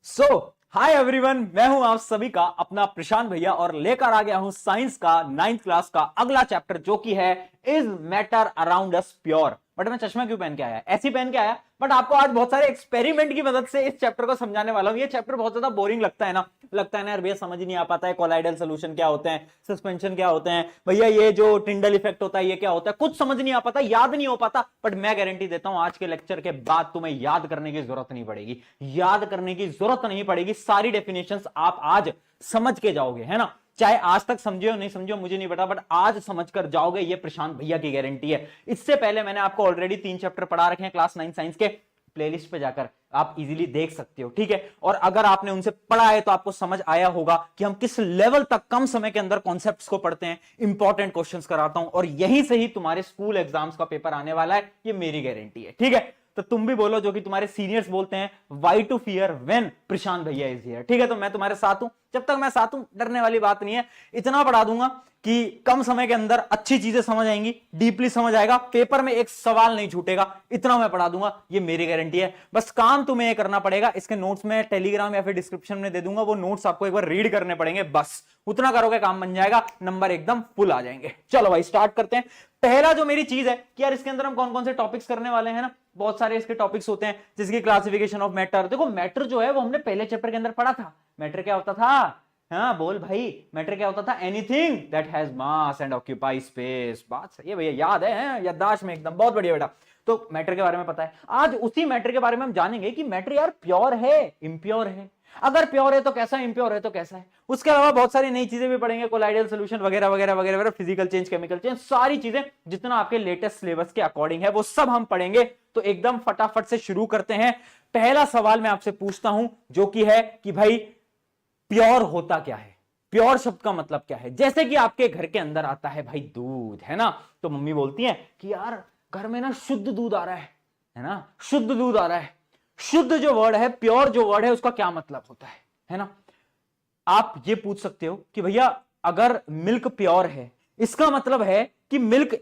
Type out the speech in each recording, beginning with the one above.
सो hi everyone, मैं हूं आप सभी का अपना प्रशांत भैया और लेकर आ गया हूं साइंस का 9th क्लास का अगला चैप्टर जो कि है is matter around us pure. But मैं चश्मा क्यों पहन के आया? ऐसे ही पहन के आया, बट आपको आज बहुत सारे एक्सपेरिमेंट की मदद से इस चैप्टर को समझाने वाला हूं। ये चैप्टर बहुत ज्यादा बोरिंग लगता है ना यार भैया, समझ ही नहीं आ पाता है कोलाइडल सोल्यूशन क्या होते हैं, सस्पेंशन क्या होते हैं, भैया ये जो टिंडल इफेक्ट होता है ये क्या होता है, कुछ समझ नहीं आ पाता, याद नहीं हो पाता। बट मैं गारंटी देता हूं आज के लेक्चर के बाद तुम्हें याद करने की जरूरत नहीं पड़ेगी, याद करने की जरूरत नहीं पड़ेगी। सारी डेफिनेशंस आप आज समझ के जाओगे, है ना। चाहे आज तक समझे हो नहीं समझे हो मुझे नहीं पता, बट आज समझकर जाओगे, ये प्रशांत भैया की गारंटी है। इससे पहले मैंने आपको ऑलरेडी 3 चैप्टर पढ़ा रखे हैं क्लास 9 साइंस के, प्लेलिस्ट पे जाकर आप इजीली देख सकते हो, ठीक है। और अगर आपने उनसे पढ़ा है तो आपको समझ आया होगा कि हम किस लेवल तक कम समय के अंदर कॉन्सेप्ट्स को पढ़ते हैं, इंपॉर्टेंट क्वेश्चंस कराता हूं और यहीं से ही तुम्हारे स्कूल एग्जाम्स का पेपर आने वाला है, ये मेरी गारंटी है, ठीक है। तो तुम भी बोलो जो कि तुम्हारे सीनियर्स बोलते हैं, वाई टू फियर व्हेन प्रशांत भैया इज हियर, ठीक है। तो मैं तुम्हारे साथ हूं, जब तक मैं साथ हूं डरने वाली बात नहीं है। इतना पढ़ा दूंगा कि कम समय के अंदर अच्छी चीजें समझ आएंगी, डीपली समझ आएगा, पेपर में एक सवाल नहीं छूटेगा, इतना मैं पढ़ा दूंगा, ये मेरी गारंटी है। बस काम तुम्हें ये करना पड़ेगा, इसके नोट्स में टेलीग्राम या फिर डिस्क्रिप्शन में दे दूंगा, वो नोट्स आपको एक बार रीड करने पड़ेंगे, बस उतना करोगे काम बन जाएगा, नंबर एकदम फुल आ जाएंगे। चलो भाई स्टार्ट करते हैं। पहला जो मेरी चीज है कि यार इसके अंदर हम कौन कौन से टॉपिक्स करने वाले हैं ना, बहुत सारे इसके टॉपिक्स होते हैं, जिसकी क्लासिफिकेशन ऑफ मैटर। देखो मैटर जो है वो हमने पहले चैप्टर के अंदर पढ़ा था। मैटर क्या होता था? हाँ बोल भाई, मैटर क्या होता था? Anything that has mass and occupy space. बात सही है भैया, याद है याददाश्त में एकदम, बहुत बढ़िया बेटा। तो मैटर के बारे में पता है। आज उसी मैटर के बारे में हम जानेंगे कि मैटर यार प्योर है, इम्प्योर है, अगर प्योर है तो कैसा, इम्प्योर है तो कैसा है। उसके अलावा बहुत सारी नई चीजें भी पढ़ेंगे, कोलाइडल सोल्यूशन वगैरह वगैरह वगैरह, फिजिकल चेंज, केमिकल चेंज, सारी चीजें जितना आपके लेटेस्ट सिलेबस के अकॉर्डिंग है वो सब हम पढ़ेंगे। तो एकदम फटाफट से शुरू करते हैं। पहला सवाल मैं आपसे पूछता हूं जो कि है कि भाई प्योर होता क्या है, प्योर शब्द का मतलब क्या है। जैसे कि आपके घर के अंदर आता है भाई दूध, है ना, तो मम्मी बोलती है कि यार घर में ना शुद्ध दूध आ रहा है ना, शुद्ध दूध आ रहा है। शुद्ध जो वर्ड है, प्योर जो वर्ड है, उसका क्या मतलब होता है ना। आप ये पूछ सकते हो कि भैया अगर मिल्क प्योर है, इसका मतलब है कि मिल्क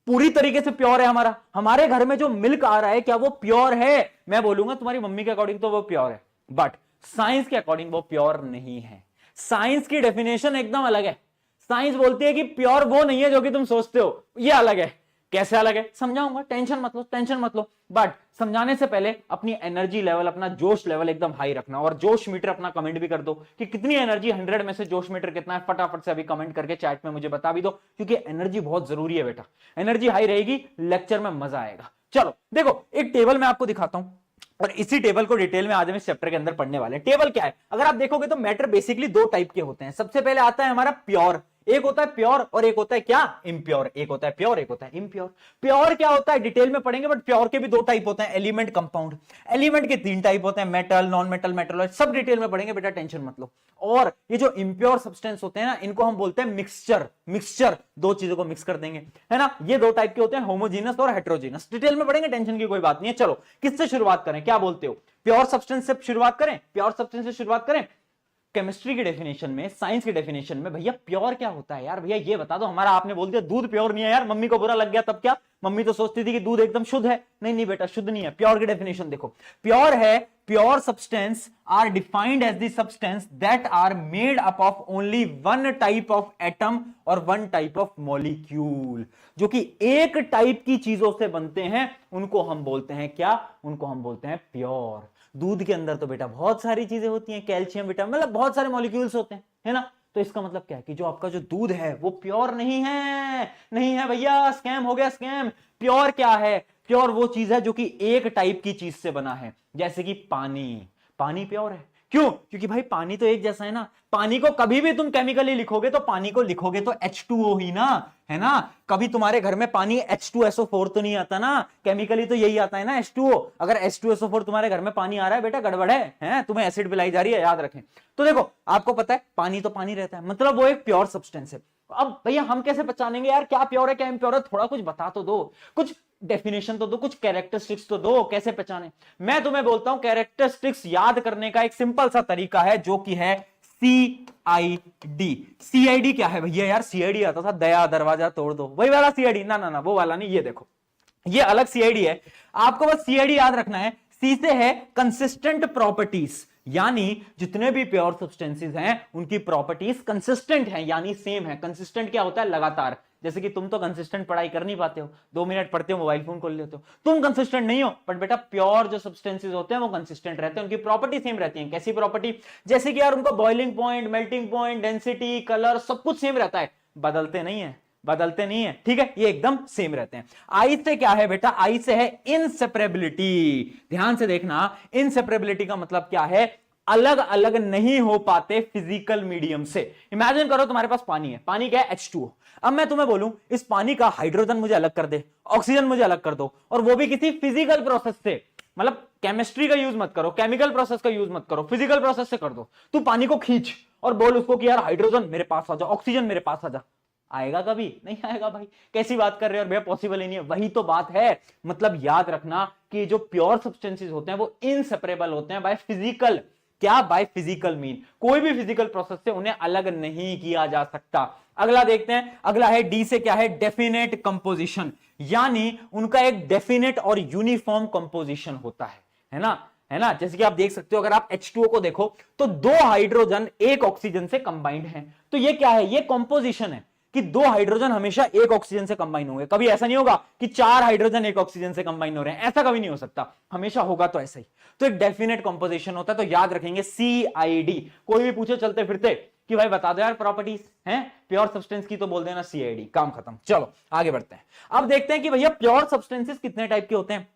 पूरी तरीके से प्योर है। हमारे घर में जो मिल्क आ रहा है क्या वो प्योर है? मैं बोलूंगा तुम्हारी मम्मी के अकॉर्डिंग तो वो प्योर है, बट साइंस के अकॉर्डिंग वो प्योर नहीं है। साइंस की डेफिनेशन एकदम अलग है। साइंस बोलती है कि प्योर वो नहीं है जो कि तुम सोचते हो, ये अलग है। कैसे अलग है समझाऊंगा, टेंशन मत लो, टेंशन मत लो। बट समझाने से पहले अपनी एनर्जी लेवल, अपना जोश लेवल एकदम हाई रखना। और जोश मीटर अपना कमेंट भी कर दो कि कितनी एनर्जी, 100 में से जोश मीटर कितना है, फटाफट से अभी कमेंट करके चैट में मुझे बता भी दो, क्योंकि एनर्जी बहुत जरूरी है बेटा। एनर्जी हाई रहेगी, लेक्चर में मजा आएगा। चलो देखो, एक टेबल मैं आपको दिखाता हूं और इसी टेबल को डिटेल में आज हम इस चैप्टर के अंदर पढ़ने वाले हैं। टेबल क्या है? अगर आप देखोगे तो मैटर बेसिकली 2 टाइप के होते हैं। सबसे पहले आता है हमारा प्योर, एक होता है प्योर और एक होता है क्या, इम्प्योर। एक होता है प्योर, एक होता है इम्प्योर। प्योर क्या होता है डिटेल में पढ़ेंगे, बट प्योर के भी 2 टाइप होते हैं, एलिमेंट, कंपाउंड। एलिमेंट के 3 टाइप होते हैं, मेटल, नॉन मेटल, मेटल, सब डिटेल में पढ़ेंगे बेटा, टेंशन मत लो। और ये जो इम्प्योर सब्सटेंस होते हैं ना, इनको हम बोलते हैं मिक्सचर। मिक्सचर 2 चीजों को मिक्स कर देंगे, है ना। ये 2 टाइप के होते हैं, होमोजीनस और हेट्रोजीनस। डिटेल में पढ़ेंगे, टेंशन की कोई बात नहीं है। चलो किससे शुरुआत करें, क्या बोलते हो? प्योर सब्सटेंस से शुरुआत करें, प्योर सब्सटेंस से शुरुआत करें। केमिस्ट्री की डेफिनेशन में, साइंस की डेफिनेशन में भैया प्योर क्या होता है यार? भैया ये बता दो। हमारा आपने बोल दिया दूध प्योर नहीं है यार, मम्मी को बुरा लग गया, तब क्या? मम्मी तो सोचती थी कि दूध एकदम शुद्ध है। नहीं नहीं बेटा, शुद्ध नहीं है। प्योर की डेफिनेशन देखो, प्योर है, pure substance are defined as the substance that are made up of only 1 type of atom और 1 टाइप ऑफ मॉलिक्यूल। जो कि एक टाइप की चीजों से बनते हैं, उनको हम बोलते हैं क्या? उनको हम बोलते हैं प्योर। दूध के अंदर तो बेटा बहुत सारी चीजें होती हैं, कैल्शियम, विटामिन, मतलब बहुत सारे मॉलिक्यूल्स होते हैं, है ना। तो इसका मतलब क्या है कि जो आपका जो दूध है वो प्योर नहीं है। नहीं है भैया, स्कैम हो गया, स्कैम। प्योर क्या है? प्योर वो चीज है जो कि एक टाइप की चीज से बना है, जैसे कि पानी। पानी प्योर है, क्यों? क्योंकि भाई पानी तो एक जैसा है ना। पानी को कभी भी तुम केमिकली लिखोगे तो पानी को लिखोगे तो H2O ही ना, है ना। कभी तुम्हारे घर में पानी H2SO4 तो नहीं आता ना, केमिकली तो यही आता है ना, H2O। अगर H2SO4 तुम्हारे घर में पानी आ रहा है बेटा, गड़बड़ है, तुम्हें एसिड पिलाई जा रही है, याद रखें। तो देखो आपको पता है पानी तो पानी रहता है, मतलब वो एक प्योर सब्सटेंस है। अब भैया हम कैसे पहचानेंगे यार क्या प्योर है क्या इम्प्योर है? थोड़ा कुछ बता तो दो, कुछ डेफिनेशन तो दो, कुछ कैरेक्टरिस्टिक्स तो दो, कैसे पहचाने? मैं तुम्हें बोलता हूं कैरेक्टरिस्टिक्स याद करने का एक सिंपल सा तरीका है जो कि है CID। CID क्या है भैया? यार CID आता था, दया दरवाजा तोड़ दो, वही वाला CID ना, ना ना वो वाला नहीं। ये देखो, ये अलग CID है, आपको बस CID याद रखना है। C से है कंसिस्टेंट प्रॉपर्टीज, यानी जितने भी प्योर सब्सटेंसेस हैं उनकी प्रॉपर्टीज कंसिस्टेंट हैं, यानी सेम है। कंसिस्टेंट क्या होता है? लगातार। जैसे कि तुम तो कंसिस्टेंट पढ़ाई कर नहीं पाते हो, 2 मिनट पढ़ते हो मोबाइल फोन खोल लेते हो, तुम कंसिस्टेंट नहीं हो। बट बेटा प्योर जो सब्सटेंसेस होते हैं वो कंसिस्टेंट रहते हैं, उनकी प्रॉपर्टी सेम रहती है। कैसी प्रॉपर्टी? जैसे कि यार उनका boiling point, melting point, density, colour सब कुछ सेम रहता है, बदलते नहीं है, बदलते नहीं है, ठीक है, ये एकदम सेम रहते हैं। आई से क्या है बेटा? आई से है इनसेपरेबिलिटी। ध्यान से देखना, इनसेपरेबिलिटी का मतलब क्या है? अलग अलग नहीं हो पाते फिजिकल मीडियम से। इमेजिन करो तुम्हारे पास पानी है, पानी क्या है? H2O। अब मैं तुम्हें बोलूं इस पानी का हाइड्रोजन मुझे अलग कर दे, ऑक्सीजन मुझे अलग कर दो, और वो भी किसी फिजिकल प्रोसेस से, मतलब केमिस्ट्री का यूज मत करो, केमिकल प्रोसेस का यूज मत करो, फिजिकल प्रोसेस से कर दो। तू पानी को खींच और बोल उसको कि यार हाइड्रोजन मेरे पास आ जा, ऑक्सीजन मेरे पास आ जा, आएगा कभी? नहीं आएगा भाई। कैसी बात कर रहे हो भैया, पॉसिबल ही नहीं है। वही तो बात है। मतलब याद रखना कि जो प्योर सब्सटेंसेस होते हैं वो इनसेपरेबल होते हैं बाय फिजिकल। क्या? By physical mean. कोई भी फिजिकल प्रोसेस से उन्हें अलग नहीं किया जा सकता। अगला देखते हैं, अगला है डी से क्या है? डेफिनेट कंपोजिशन, यानी उनका एक डेफिनेट और यूनिफॉर्म कंपोजिशन होता है ना, है ना। जैसे कि आप देख सकते हो, अगर आप H2O को देखो तो 2 हाइड्रोजन 1 ऑक्सीजन से कंबाइंड हैं। तो ये क्या है? ये कंपोजिशन है कि 2 हाइड्रोजन हमेशा 1 ऑक्सीजन से कंबाइन होंगे। कभी ऐसा नहीं होगा कि 4 हाइड्रोजन 1 ऑक्सीजन से कंबाइन हो रहे हैं, ऐसा कभी नहीं हो सकता। हमेशा होगा तो ऐसा ही। तो एक डेफिनेट कंपोजिशन होता है। तो याद रखेंगे CID। कोई भी पूछे चलते फिरते कि भाई बता दो यार प्रॉपर्टीज हैं प्योर सब्सटेंस की, तो बोल देना CID, काम खत्म। चलो आगे बढ़ते हैं। अब देखते हैं कि भैया प्योर सब्सटेंसेस कितने टाइप के होते हैं।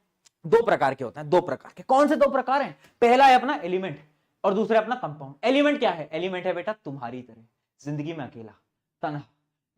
2 प्रकार के होते हैं, 2 प्रकार के। कौन से 2 प्रकार हैं? पहला है अपना एलिमेंट और दूसरा अपना कंपाउंड। एलिमेंट क्या है? एलिमेंट है बेटा तुम्हारी तरह, जिंदगी में अकेला, तन्हा,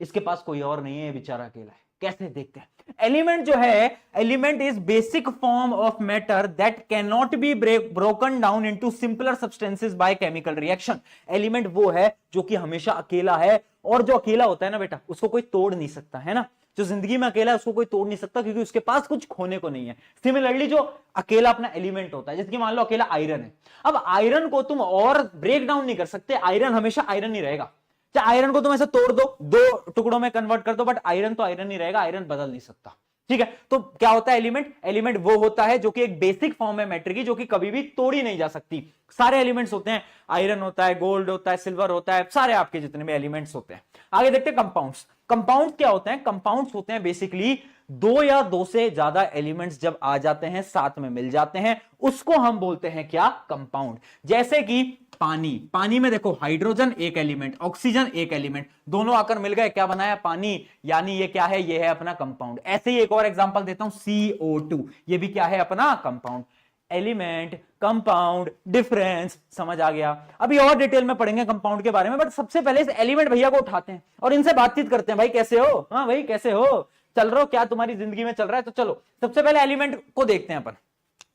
इसके पास कोई और नहीं है, बेचारा अकेला है। कैसे? देखते हैं। एलिमेंट जो है, element is basic form of matter that can not be broken down into simpler substances by chemical reaction. Element वो है जो कि हमेशा अकेला है, और जो अकेला होता है ना बेटा उसको कोई तोड़ नहीं सकता, है ना। जो जिंदगी में अकेला है उसको कोई तोड़ नहीं सकता, क्योंकि उसके पास कुछ खोने को नहीं है। सिमिलरली जो अकेला अपना एलिमेंट होता है, जैसे कि मान लो अकेला आयरन है, अब आयरन को तुम और ब्रेक डाउन नहीं कर सकते, आयरन हमेशा आयरन ही रहेगा। चाहे आयरन को तुम ऐसे तोड़ दो, 2 टुकड़ों में कन्वर्ट कर दो, बट आयरन तो आयरन ही रहेगा, आयरन बदल नहीं सकता, ठीक है। तो क्या होता है एलिमेंट? एलिमेंट वो होता है जो कि एक बेसिक फॉर्म है मैटर की, जो कि कभी भी तोड़ी नहीं जा सकती। सारे एलिमेंट्स होते हैं, आयरन होता है, गोल्ड होता है, सिल्वर होता है, सारे आपके जितने भी एलिमेंट्स होते हैं। आगे देखते हैं कंपाउंड्स। कंपाउंड्स क्या होते हैं? कंपाउंड्स होते हैं बेसिकली 2 या 2 से ज्यादा एलिमेंट्स जब आ जाते हैं, साथ में मिल जाते हैं, उसको हम बोलते हैं क्या? कंपाउंड। जैसे कि पानी, पानी में देखो हाइड्रोजन एक एलिमेंट, ऑक्सीजन एक एलिमेंट, दोनों आकर मिल गए, क्या बनाया? पानी। यानी ये क्या है? ये है अपना कंपाउंड। ऐसे ही एक और एग्जांपल देता हूं, CO2, ये भी क्या है? अपना कंपाउंड। एलिमेंट, कंपाउंड, डिफरेंस, समझ आ गया। अभी और डिटेल में पढ़ेंगे कंपाउंड के बारे में, बट सबसे पहले इस एलिमेंट भैया को उठाते हैं और इनसे बातचीत करते हैं। भाई कैसे हो? हाँ भाई कैसे हो? चल रहे हो? क्या तुम्हारी जिंदगी में चल रहा है? तो चलो सबसे पहले एलिमेंट को देखते हैं अपन।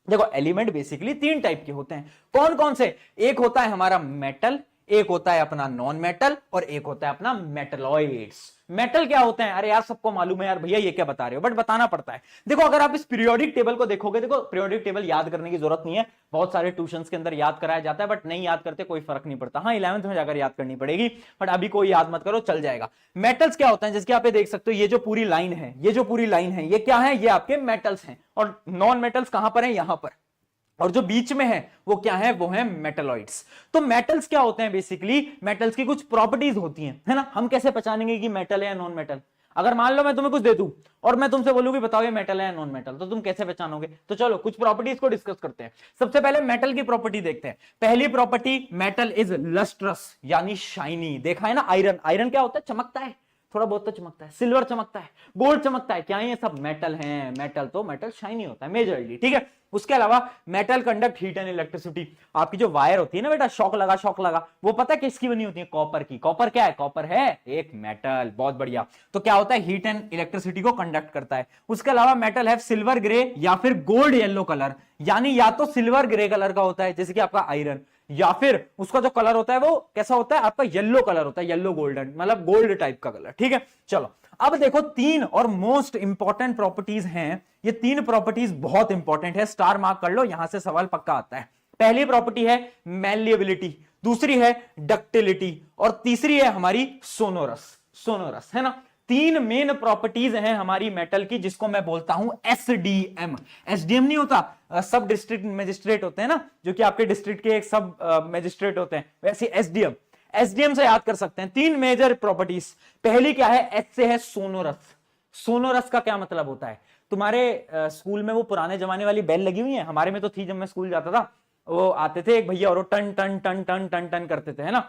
देखो एलिमेंट बेसिकली 3 टाइप के होते हैं। कौन कौन से? एक होता है हमारा मेटल, एक होता है अपना नॉन मेटल, और एक होता है अपना मेटलॉइड्स। मेटल क्या होते हैं? अरे यार सबको मालूम है यार भैया, ये क्या बता रहे हो, बट बताना पड़ता है। देखो अगर आप इस पीरियोडिक टेबल को देखोगे, देखो पीरियोडिक टेबल याद करने की जरूरत नहीं है, बहुत सारे ट्यूशंस के अंदर याद कराया जाता है, बट नहीं याद करते कोई फर्क नहीं पड़ता। हाँ 11th में जाकर याद करनी पड़ेगी, बट अभी कोई याद मत करो, चल जाएगा। मेटल्स क्या होते हैं? जैसे आप ये देख सकते हो, ये जो पूरी लाइन है, ये जो पूरी लाइन है, ये क्या है? ये आपके मेटल्स हैं। और नॉन मेटल्स कहां पर है? यहां पर। और जो बीच में है वो क्या है? वो है मेटलॉइड्स। तो मेटल्स क्या होते हैं? बेसिकली मेटल्स की कुछ प्रॉपर्टीज होती हैं, है ना। हम कैसे पहचानेंगे कि मेटल है या नॉन मेटल? अगर मान लो मैं तुम्हें कुछ दे दूं और मैं तुमसे बोलूं कि बताओ ये मेटल है या नॉन मेटल, तो तुम कैसे पहचानोगे? तो चलो कुछ प्रॉपर्टीज को डिस्कस करते हैं। सबसे पहले मेटल की प्रॉपर्टी देखते हैं। पहली प्रॉपर्टी, मेटल इज लस्ट्रस, यानी शाइनी। देखा है ना, आयरन, आयरन क्या होता है? चमकता है, थोड़ा बहुत तो चमकता है। सिल्वर चमकता है, गोल्ड चमकता है, क्या ये सब मेटल हैं? मेटल तो मेटल शाइनी होता है मेजरली, ठीक है। उसके अलावा metal conduct heat and electricity. आपकी जो वायर होती है ना बेटा, शॉक लगा, वो पता है किसकी बनी होती है? कॉपर की। कॉपर क्या है? कॉपर है एक मेटल। बहुत बढ़िया। तो क्या होता है? हीट एंड इलेक्ट्रिसिटी को कंडक्ट करता है। उसके अलावा मेटल है सिल्वर ग्रे या फिर गोल्ड येलो कलर, यानी या तो सिल्वर ग्रे कलर का होता है जैसे कि आपका आयरन, या फिर उसका जो कलर होता है वो कैसा होता है? आपका येलो कलर होता है, येलो गोल्डन, मतलब गोल्ड टाइप का कलर, ठीक है। चलो अब देखो 3 और मोस्ट इंपॉर्टेंट प्रॉपर्टीज हैं। ये 3 प्रॉपर्टीज बहुत इंपॉर्टेंट है, स्टार मार्क कर लो, यहां से सवाल पक्का आता है। पहली प्रॉपर्टी है मैलिएबिलिटी, दूसरी है डक्टिलिटी, और तीसरी है हमारी सोनोरस। सोनोरस है ना। तीन मेन प्रॉपर्टीज हैं हमारी मेटल की, जिसको मैं बोलता हूं एसडीएम। एसडीएम नहीं होता, सब डिस्ट्रिक्ट मजिस्ट्रेट होते हैं ना, जो कि आपके डिस्ट्रिक्ट के एक सब मजिस्ट्रेट होते हैं, वैसे एसडीएम। एसडीएम से याद कर सकते हैं तीन मेजर प्रॉपर्टीज। पहली क्या है, एच से है सोनोरस। सोनोरस का क्या मतलब होता है, तुम्हारे स्कूल में वो पुराने जमाने वाली बेल लगी हुई है, हमारे में तो थी जब मैं स्कूल जाता था, वो आते थे एक भैया और वो टन टन टन टन टन टन करते थे, है ना।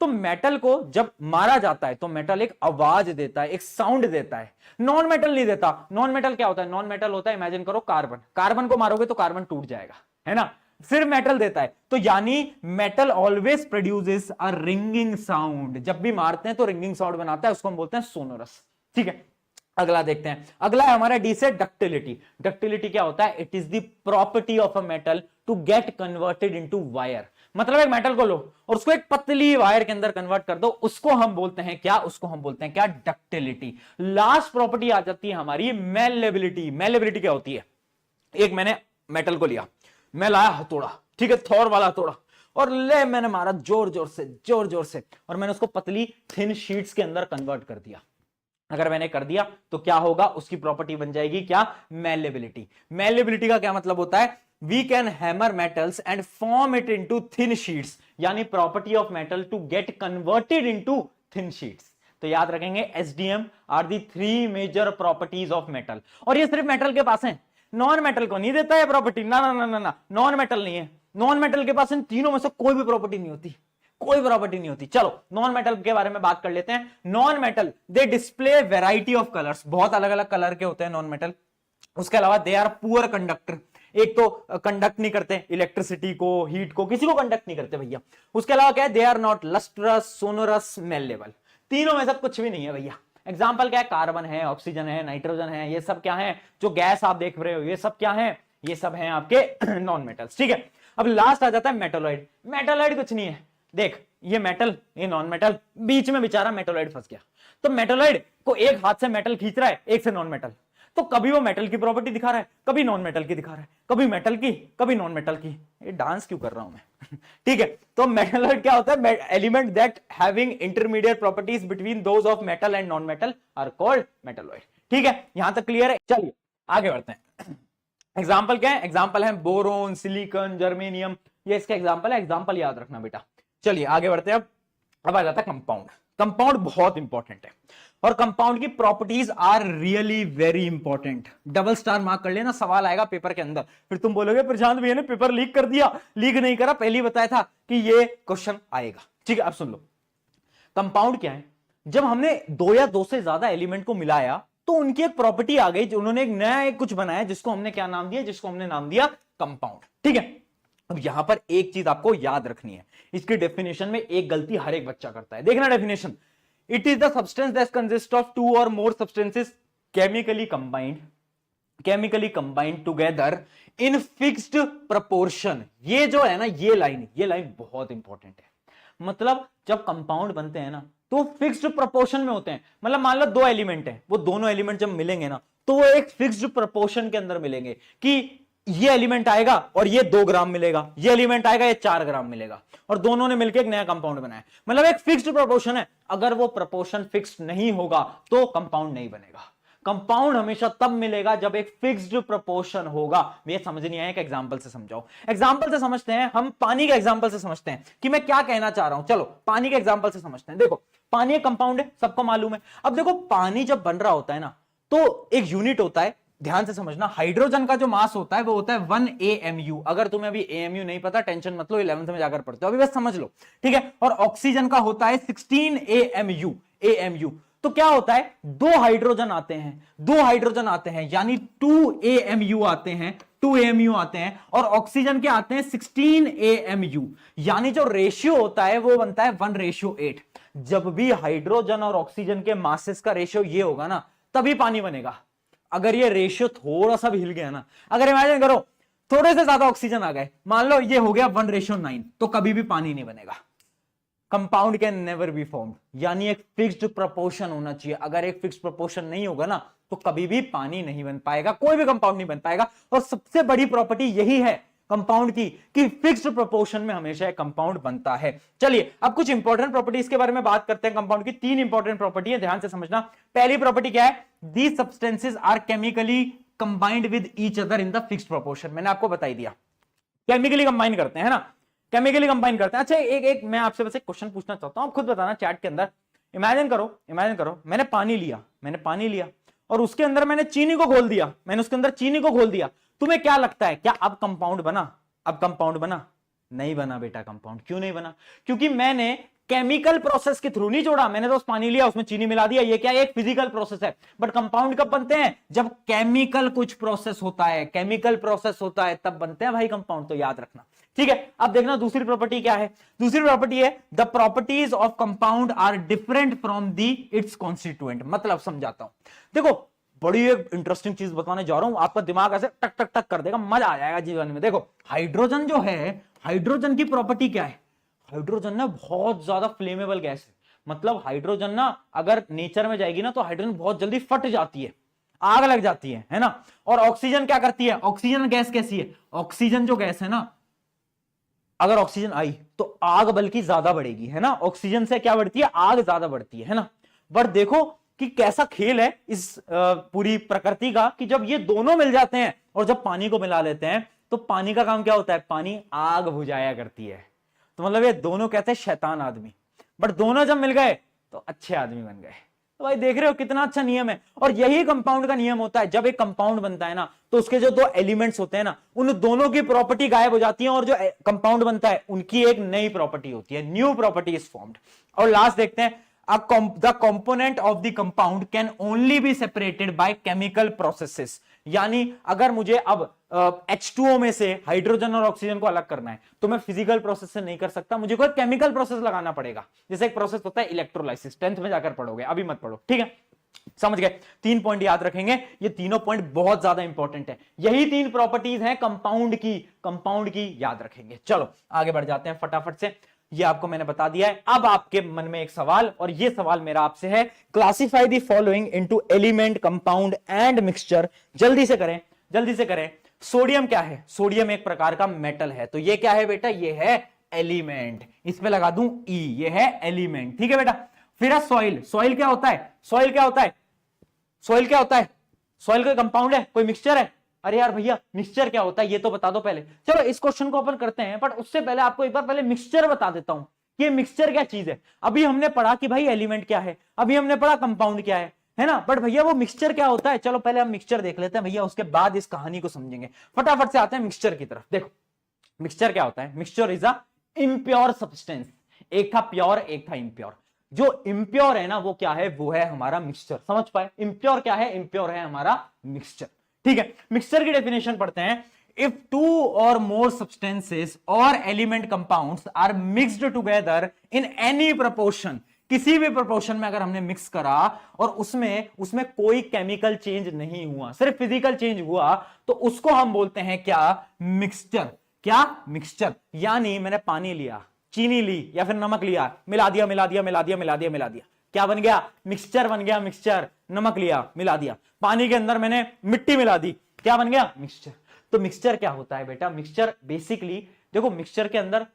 तो मेटल को जब मारा जाता है तो मेटल एक आवाज देता है, एक साउंड देता है। नॉन मेटल नहीं देता। नॉन मेटल क्या होता है, नॉन मेटल होता है, इमेजिन करो कार्बन, कार्बन को मारोगे तो कार्बन टूट जाएगा, है ना, सिर्फ मेटल देता है। तो यानी मेटल ऑलवेज प्रोड्यूसेस अ रिंगिंग साउंड, जब भी मारते हैं तो रिंगिंग साउंड बनाता है, उसको हम बोलते हैं सोनोरस। ठीक है, अगला देखते हैं। अगला है हमारा डी से डक्टिलिटी। डक्टिलिटी क्या होता है, it is the property of a metal to get converted into wire. मतलब एक मेटल को लो और उसको एक पतली वायर के अंदर कन्वर्ट कर दो, उसको हम बोलते हैं क्या, उसको हम बोलते हैं क्या, डक्टिलिटी। लास्ट प्रॉपर्टी आ जाती है हमारी मेलेबिलिटी। मेलेबिलिटी क्या होती है, एक मैंने मेटल को लिया, मैं लाया हथौड़ा, ठीक है, थॉर वाला हथौड़ा, और ले मैंने मारा जोर जोर से, और मैंने उसको पतली थिन शीट्स के अंदर कन्वर्ट कर दिया। अगर मैंने कर दिया तो क्या होगा, उसकी प्रॉपर्टी बन जाएगी क्या, मेलेबिलिटी। मेलेबिलिटी का क्या मतलब होता है, we can hammer metals and form it into thin sheets, यानी property of metal to get converted into thin sheets. तो याद रखेंगे SDM are the three major properties of metal. और ये सिर्फ मेटल के पास है, नॉन मेटल को नहीं देता है प्रॉपर्टी, ना ना ना ना ना, नॉन मेटल नहीं है, नॉन मेटल के पास इन तीनों में से कोई भी प्रॉपर्टी नहीं होती, कोई प्रॉपर्टी नहीं होती। चलो नॉन मेटल के बारे में बात कर लेते हैं। Non metal they display variety of colours, बहुत अलग अलग कलर के होते हैं नॉन मेटल। उसके अलावा दे आर पुअर कंडक्टर, एक तो कंडक्ट नहीं करते इलेक्ट्रिसिटी को, हीट को, किसी को कंडक्ट नहीं करते भैया। उसके अलावा क्या है, they are not lustrous, sonorous, malleable, तीनों में सब कुछ भी नहीं है भैया। एग्जाम्पल क्या है, कार्बन है, ऑक्सीजन है, नाइट्रोजन है, ये सब क्या है, जो गैस आप देख रहे हो ये सब क्या है, ये सब है आपके नॉन मेटल्स। ठीक है, अब लास्ट आ जाता है मेटलॉइड। मेटलॉइड कुछ नहीं है, देख ये मेटल, ये नॉन मेटल, बीच में बेचारा मेटलॉइड फंस गया। तो मेटलॉइड को एक हाथ से मेटल खींच रहा है, एक से नॉन मेटल, तो कभी वो मेटल की प्रॉपर्टी दिखा रहा है, कभी नॉन मेटल की दिखा रहा है, कभी मेटल की, कभी नॉन मेटल की। ये डांस क्यों कर रहा हूं मैं ठीक है, तो मेटलॉइड क्या होता है, element that having intermediate properties between those of metal and non metal are called metalloid. ठीक है, यहां तक क्लियर है। चलिए आगे बढ़ते हैं। एग्जाम्पल क्या है, एग्जाम्पल है बोरोन, सिलिकॉन, जर्मेनियम, ये इसका एग्जाम्पल है, एग्जाम्पल याद रखना बेटा। चलिए आगे बढ़ते हैं। अब आ जाता है कंपाउंड। कंपाउंड बहुत इंपॉर्टेंट है और कंपाउंड की properties are really very important. Double star mark कर लेना, सवाल आएगा पेपर के अंदर, फिर तुम बोलोगे प्रशांत भैया ने पेपर लीक कर दिया। लीक नहीं करा, पहले ही बताया था कि ये क्वेश्चन आएगा। ठीक है, अब सुन लो कंपाउंड क्या है। जब हमने दो या दो से ज्यादा एलिमेंट को मिलाया तो उनकी एक प्रॉपर्टी आ गई, जो उन्होंने एक नया एक कुछ बनाया जिसको हमने क्या नाम दिया, जिसको हमने नाम दिया कंपाउंड। ठीक है, अब यहां पर एक चीज आपको याद रखनी है, इसकी डेफिनेशन में एक गलती हर एक बच्चा करता है। देखना definition, it is the substance that consist of two or more substances chemically combined together in fixed proportion. ये जो है ना, ये लाइन बहुत इंपॉर्टेंट है। मतलब जब कंपाउंड बनते हैं ना तो फिक्स्ड प्रोपोर्शन में होते हैं। मतलब मान लो दो एलिमेंट हैं, वो दोनों एलिमेंट जब मिलेंगे ना तो वो एक फिक्स्ड प्रोपोर्शन के अंदर मिलेंगे, कि ये एलिमेंट आएगा और ये 2 ग्राम मिलेगा, ये एलिमेंट आएगा ये 4 ग्राम मिलेगा, और दोनों ने मिलकर एक नया कंपाउंड बनाया। मतलब एक फिक्स्ड प्रोपोर्शन है। अगर वो प्रोपोर्शन फिक्स्ड नहीं होगा तो कंपाउंड नहीं बनेगा। कंपाउंड हमेशा तब मिलेगा जब एक फिक्स्ड प्रोपोर्शन होगा। ये समझ नहीं आया, एक एग्जांपल से समझाओ। एग्जांपल से समझते हैं, हम पानी के एग्जांपल से समझते हैं कि मैं क्या कहना चाह रहा हूं। चलो पानी के एग्जांपल से समझते हैं। देखो पानी एक कंपाउंड है, सबको मालूम है। अब देखो पानी जब बन रहा होता है ना तो एक यूनिट होता है, ध्यान से समझना। हाइड्रोजन का जो मास होता है वो होता है 1 AMU। अगर तुम्हें अभी AMU नहीं पता टेंशन मत लो, 11th में जाकर पढ़ते हो, अभी बस समझ लो। ठीक है, और ऑक्सीजन का होता है 16 AMU। तो क्या होता है, दो हाइड्रोजन आते हैं यानी 2 AMU आते हैं और ऑक्सीजन के आते हैं 16 AMU, यानी जो रेशियो होता है वो बनता है 1:8। जब भी हाइड्रोजन और ऑक्सीजन के मासेस का रेशियो ये होगा ना तभी पानी बनेगा। अगर ये रेशियो थोड़ा सा भी हिल गया ना, अगर इमेजिन करो थोड़े से ज्यादा ऑक्सीजन आ गए, मान लो ये हो गया 1:9, तो कभी भी पानी नहीं बनेगा। Compound can never be formed, यानी एक फिक्स्ड प्रोपोर्शन होना चाहिए। अगर एक फिक्स्ड प्रोपोर्शन नहीं होगा ना तो कभी भी पानी नहीं बन पाएगा, कोई भी कंपाउंड नहीं बन पाएगा। और सबसे बड़ी प्रॉपर्टी यही है, कंपाउंड की कि फिक्स्ड प्रोपोर्शन में हमेशा एक कंपाउंड बनता है। चलिए अब कुछ इंपॉर्टेंट प्रॉपर्टीज के बारे में बात करते हैं कंपाउंड की। तीन इंपॉर्टेंट प्रॉपर्टी है, ध्यान से समझना। पहली प्रॉपर्टी क्या है? These substances are chemically combined with each other in the fixed proportion. मैंने आपको बताई दिया केमिकली कंबाइन करते हैं, है ना, केमिकली कंबाइन करते हैं। अच्छा एक मैं आपसे बस एक क्वेश्चन पूछना चाहता हूं, आप खुद बताना चैट के अंदर। इमेजिन करो मैंने पानी लिया और उसके अंदर मैंने चीनी को घोल दिया, तुम्हें क्या लगता है, क्या अब कंपाउंड बना? नहीं बना बेटा कंपाउंड। क्यों नहीं बना? क्योंकि मैंने केमिकल प्रोसेस के थ्रू नहीं जोड़ा, मैंने तो पानी लिया उसमें चीनी मिला दिया, ये क्या है? एक फिजिकल प्रोसेस है। बट कंपाउंड कब बनते हैं? जब केमिकल कुछ प्रोसेस होता है, तब बनते हैं भाई कंपाउंड, तो याद रखना। ठीक है, अब देखना दूसरी प्रॉपर्टी क्या है। दूसरी प्रॉपर्टी है the properties of compound are different from the its constituent. मतलब समझाता हूं, देखो बड़ी एक इंटरेस्टिंग चीज बताने जा रहा हूं, आपका दिमाग ऐसे टक टक टक कर देगा, मजा आ जाएगा जीवन में। देखो हाइड्रोजन जो है, हाइड्रोजन की प्रॉपर्टी क्या है? हाइड्रोजन ना बहुत ज्यादा फ्लेमेबल गैस है। मतलब हाइड्रोजन ना अगर नेचर में जाएगी ना तो हाइड्रोजन बहुत जल्दी फट जाती है, आग लग जाती है ना। और ऑक्सीजन क्या करती है? ऑक्सीजन गैस कैसी है? ऑक्सीजन जो गैस है ना, अगर ऑक्सीजन आई तो आग बल्कि ज्यादा बढ़ेगी, है ना। ऑक्सीजन से क्या बढ़ती है? आग ज्यादा बढ़ती है ना। बट देखो कि कैसा खेल है इस पूरी प्रकृति का कि जब ये दोनों मिल जाते हैं और जब पानी को मिला लेते हैं तो पानी का काम क्या होता है? पानी आग बुझाया करती है। तो मतलब ये दोनों कहते हैं शैतान आदमी, बट दोनों जब मिल गए तो अच्छे आदमी बन गए। तो भाई देख रहे हो कितना अच्छा नियम है। और यही कंपाउंड का नियम होता है, जब एक कंपाउंड बनता है ना तो उसके जो दो एलिमेंट्स होते हैं ना, उन दोनों की प्रॉपर्टी गायब हो जाती है और जो कंपाउंड बनता है उनकी एक नई प्रॉपर्टी होती है, न्यू प्रॉपर्टी इज फॉर्म्ड। और लास्ट देखते हैं, the component of the compound can only be separated by chemical processes। यानी अगर मुझे अब H2O में से हाइड्रोजन और ऑक्सीजन को अलग करना है तो मैं फिजिकल प्रोसेस से नहीं कर सकता, मुझे कोई केमिकल प्रोसेस लगाना पड़ेगा। जैसे एक प्रोसेस होता है इलेक्ट्रोलाइसिस, 10th में जाकर पढ़ोगे, अभी मत पढ़ो, ठीक है। समझ गए? 3 पॉइंट याद रखेंगे, ये तीनों पॉइंट बहुत ज्यादा इंपॉर्टेंट है। यही 3 प्रॉपर्टीज हैं कंपाउंड की याद रखेंगे। चलो आगे बढ़ जाते हैं फटाफट से, ये आपको मैंने बता दिया है। अब आपके मन में एक सवाल, और ये सवाल मेरा आपसे है, classify the following into element, compound and mixture. जल्दी से करें। सोडियम क्या है? सोडियम एक प्रकार का मेटल है, तो ये क्या है बेटा? ये है एलिमेंट। इस पे लगा दूं ई, ये है एलिमेंट, ठीक है बेटा। फिर है सॉइल क्या होता है? सॉइल कोई कंपाउंड है, कोई मिक्सचर है? अरे यार भैया मिक्सचर क्या होता है ये तो बता दो पहले। चलो इस क्वेश्चन को अपन करते हैं, बट उससे पहले आपको एक बार पहले मिक्सचर बता देता हूं कि ये मिक्सचर क्या चीज है। अभी हमने पढ़ा कि भाई एलिमेंट क्या है, अभी हमने पढ़ा कंपाउंड क्या है ना। बट भैया वो मिक्सचर क्या होता है? चलो पहले हम मिक्सचर देख लेते हैं भैया, उसके बाद इस कहानी को समझेंगे। फटाफट से आते हैं मिक्सचर की तरफ। देखो मिक्सचर क्या होता है? Mixture is a impure substance. एक था प्योर, एक था इम्प्योर। जो इम्प्योर है ना वो क्या है? वो है हमारा मिक्सचर। समझ पाए? इम्प्योर क्या है? इम्प्योर है हमारा मिक्सचर, ठीक है। मिक्सचर की डेफिनेशन पढ़ते हैं। If 2 or more substances or element compounds are mixed together in any proportion, किसी भी प्रोपोर्शन में अगर हमने मिक्स करा और उसमें कोई केमिकल चेंज नहीं हुआ, सिर्फ फिजिकल चेंज हुआ, तो उसको हम बोलते हैं क्या? मिक्सचर। क्या? मिक्सचर। यानी मैंने पानी लिया, चीनी ली या फिर नमक लिया, मिला दिया, क्या बन गया? मिक्सचर बन गया। मिक्सचर, नमक लिया मिला दिया, पानी के अंदर मैंने मिट्टी मिला दी, क्या बन गया? मिक्सचर। तो मिक्सचर क्या होता है बेटा? मिक्सचर बेसिकली देखो, मिक्सचर के अंदर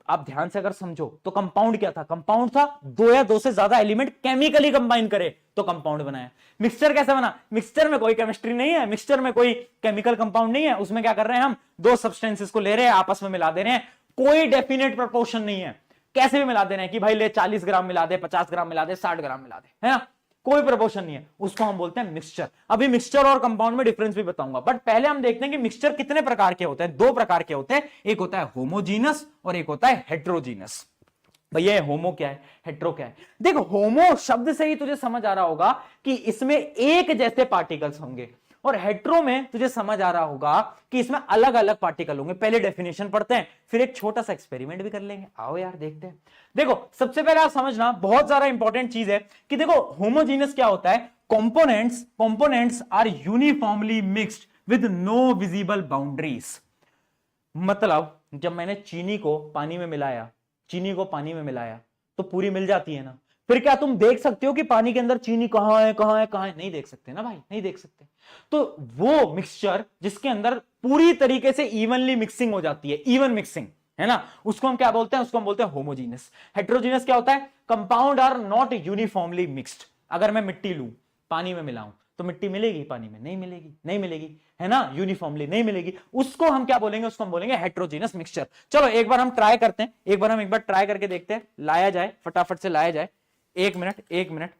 आप ध्यान से अगर समझो तो कंपाउंड क्या था? कंपाउंड था 2 या 2 से ज्यादा एलिमेंट केमिकली कंबाइन करे तो कंपाउंड बनाया। मिक्सचर कैसे बना? मिक्सचर में कोई केमिस्ट्री नहीं है, मिक्सचर में कोई केमिकल कंपाउंड नहीं है, उसमें क्या कर रहे हैं हम? 2 सब्सटेंसेस को ले रहे हैं, आपस में मिला दे रहे हैं, कोई डेफिनेट प्रोपोर्शन नहीं है, कैसे भी मिला दे रहे हैं कि भाई ले 40 ग्राम मिला दे, 50 ग्राम मिला दे, 60 ग्राम मिला दे, है ना, कोई प्रोपोर्शन नहीं है, उसको हम बोलते हैं मिक्सचर। अभी मिक्सचर और कंपाउंड में डिफरेंस भी बताऊंगा, बट पहले हम देखते हैं कि मिक्सचर कितने प्रकार के होते हैं। 2 प्रकार के होते हैं, एक होता है होमोजीनस और एक होता है हेट्रोजीनस। भैया होमो क्या है, हेट्रो क्या है? देखो होमो शब्द से ही तुझे समझ आ रहा होगा कि इसमें एक जैसे पार्टिकल्स होंगे, और हेट्रो में तुझे समझ आ रहा होगा कि इसमें अलग अलग पार्टिकल होंगे। पहले डेफिनेशन पढ़ते हैं, फिर एक छोटा सा एक्सपेरिमेंट भी कर लेंगे। आओ यार देखते हैं। देखो सबसे पहले आप समझना, बहुत ज्यादा इंपॉर्टेंट चीज है कि देखो होमोजीनस क्या होता है? Components are uniformly mixed with no visible boundaries. मतलब जब मैंने चीनी को पानी में मिलाया तो पूरी मिल जाती है ना। फिर क्या तुम देख सकते हो कि पानी के अंदर चीनी कहां है? नहीं देख सकते ना भाई, नहीं देख सकते। तो वो मिक्सचर जिसके अंदर पूरी तरीके से इवनली मिक्सिंग हो जाती है, इवन मिक्सिंग, है ना, उसको हम क्या बोलते हैं, उसको हम बोलते हैं होमोजीनियस। हेट्रोजीनियस क्या होता है, compound are not uniformly mixed. अगर मैं मिट्टी लूं, पानी में मिलाऊं, तो मिट्टी मिलेगी पानी में, नहीं मिलेगी, नहीं मिलेगी, है ना, यूनिफॉर्मली नहीं मिलेगी। उसको हम क्या बोलेंगे, उसको हम बोलेंगे हेट्रोजीनियस मिक्सचर। चलो एक बार हम ट्राई करते हैं, एक बार ट्राई करके देखते हैं, लाया जाए, फटाफट से लाया जाए, एक मिनट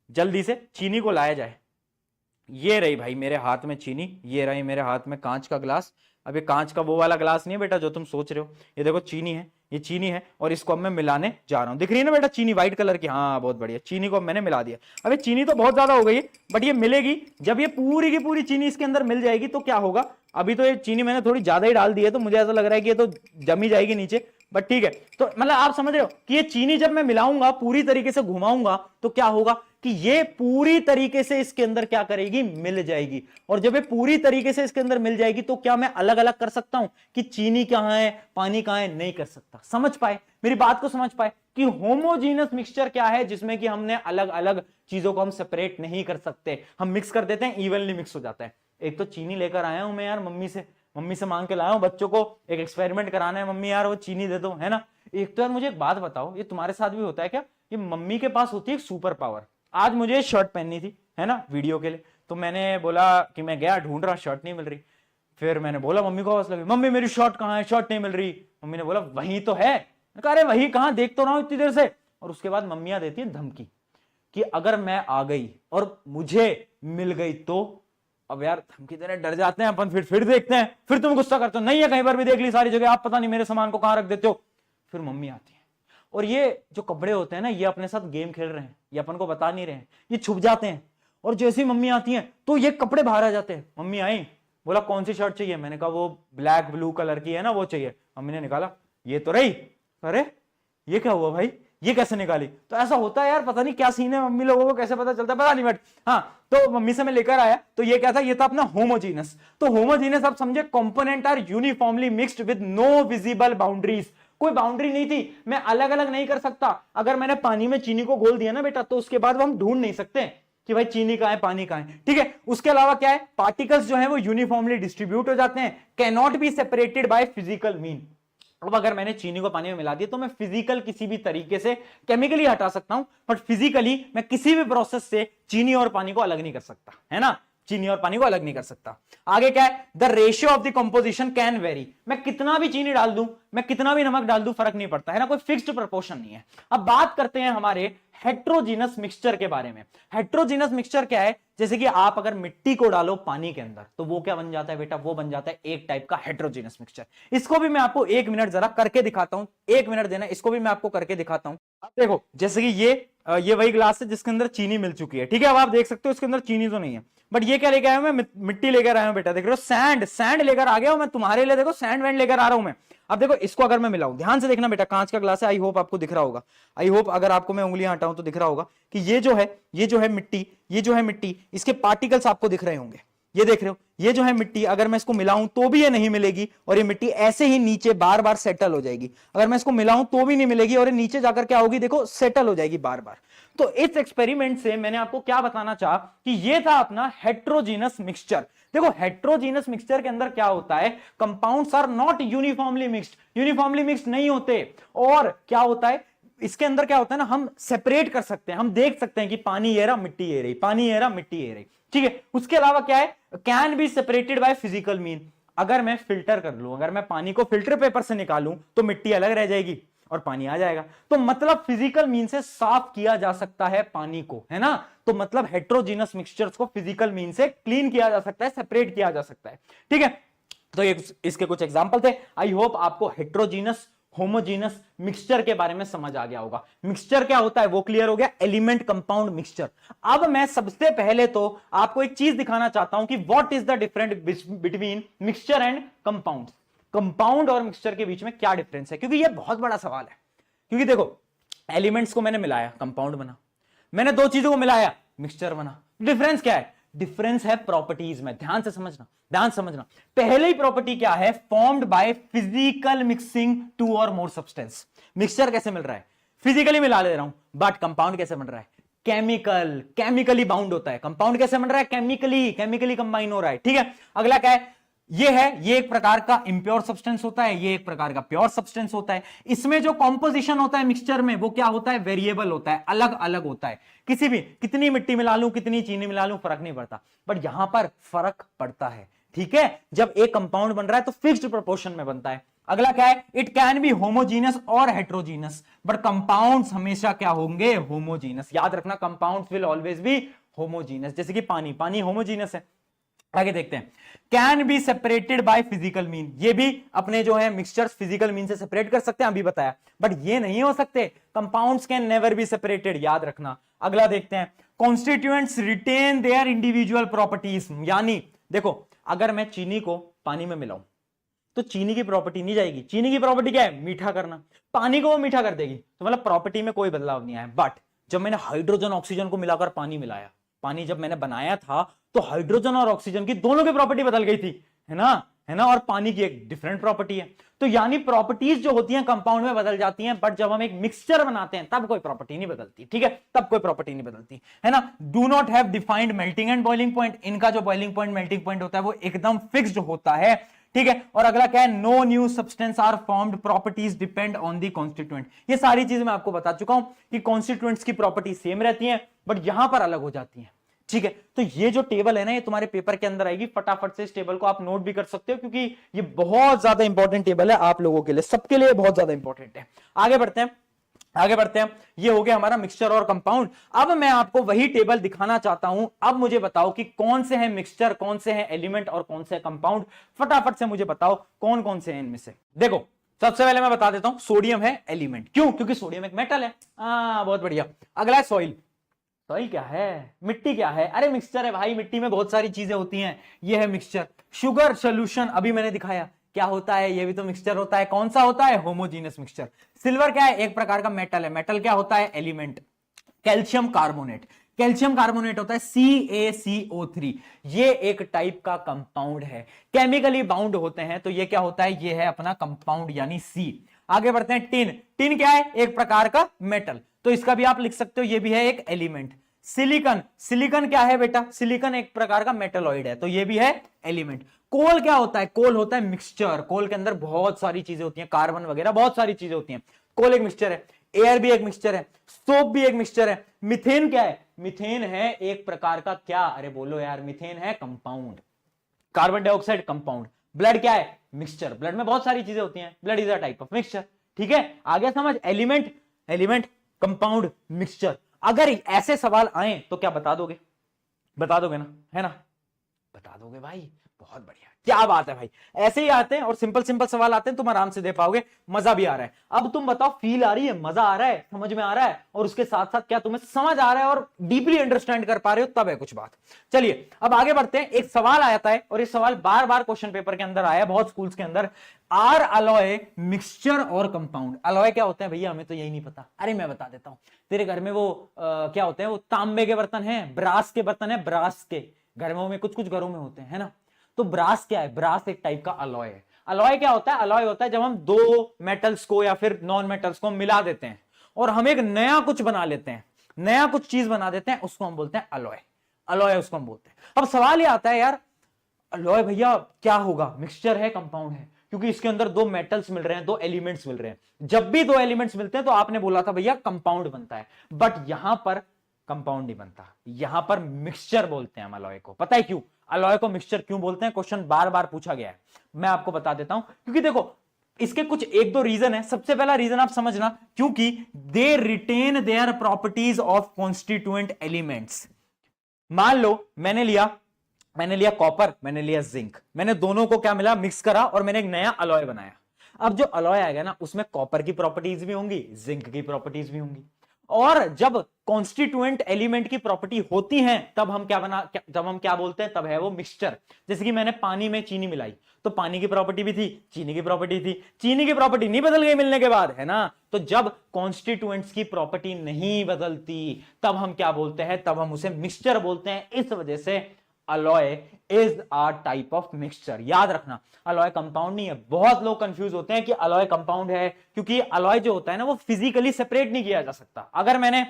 जल्दी से चीनी को लाया जाए। ये रही भाई मेरे हाथ में चीनी, ये रही मेरे हाथ में कांच का ग्लास। अब ये कांच का वो वाला ग्लास नहीं है बेटा जो तुम सोच रहे हो, ये देखो चीनी है, ये चीनी है, और इसको अब मैं मिलाने जा रहा हूं। दिख रही है ना बेटा चीनी व्हाइट कलर की, हाँ बहुत बढ़िया, चीनी को मैंने मिला दिया। अब ये चीनी तो बहुत ज्यादा हो गई है, बट ये मिलेगी, जब ये पूरी की पूरी चीनी इसके अंदर मिल जाएगी तो क्या होगा। अभी तो ये चीनी मैंने थोड़ी ज्यादा ही डाल दी है, तो मुझे ऐसा लग रहा है कि ये तो जमी जाएगी नीचे, बट ठीक है। तो मतलब आप समझ रहे हो कि ये चीनी जब मैं मिलाऊंगा, पूरी तरीके से घुमाऊंगा, तो क्या होगा कि ये पूरी तरीके से इसके अंदर क्या करेगी, मिल जाएगी। और जब ये पूरी तरीके से इसके अंदर मिल जाएगी, तो क्या मैं अलग अलग कर सकता हूं कि चीनी कहां है, पानी कहां है, नहीं कर सकता। समझ पाए मेरी बात को, समझ पाए कि होमोजीनस मिक्सचर क्या है, जिसमें कि हमने अलग अलग चीजों को हम सेपरेट नहीं कर सकते, हम मिक्स कर देते हैं, इवनली मिक्स हो जाता है। एक तो चीनी लेकर आया हूं मैं यार मम्मी से मांग के लाया हूं, बच्चों को एक एक्सपेरिमेंट कराना है, मम्मी यार वो चीनी दे दो, है ना। एक तो यार मुझे एक बात बताओ, ये तुम्हारे साथ भी होता है क्या, ये मम्मी के पास होती है एक सुपर पावर। आज मुझे शर्ट पहननी थी, है ना, वीडियो के लिए, तो मैंने बोला कि मैं गया ढूंढ रहा, शर्ट नहीं मिल रही। फिर मैंने बोला, मम्मी को आवाज लगी, मम्मी मेरी शर्ट कहाँ है, शर्ट नहीं मिल रही। मम्मी ने बोला वही तो है। अरे वही कहाँ, देख तो रहा हूं इतनी देर से। और उसके बाद मम्मियां देती है धमकी कि अगर मैं आ गई और मुझे मिल गई तो। अब यार धमकी देने डर जाते हैं अपन, फिर देखते हैं, फिर तुम गुस्सा करते हो, नहीं है कहीं पर भी देख ली सारी जगह, आप पता नहीं मेरे सामान को कहां रख देते हो। फिर मम्मी आती है, और ये जो कपड़े होते हैं ना, ये अपने साथ गेम खेल रहे हैं, ये अपन को बता नहीं रहे हैं, ये छुप जाते हैं। और जैसे ही मम्मी आती है तो ये कपड़े बाहर आ जाते हैं। मम्मी आई, बोला कौन सी शर्ट चाहिए, मैंने कहा वो ब्लैक ब्लू कलर की है ना, वो चाहिए। मम्मी ने निकाला, ये तो रही। अरे ये क्या हुआ भाई, ये कैसे निकाली। तो ऐसा होता है यार, पता नहीं क्या सीन है, मम्मी लोगों को कैसे पता चलता है पता नहीं, बट हाँ, तो मम्मी से मैं लेकर आया, तो ये क्या था, ये था अपना होमोजीनस। तो होमोजीनस आप समझे, component are uniformly mixed with no visible boundaries. कोई बाउंड्री नहीं थी, मैं अलग अलग नहीं कर सकता। अगर मैंने पानी में चीनी को घोल दिया ना बेटा, तो उसके बाद हम ढूंढ नहीं सकते कि भाई चीनी कहां है, पानी कहां है, ठीक है। उसके अलावा क्या है, पार्टिकल्स जो है वो यूनिफॉर्मली डिस्ट्रीब्यूट हो जाते हैं, can not be separated by physical mean. अब अगर मैंने चीनी को पानी में मिला दिया, तो मैं फिजिकल किसी भी तरीके से केमिकली हटा सकता हूं, बट फिजिकली मैं किसी भी प्रोसेस से चीनी और पानी को अलग नहीं कर सकता, है ना, चीनी और पानी को अलग नहीं कर सकता। आगे क्या है, the ratio of the composition can very. मैं कितना भी चीनी डाल दूं, मैं कितना भी नमक डाल दूं, फर्क नहीं पड़ता, है ना, कोई फिक्स्ड प्रोपोर्शन नहीं है। अब बात करते हैं हमारे हेट्रोजीनस मिक्सचर के बारे में। हेट्रोजीनस मिक्सचर क्या है, जैसे कि आप अगर मिट्टी को डालो पानी के अंदर, तो वो क्या बन जाता है बेटा, वो बन जाता है एक टाइप का हेट्रोजीनस मिक्सचर। इसको भी मैं आपको 1 मिनट जरा करके दिखाता हूं, 1 मिनट देना, इसको भी मैं आपको करके दिखाता हूं। अब देखो, जैसे कि ये वही ग्लास है जिसके अंदर चीनी मिल चुकी है, ठीक है। अब आप देख सकते हो इसके अंदर चीनी तो नहीं है, बट ये क्या लेकर आया हूं मैं, मिट्टी लेकर आया हूं बेटा, देख रहे हो, सैंड लेकर आ गया हूं मैं तुम्हारे लिए, देखो सैंड वैंड लेकर आ रहा हूं मैं। अब देखो इसको अगर मैं मिलाऊं, ध्यान से देखना बेटा, कांच का ग्लास है, आई होप आपको दिख रहा होगा, आई होप अगर आपको मैं उंगलियां हटाऊं तो दिख रहा होगा कि ये जो है मिट्टी, इसके पार्टिकल्स आपको दिख रहे होंगे, ये देख रहे हो, ये जो है मिट्टी, अगर मैं इसको मिलाऊं तो भी ये नहीं मिलेगी, और ये मिट्टी ऐसे ही नीचे बार बार सेटल हो जाएगी। अगर मैं इसको मिलाऊं तो भी नहीं मिलेगी, और ये नीचे जाकर क्या होगी, देखो सेटल हो जाएगी बार बार। तो इस एक्सपेरिमेंट से मैंने आपको क्या बताना चाहा कि ये था अपना हेट्रोजीनस मिक्सचर। देखो हेट्रोजीनस मिक्सचर के अंदर क्या होता है, compounds are not uniformly mixed नहीं होते। और क्या होता है इसके अंदर, क्या होता है ना, हम सेपरेट कर सकते हैं, हम देख सकते हैं कि पानी ये रहा, मिट्टी ये रही, पानी ये रहा, मिट्टी ये रही, ठीक है। उसके अलावा क्या है, can be separated by physical mean. अगर मैं फिल्टर कर लूं, अगर मैं पानी को फिल्टर पेपर से निकालूं, तो मिट्टी अलग रह जाएगी और पानी आ जाएगा। तो मतलब फिजिकल मीन से साफ किया जा सकता है पानी को, है ना। तो मतलब हेट्रोजीनस मिक्सचर्स को फिजिकल मीन से क्लीन किया जा सकता है, सेपरेट किया जा सकता है, ठीक है। तो ये इसके कुछ एग्जांपल थे। आई होप आपको हेट्रोजीनस होमोजीनस मिक्सचर के बारे में समझ आ गया होगा। मिक्सचर क्या होता है वो क्लियर हो गया, एलिमेंट कंपाउंड मिक्सचर। अब मैं सबसे पहले तो आपको एक चीज दिखाना चाहता हूं कि what is the difference between mixture and compound. Compound और मिक्सचर के बीच में क्या डिफरेंस है, क्योंकि यह बहुत बड़ा सवाल है। क्योंकि देखो एलिमेंट्स को मैंने मिलाया, कंपाउंड बना, मैंने दो चीजों को मिलाया, मिक्सचर बना। डिफरेंस क्या है, डिफरेंस है प्रॉपर्टीज में। ध्यान से समझना, ध्यान समझना। पहले ही प्रॉपर्टी क्या है, formed by physical mixing two or more substance. Mixture कैसे मिल रहा है, फिजिकली मिला ले रहा हूं, बट कंपाउंड कैसे बन रहा है, केमिकली बाउंड होता है। कंपाउंड कैसे बन रहा है, केमिकली कंबाइन हो रहा है, ठीक है। अगला क्या है, ये एक प्रकार का इम्प्योर सब्सटेंस होता है, ये एक प्रकार का प्योर सब्सटेंस होता है। इसमें जो कॉम्पोजिशन होता है मिक्सचर में वो क्या होता है, वेरिएबल होता है, अलग अलग होता है। किसी भी, कितनी मिट्टी मिला लूं, कितनी चीनी मिला लूं, फर्क नहीं पड़ता, बट यहां पर फर्क पड़ता है। ठीक है, जब एक कंपाउंड बन रहा है तो फिक्स्ड प्रोपोर्शन में बनता है। अगला क्या है, इट कैन बी होमोजीनस और हेट्रोजीनस, बट कंपाउंड्स हमेशा क्या होंगे, होमोजीनस। याद रखना, compounds will always be homogeneous. जैसे कि पानी, पानी होमोजीनस है। आगे देखते हैं, can be separated by physical mean, ये भी अपने जो है मिक्सचर्स फिजिकल मीन से सेपरेट कर सकते हैं, अभी बताया, बट ये नहीं हो सकते। Compounds can never be separated, याद रखना। अगला देखते हैं, constituents retain their individual properties, यानी देखो अगर मैं चीनी को पानी में मिलाऊं तो चीनी की प्रॉपर्टी नहीं जाएगी। चीनी की प्रॉपर्टी क्या है, मीठा करना, पानी को वो मीठा कर देगी, तो मतलब प्रॉपर्टी में कोई बदलाव नहीं आया। बट जब मैंने हाइड्रोजन ऑक्सीजन को मिलाकर पानी मिलाया, पानी जब मैंने बनाया था तो हाइड्रोजन और ऑक्सीजन की दोनों की प्रॉपर्टी बदल गई थी, है ना, और पानी की एक डिफरेंट प्रॉपर्टी है। तो यानी प्रॉपर्टीज जो होती हैं कंपाउंड में बदल जाती हैं, बट जब हम एक मिक्सचर बनाते हैं तब कोई प्रॉपर्टी नहीं बदलती। ठीक है, तब कोई प्रॉपर्टी नहीं बदलती, है ना। Do not have defined melting and boiling point, इनका जो बॉइलिंग पॉइंट मेल्टिंग पॉइंट होता है वो एकदम फिक्स्ड होता है। ठीक है, और अगला क्या है, no new substance are formed, properties depend on the constituent. ये सारी चीजें मैं आपको बता चुका हूं कि कॉन्स्टिट्यूएंट्स की प्रॉपर्टी सेम रहती हैं, बट यहां पर अलग हो जाती हैं। ठीक है, तो ये जो टेबल है ना, ये तुम्हारे पेपर के अंदर आएगी। फटाफट से इस टेबल को आप नोट भी कर सकते हो, क्योंकि ये बहुत ज्यादा इंपॉर्टेंट टेबल है आप लोगों के लिए, सबके लिए बहुत ज्यादा इंपॉर्टेंट है। आगे बढ़ते हैं, आगे बढ़ते हैं। ये हो गया हमारा मिक्सचर और कंपाउंड। अब मैं आपको वही टेबल दिखाना चाहता हूं। अब मुझे बताओ कि कौन से हैं मिक्सचर, कौन से हैं एलिमेंट और कौन से कंपाउंड। फटाफट से मुझे बताओ कौन कौन से हैं इनमें से। देखो, सबसे पहले मैं बता देता हूं, सोडियम है एलिमेंट। क्यों? क्योंकि सोडियम एक मेटल है। बहुत बढ़िया। अगला है सॉइल। सॉइल क्या है, मिट्टी क्या है? अरे मिक्सचर है भाई, मिट्टी में बहुत सारी चीजें होती हैं, ये है मिक्सचर। शुगर सोल्यूशन, अभी मैंने दिखाया क्या होता है, ये भी तो मिक्सचर होता है। कौन सा होता है? Homogeneous mixture. सिल्वर क्या है? एक प्रकार का मेटल है। मेटल क्या होता है? Element. Calcium carbonate, calcium carbonate होता है CaCO3, ये एक टाइप का कंपाउंड है, केमिकली बाउंड होते हैं, तो ये क्या होता है? ये है अपना कंपाउंड यानी C। आगे बढ़ते हैं, टिन। टिन क्या है? एक प्रकार का मेटल, तो इसका भी आप लिख सकते हो, ये भी है एक एलिमेंट। सिलिकॉन, सिलिकॉन क्या है बेटा? सिलिकॉन एक प्रकार का मेटलॉइड है, तो ये भी है एलिमेंट। कोल क्या होता है? कोल होता है मिक्सचर। कोल के अंदर बहुत सारी चीजें होती हैं, कार्बन वगैरह बहुत सारी चीजें होती हैं। कोल एक मिक्सचर है। एयर भी एक मिक्सचर है। सोप भी एक मिक्सचर है। मिथेन क्या है? मिथेन है एक प्रकार का क्या? अरे बोलो यार, मिथेन है compound. Carbon dioxide compound. Blood क्या है? मिक्सचर। ब्लड में बहुत सारी चीजें होती हैं, blood is a type of mixture. ठीक है, आगे समझ। Element, element, compound, mixture. अगर ऐसे सवाल आए तो क्या बता दोगे? बता दोगे ना, है ना? बता दोगे भाई, बहुत बढ़िया, क्या बात है भाई। ऐसे ही आते हैं और सिंपल सिंपल सवाल आते हैं, तुम आराम से दे पाओगे, मजा भी आ रहा है। अब तुम बताओ, फील आ रही है, मजा आ रहा है, समझ में आ रहा है, और उसके साथ साथ क्या तुम्हें समझ आ रहा है और डीपली अंडरस्टैंड कर पा रहे हो, तब है कुछ बात। चलिए अब आगे बढ़ते हैं। एक सवाल आता है, और ये सवाल बार बार क्वेश्चन पेपर के अंदर आया, बहुत स्कूल्स के अंदर। आर अलॉय मिक्सचर और कंपाउंड? अलॉय क्या होते हैं भैया? हमें तो यही नहीं पता। अरे मैं बता देता हूं। तेरे घर में वो क्या होते हैं? वो तांबे के बर्तन है, ब्रास के बर्तन है, ब्रास के घरों में, कुछ कुछ घरों में होते हैं, है ना। तो ब्रास क्या है? ब्रास एक टाइप का अलॉय है। अलॉय क्या होता है? अलॉय होता है जब हम दो मेटल्स को या फिर नॉन मेटल्स को मिला देते हैं और हम एक नया कुछ बना लेते हैं, नया कुछ चीज बना देते हैं, उसको हम बोलते हैं अलॉय। अलॉय उसको हम बोलते हैं। अब सवाल ये आता है यार, अलॉय भैया क्या होगा? मिक्सचर है, कंपाउंड है, क्योंकि इसके अंदर दो मेटल्स मिल रहे हैं, दो एलिमेंट्स मिल रहे हैं। जब भी दो एलिमेंट्स मिलते हैं तो आपने बोला था भैया कंपाउंड बनता है, बट यहां पर कंपाउंड नहीं बनता, यहां पर मिक्सचर बोलते हैं हम अलॉय को। पता है क्यों अलॉय को मिक्सचर क्यों बोलते हैं? क्वेश्चन बार बार पूछा गया है, मैं आपको बता देता हूं। क्योंकि देखो, इसके कुछ एक दो रीजन है। सबसे पहला रीजन आप समझना, क्योंकि they retain their properties of constituent elements. मान लो मैंने लिया कॉपर, मैंने लिया जिंक, मैंने दोनों को क्या मिला? मिक्स करा, और मैंने एक नया अलॉय बनाया। अब जो अलॉय आएगा ना, उसमें कॉपर की प्रॉपर्टीज भी होंगी, जिंक की प्रॉपर्टीज भी होंगी, और जब कॉन्स्टिट्यूएंट एलिमेंट की प्रॉपर्टी होती है तब हम क्या बोलते हैं? तब है वो मिक्सचर। जैसे कि मैंने पानी में चीनी मिलाई, तो पानी की प्रॉपर्टी भी थी, चीनी की प्रॉपर्टी थी, चीनी की प्रॉपर्टी नहीं बदल गई मिलने के बाद, है ना। तो जब कॉन्स्टिट्यूएंट्स की प्रॉपर्टी नहीं बदलती तब हम क्या बोलते हैं? तब हम उसे मिक्सचर बोलते हैं। इस वजह से alloy is a type of mixture. याद रखना, अलॉय कंपाउंड नहीं है। बहुत लोग कंफ्यूज होते हैं कि अलॉय कंपाउंड है, क्योंकि अलॉय जो होता है ना, वो फिजिकली सेपरेट नहीं किया जा सकता। अगर मैंने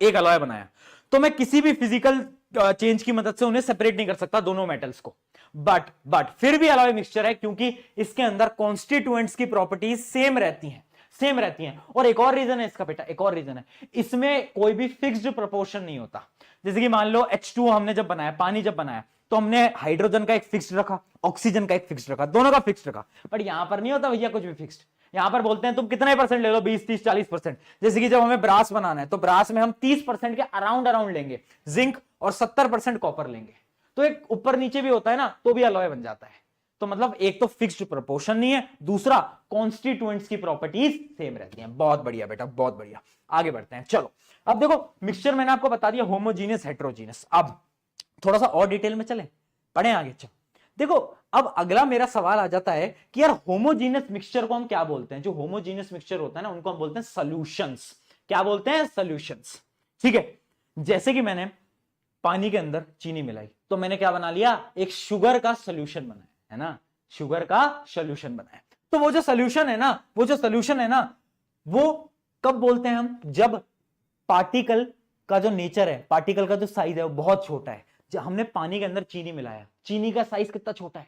एक अलॉय बनाया तो मैं किसी भी फिजिकल चेंज की मदद से उन्हें सेपरेट नहीं कर सकता दोनों मेटल्स को। बट फिर भी अलॉय मिक्सचर है क्योंकि इसके अंदर कॉन्स्टिट्यूएंट्स की प्रॉपर्टीज सेम रहती हैं। और एक और रीजन है इसका बेटा, एक और रीजन है, इसमें कोई भी फिक्स्ड प्रोपोर्शन नहीं होता। जैसे कि मान लो H2 हमने जब बनाया, पानी जब बनाया, तो हमने हाइड्रोजन का एक फिक्स्ड रखा, ऑक्सीजन का एक फिक्स्ड रखा, दोनों का फिक्स्ड रखा। बट यहां पर नहीं होता भैया कुछ भी फिक्स्ड। यहां पर बोलते हैं तुम कितने परसेंट ले लो, 20, 30, 40%। जैसे कि जब हमें ब्रास बनाना है तो ब्रास में हम 30% के अराउंड लेंगे जिंक और 70% कॉपर लेंगे। तो एक ऊपर नीचे भी होता है ना, तो भी अलॉय बन जाता है। तो मतलब एक तो फिक्स्ड प्रोपोर्शन नहीं है, दूसरा कॉन्स्टिट्यूएंट्स की प्रॉपर्टीज सेम रहती हैं। बहुत बढ़िया बेटा, बहुत बढ़िया। आगे बढ़ते हैं, चलो। अब देखो मिक्सचर मैंने आपको बता दिया होमोजीनियस, हेटेरोजीनियस। अब थोड़ा सा और डिटेल में चलें, पढ़ें आगे। चलो देखो, अब अगला मेरा सवाल आ जाता है कि यार होमोजीनियस मिक्सचर को हम क्या बोलते हैं? जो होमोजीनियस मिक्सचर होता है ना, उनको हम बोलते हैं सॉल्यूशंस। क्या बोलते हैं? सॉल्यूशंस। ठीक है, जैसे कि मैंने पानी के अंदर चीनी मिलाई तो मैंने क्या बना लिया? एक शुगर का सॉल्यूशन बनाया, है ना, शुगर का सॉल्यूशन बनाया। तो वो जो सॉल्यूशन है ना, वो कब बोलते हैं हम? जब पार्टिकल का जो नेचर है, पार्टिकल का जो साइज है वो बहुत छोटा है। जब हमने पानी के अंदर चीनी मिलाया, चीनी का साइज कितना छोटा है?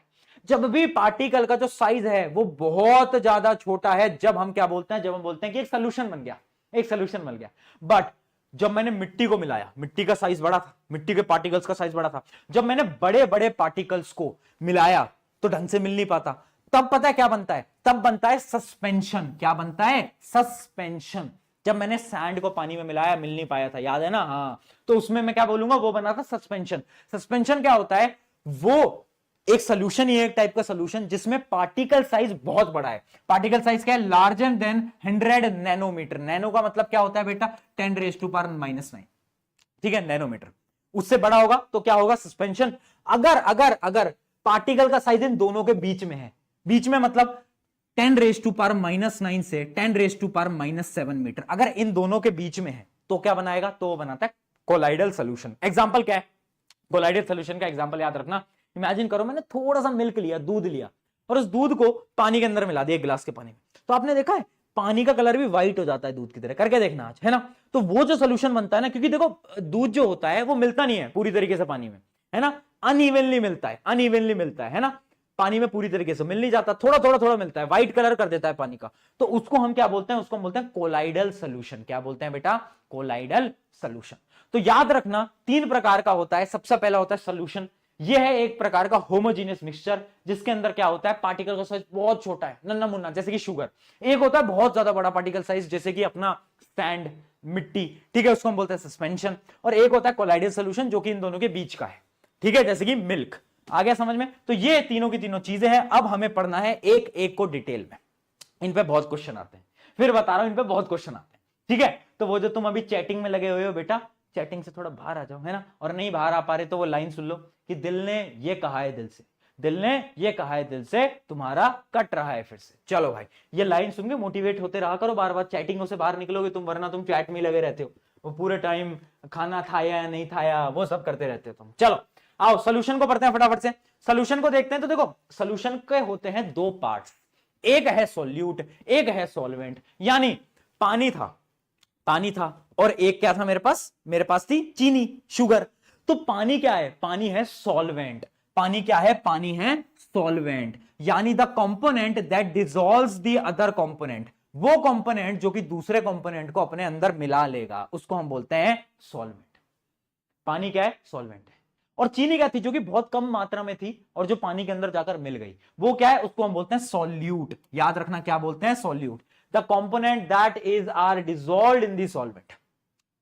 जब भी पार्टिकल का जो साइज है वो बहुत ज्यादा छोटा है, जब हम क्या बोलते हैं? जब हम बोलते हैं कि एक सॉल्यूशन बन गया, एक सॉल्यूशन बन गया। बट जब मैंने मिट्टी को मिलाया, मिट्टी का साइज बड़ा था, मिट्टी के पार्टिकल्स का साइज बड़ा था, जब मैंने बड़े बड़े पार्टिकल्स को मिलाया तो ढंग से मिल नहीं पाता, तब पता है क्या बनता है? तब बनता है सस्पेंशन। क्या बनता है? सस्पेंशन। जब मैंने सैंड को पानी में मिलाया, मिल नहीं पाया था, याद है ना? हाँ, तो उसमें मैं क्या बोलूंगा? वो बना था सस्पेंशन। सस्पेंशन क्या होता है? वो एक सोल्यूशन ही है, एक टाइप का सोल्यूशन जिसमें पार्टिकल साइज बहुत बड़ा है। पार्टिकल साइज क्या है? Larger than 100 nanometre. नैनो का मतलब क्या होता है बेटा? 10⁻⁹ ठीक है, नैनोमीटर। उससे बड़ा होगा तो क्या होगा? सस्पेंशन। अगर अगर अगर पार्टिकल का साइज इन दोनों के बीच में है, बीच में मतलब 10⁻⁹ से 10⁻⁷ मीटर, अगर इन दोनों के बीच में है तो क्या बनाएगा? तो वो बनाता है कोलाइडल सोल्यूशन। एग्जांपल क्या है कोलाइडल सोल्यूशन का? एग्जांपल याद रखना। इमेजिन करो मैंने थोड़ा सा मिल्क लिया, दूध लिया, और उस दूध को पानी के अंदर मिला दिया, एक गिलास के पानी में। तो आपने देखा है पानी का कलर भी व्हाइट हो जाता है दूध की तरह। करके देखना आज, है ना? तो वो जो सोल्यूशन बनता है ना, क्योंकि देखो दूध जो होता है वो मिलता नहीं है पूरी तरीके से पानी में, है ना, अनइवनली मिलता है, अनइवनली मिलता है ना, पानी में पूरी तरीके से मिल नहीं जाता, थोड़ा थोड़ा थोड़ा मिलता है, व्हाइट कलर कर देता है पानी का। तो उसको हम क्या बोलते हैं? उसको हम बोलते हैं कोलाइडल सोल्यूशन। क्या बोलते हैं बेटा? Colloidal solution. तो याद रखना 3 प्रकार का होता है। सबसे पहला होता है सोल्यूशन। यह है एक प्रकार का होमोजीनियस मिक्सचर जिसके अंदर क्या होता है? पार्टिकल का साइज बहुत छोटा है, नन्ना मुन्ना, जैसे कि शुगर। एक होता है बहुत ज्यादा बड़ा पार्टिकल साइज, जैसे कि अपना सैंड, मिट्टी, ठीक है, उसको हम बोलते हैं सस्पेंशन। और एक होता है कोलाइडल सोल्यूशन जो कि इन दोनों के बीच का है, ठीक है, जैसे कि मिल्क। आ गया समझ में? तो ये तीनों की तीनों चीजें हैं। अब हमें पढ़ना है एक एक को डिटेल में। इन पे बहुत क्वेश्चन आते हैं, फिर बता रहा हूं, इन पे बहुत क्वेश्चन आते हैं, ठीक है? तो वो जो तुम अभी चैटिंग में लगे हुए हो बेटा, चैटिंग से थोड़ा बाहर आ जाओ, है ना? और नहीं बाहर आ पा रहे तो वो लाइन सुन लो कि दिल ने ये कहा है दिल से, दिल ने ये कहा है दिल से, तुम्हारा कट रहा है फिर से। चलो भाई, ये लाइन सुन के मोटिवेट होते रहा करो बार बार। चैटिंगों से बाहर निकलोगे तुम, वरना तुम चैट में लगे रहते हो, वो पूरे टाइम खाना खाया या नहीं खाया वो सब करते रहते हो तुम। चलो आओ सोल्यूशन को पढ़ते हैं फटाफट से। सोल्यूशन को देखते हैं। तो देखो सोल्यूशन के होते हैं 2 पार्ट्स, एक है सोल्यूट, एक है सॉल्वेंट। यानी पानी था और एक क्या था मेरे पास थी चीनी, शुगर। तो पानी क्या है? पानी है सॉल्वेंट। पानी क्या है? पानी है सॉल्वेंट। यानी the component that dissolves the other component, वो कंपोनेंट जो कि दूसरे कंपोनेंट को अपने अंदर मिला लेगा, उसको हम बोलते हैं सॉल्वेंट। पानी क्या है? सॉल्वेंट है। और चीनी क्या थी? जो कि बहुत कम मात्रा में थी और जो पानी के अंदर जाकर मिल गई, वो क्या है? उसको हम बोलते हैं सॉल्यूट। याद रखना क्या बोलते हैं? Solute. The component that is are dissolved in the solvent.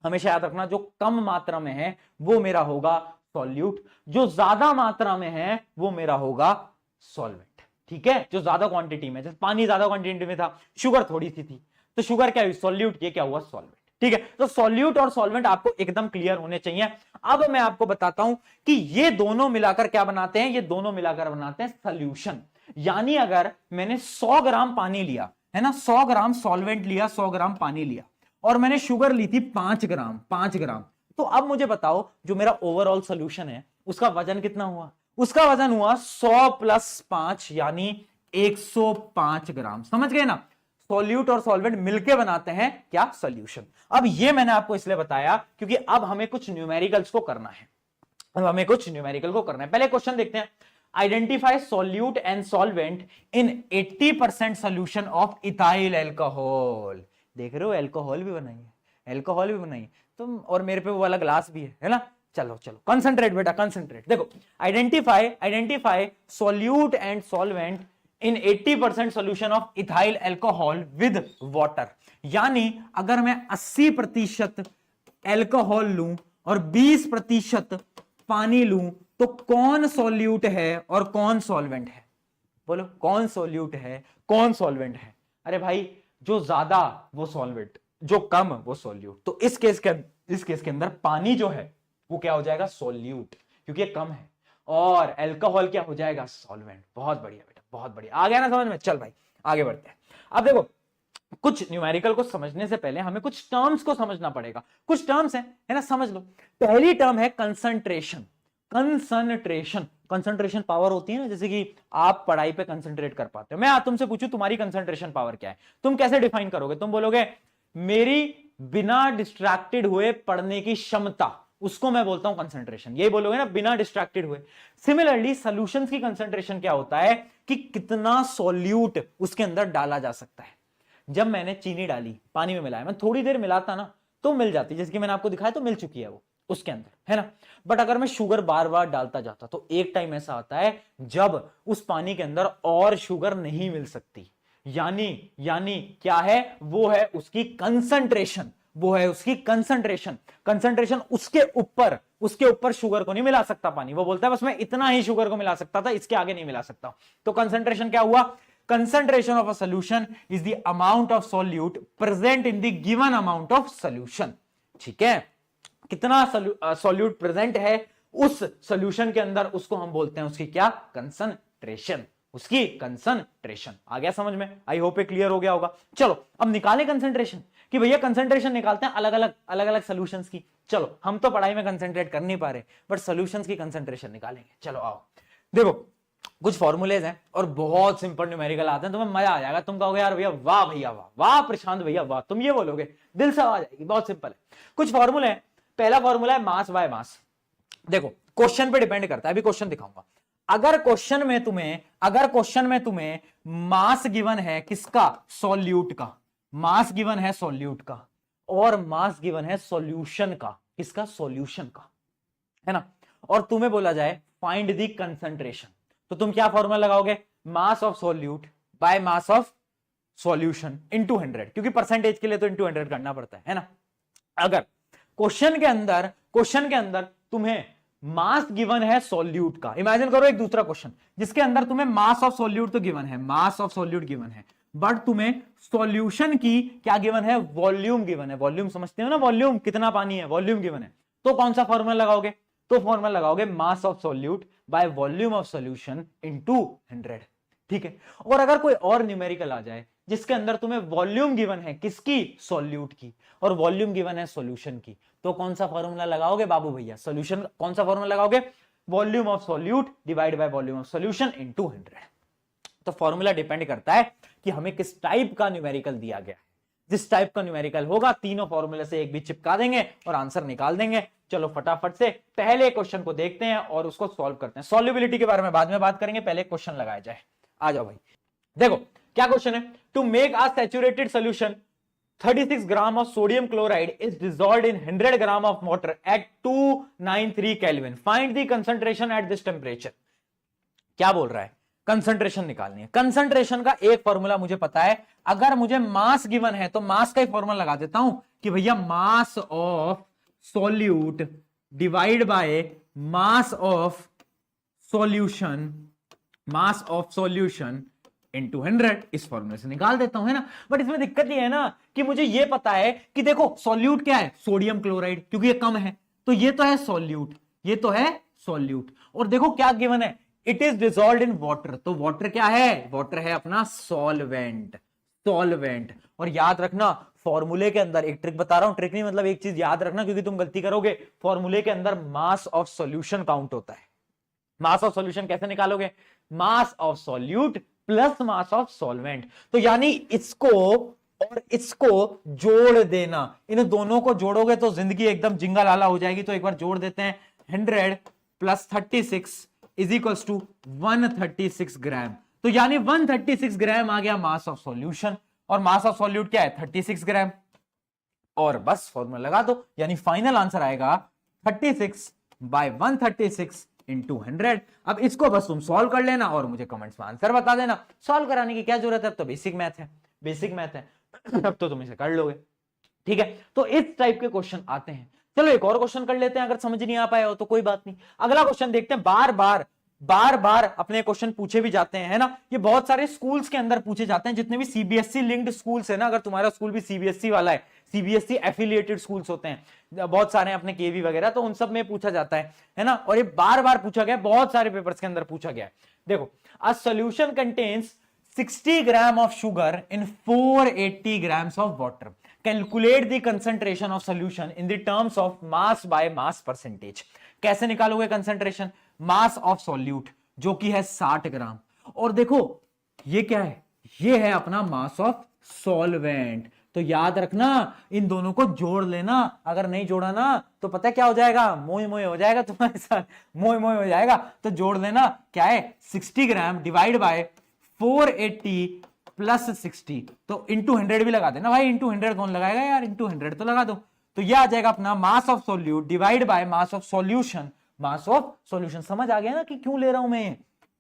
हमेशा याद रखना, जो कम मात्रा में है वो मेरा होगा सॉल्यूट, जो ज्यादा मात्रा में है वो मेरा होगा सॉल्वेंट, ठीक है? जो ज्यादा क्वांटिटी में, जैसे पानी ज्यादा क्वांटिटी में था, शुगर थोड़ी सी थी, तो शुगर क्या हुई? सॉल्यूट। ये क्या हुआ? सॉल्वेंट, ठीक है? तो सॉल्यूट और सॉल्वेंट आपको एकदम क्लियर होने चाहिए। अब मैं आपको बताता हूं कि ये दोनों मिलाकर क्या बनाते हैं? ये दोनों मिलाकर बनाते हैं सॉल्यूशन। यानी अगर मैंने 100 ग्राम पानी लिया, है ना, 100 ग्राम सॉल्वेंट लिया, 100 ग्राम पानी लिया, और मैंने शुगर ली थी 5 ग्राम, 5 ग्राम। तो अब मुझे बताओ जो मेरा ओवरऑल सॉल्यूशन है उसका वजन कितना हुआ? उसका वजन हुआ 100 + 5 यानी 105 ग्राम। समझ गए ना? सॉल्यूट और सॉल्वेंट मिलके बनाते हैं क्या, सॉल्यूशन। अब ये मैंने आपको इसलिए बताया क्योंकि अब हमें कुछ न्यूमेरिकल्स को करना है, अब हमें कुछ न्यूमेरिकल को करना है। पहले क्वेश्चन देखते हैं, identify solute and solvent in 80% solution of ethyl alcohol. देख रहे हो, एल्कोहल भी बनाई है, एल्कोहल भी बनाई है तुम, और मेरे पे वो वाला ग्लास भी है ना। चलो चलो कंसंट्रेट बेटा, कंसंट्रेट। देखो, identify solute and solvent in 80% solution of ethyl alcohol with water. यानी अगर मैं 80% एल्कोहल लूं और 20% पानी लूं तो कौन सॉल्यूट है और कौन सॉल्वेंट है? बोलो, कौन सॉल्यूट है कौन सॉल्वेंट है? अरे भाई, जो ज्यादा वो सॉल्वेंट, जो कम वो सॉल्यूट। तो इस केस के अंदर पानी जो है वो क्या हो जाएगा, सॉल्यूट, क्योंकि ये कम है, और अल्कोहल क्या हो जाएगा, सॉल्वेंट। बहुत बढ़िया बेटा, बहुत बढ़िया, आ गया ना समझ में। चल भाई आगे बढ़ते हैं। अब देखो, कुछ न्यूमेरिकल को समझने से पहले हमें कुछ टर्म्स को समझना पड़ेगा। कुछ टर्म्स है ना, समझ लो। पहली टर्म है कंसंट्रेशन। कंसंट्रेशन, कंसंट्रेशन पावर होती है ना, जैसे कि आप पढ़ाई पे कंसंट्रेट कर पाते हो। मैं तुमसे पूछूं तुम्हारी कंसंट्रेशन पावर क्या है, तुम कैसे डिफाइन करोगे? तुम बोलोगे मेरी बिना डिस्ट्रैक्टेड हुए पढ़ने की क्षमता, उसको मैं बोलता हूं कंसंट्रेशन। ये बोलोगे ना, बिना डिस्ट्रैक्टेड हुए। सिमिलरली सॉल्यूशंस की कंसंट्रेशन क्या होता है कि कितना सॉल्यूट उसके अंदर डाला जा सकता है। जब मैंने चीनी डाली, पानी में मिलाया, मैं थोड़ी देर मिलाता ना तो मिल जाती, जैसे कि मैंने आपको दिखाया, तो मिल चुकी है वो उसके अंदर, है ना। बट अगर मैं शुगर बार बार डालता जाता तो एक टाइम ऐसा आता है जब उस पानी के अंदर और शुगर नहीं मिल सकती। यानी क्या है, वो है उसकी कंसंट्रेशन, वो है उसकी कंसंट्रेशन। कंसंट्रेशन उसके ऊपर शुगर को नहीं मिला सकता पानी। वो बोलता है बस मैं इतना ही शुगर को मिला सकता था, इसके आगे नहीं मिला सकता। तो कंसंट्रेशन क्या हुआ, concentration of a solution is the amount of solute present in the given amount of solution. ठीक है, कितना सॉल्यूट प्रेजेंट है उस सॉल्यूशन के अंदर, उसको हम बोलते हैं उसकी क्या, कंसंट्रेशन, उसकी कंसंट्रेशन। आ गया समझ में? आई होप ये क्लियर हो गया होगा। चलो अब निकालें कंसंट्रेशन, कि भैया कंसंट्रेशन निकालते हैं अलग अलग सॉल्यूशंस की। चलो, हम तो पढ़ाई में कंसंट्रेट कर नहीं पा रहे, बट सॉल्यूशंस की कंसंट्रेशन निकालेंगे। चलो आओ, देखो कुछ फॉर्मूलेज हैं और बहुत सिंपल न्यूमेरिकल आते हैं, तुम्हें मजा आ जाएगा। तुम कहोगे यार भैया वाह, भैया वाह, वाह प्रशांत भैया वाह, तुम ये बोलोगे, दिल से आ जाएगी। बहुत सिंपल है, कुछ फॉर्मूले हैं। पहला फॉर्मूला है मास बाय मास। देखो क्वेश्चन पे डिपेंड करता है, अभी क्वेश्चन दिखाऊंगा। अगर क्वेश्चन में तुम्हें मास गिवन है किसका, सॉल्यूट का, मास गिवन है सॉल्यूट का, और मास गिवन है सॉल्यूशन का, किसका, सॉल्यूशन का, है ना, और तुम्हें बोला जाए फाइंड द कंसंट्रेशन, तो तुम क्या फॉर्मूला लगाओगे, mass of solute by mass of solution into 100, क्योंकि परसेंटेज के लिए तो इनटू 100 करना पड़ता है ना। अगर क्वेश्चन के अंदर तुम्हें मास गिवन है सॉल्यूट का, इमेजिन करो एक दूसरा क्वेश्चन जिसके अंदर तुम्हें मास ऑफ सॉल्यूट तो गिवन है, मास ऑफ सॉल्यूट गिवन है, बट तुम्हें सॉल्यूशन की क्या गिवन है, वॉल्यूम गिवन है। वॉल्यूम समझते हो ना, वॉल्यूम कितना पानी है, वॉल्यूम गिवन है। तो कौन सा फॉर्मूला लगाओगे, तो फॉर्मूला लगाओगे mass of solute by volume of solution into 100। ठीक है, और अगर कोई और न्यूमेरिकल आ जाए जिसके अंदर तुम्हें वॉल्यूम गिवन है किसकी, सॉल्यूट की, और वॉल्यूम गिवन है सॉल्यूशन की, तो कौन सा फॉर्मूला लगाओगे बाबू भैया, सॉल्यूशन, कौन सा फॉर्मूला लगाओगे, volume of solute divide by volume of solution into 100। तो फॉर्मूला डिपेंड करता है कि हमें किस टाइप का न्यूमेरिकल दिया गया है। जिस टाइप का न्यूमेरिकल होगा, तीनों फॉर्मूले से एक भी चिपका देंगे और आंसर निकाल देंगे। चलो फटाफट से पहले क्वेश्चन को देखते हैं और उसको सॉल्व करते हैं। सॉल्युबिलिटी के बारे में बाद में बात करेंगे, पहले क्वेश्चन लगाया जाए। आ जाओ भाई, देखो क्या क्वेश्चन है, to make a saturated solution 36 gram of sodium chloride is dissolved in 100 gram of water at 293 kelvin, find the concentration at this temperature. क्या बोल रहा है, कंसंट्रेशन निकालनी है। कंसंट्रेशन का एक फॉर्मूला मुझे पता है, अगर मुझे मास गिवन है तो मास का ही फॉर्मूला लगा देता हूं कि भैया mass of solute divide by mass of solution, mass of solution into 100, इस फॉर्मूले से निकाल देता हूं, है ना। बट इसमें दिक्कत ये है ना कि मुझे ये पता है कि देखो सॉल्यूट क्या है, सोडियम क्लोराइड, क्योंकि ये कम है, तो ये तो है सॉल्यूट, ये तो है सॉल्यूट, और देखो क्या गिवन है, it is dissolved in water, तो वाटर क्या है, वाटर है अपना सॉल्वेंट, सॉल्वेंट। और याद रखना फॉर्मूले के अंदर, एक ट्रिक बता रहा हूं, ट्रिक नहीं मतलब एक चीज याद रखना क्योंकि तुम गलती करोगे, फॉर्मूले के अंदर मास ऑफ सॉल्यूशन काउंट होता है। मास ऑफ सॉल्यूशन कैसे निकालोगे, mass of solute plus mass of solvent. तो यानी इसको और इसको जोड़ देना, इन दोनों को जोड़ोगे तो जिंदगी एकदम जिंगालाला हो जाएगी। तो एक बार जोड़ देते हैं, 100 प्लस 36 इज इक्वल्स टू 136 ग्राम। तो यानी 136 ग्राम आ गया मास ऑफ सॉल्यूशन, और मास ऑफ सॉल्यूट क्या है 36 ग्राम, और बस फॉर्मूला लगा दो, यानी फाइनल आंसर आएगा 36 बाय 136 इंटू 100। अब इसको बस तुम सॉल्व कर लेना और मुझे कमेंट्स में आंसर बता देना। सॉल्व कराने की क्या जरूरत है, अब तो बेसिक मैथ है, बेसिक मैथ है अब तो तुम इसे कर लोगे। ठीक है, तो इस टाइप के क्वेश्चन आते हैं। चलो एक और क्वेश्चन कर लेते हैं, अगर समझ नहीं आ पाया हो तो कोई बात नहीं, अगला क्वेश्चन देखते हैं। बार बार अपने क्वेश्चन पूछे भी जाते हैं, है ना, ये बहुत सारे स्कूल्स के अंदर पूछे जाते हैं, जितने भी सीबीएसई लिंक्ड स्कूल्स है ना, अगर तुम्हारा स्कूल भी सीबीएसई वाला है, सीबीएसई एफिलिएटेड स्कूल्स होते हैं बहुत सारे अपने केवी वगैरह, तो उन सब में पूछा जाता है ना, और ये बार बार पूछा गया, बहुत सारे पेपर्स के अंदर पूछा गया है। देखो, a solution contains 60 gram of sugar in 480 grams of water, calculate the concentration of solution in the terms of mass by mass percentage. कैसे निकालोगे कंसंट्रेशन, मास ऑफ सॉल्यूट जो कि है 60 ग्राम, और देखो ये क्या है, ये है अपना मास ऑफ सॉल्वेंट। तो याद रखना, इन दोनों को जोड़ लेना, अगर नहीं जोड़ा ना तो पता है क्या हो जाएगा, मोए मोए हो जाएगा तुम्हारे साथ, मोए मोए हो जाएगा। तो जोड़ लेना, क्या है 60 ग्राम डिवाइड बाय 480 प्लस 60, तो इंटू 100 भी लगा देना भाई, इंटू 100 कौन लगाएगा यार, इंटू 100 तो लगा दो। तो ये आ जाएगा अपना mass of solute divide by mass of solution, mass of solution. समझ आ गया ना कि क्यों ले रहा हूं मैं,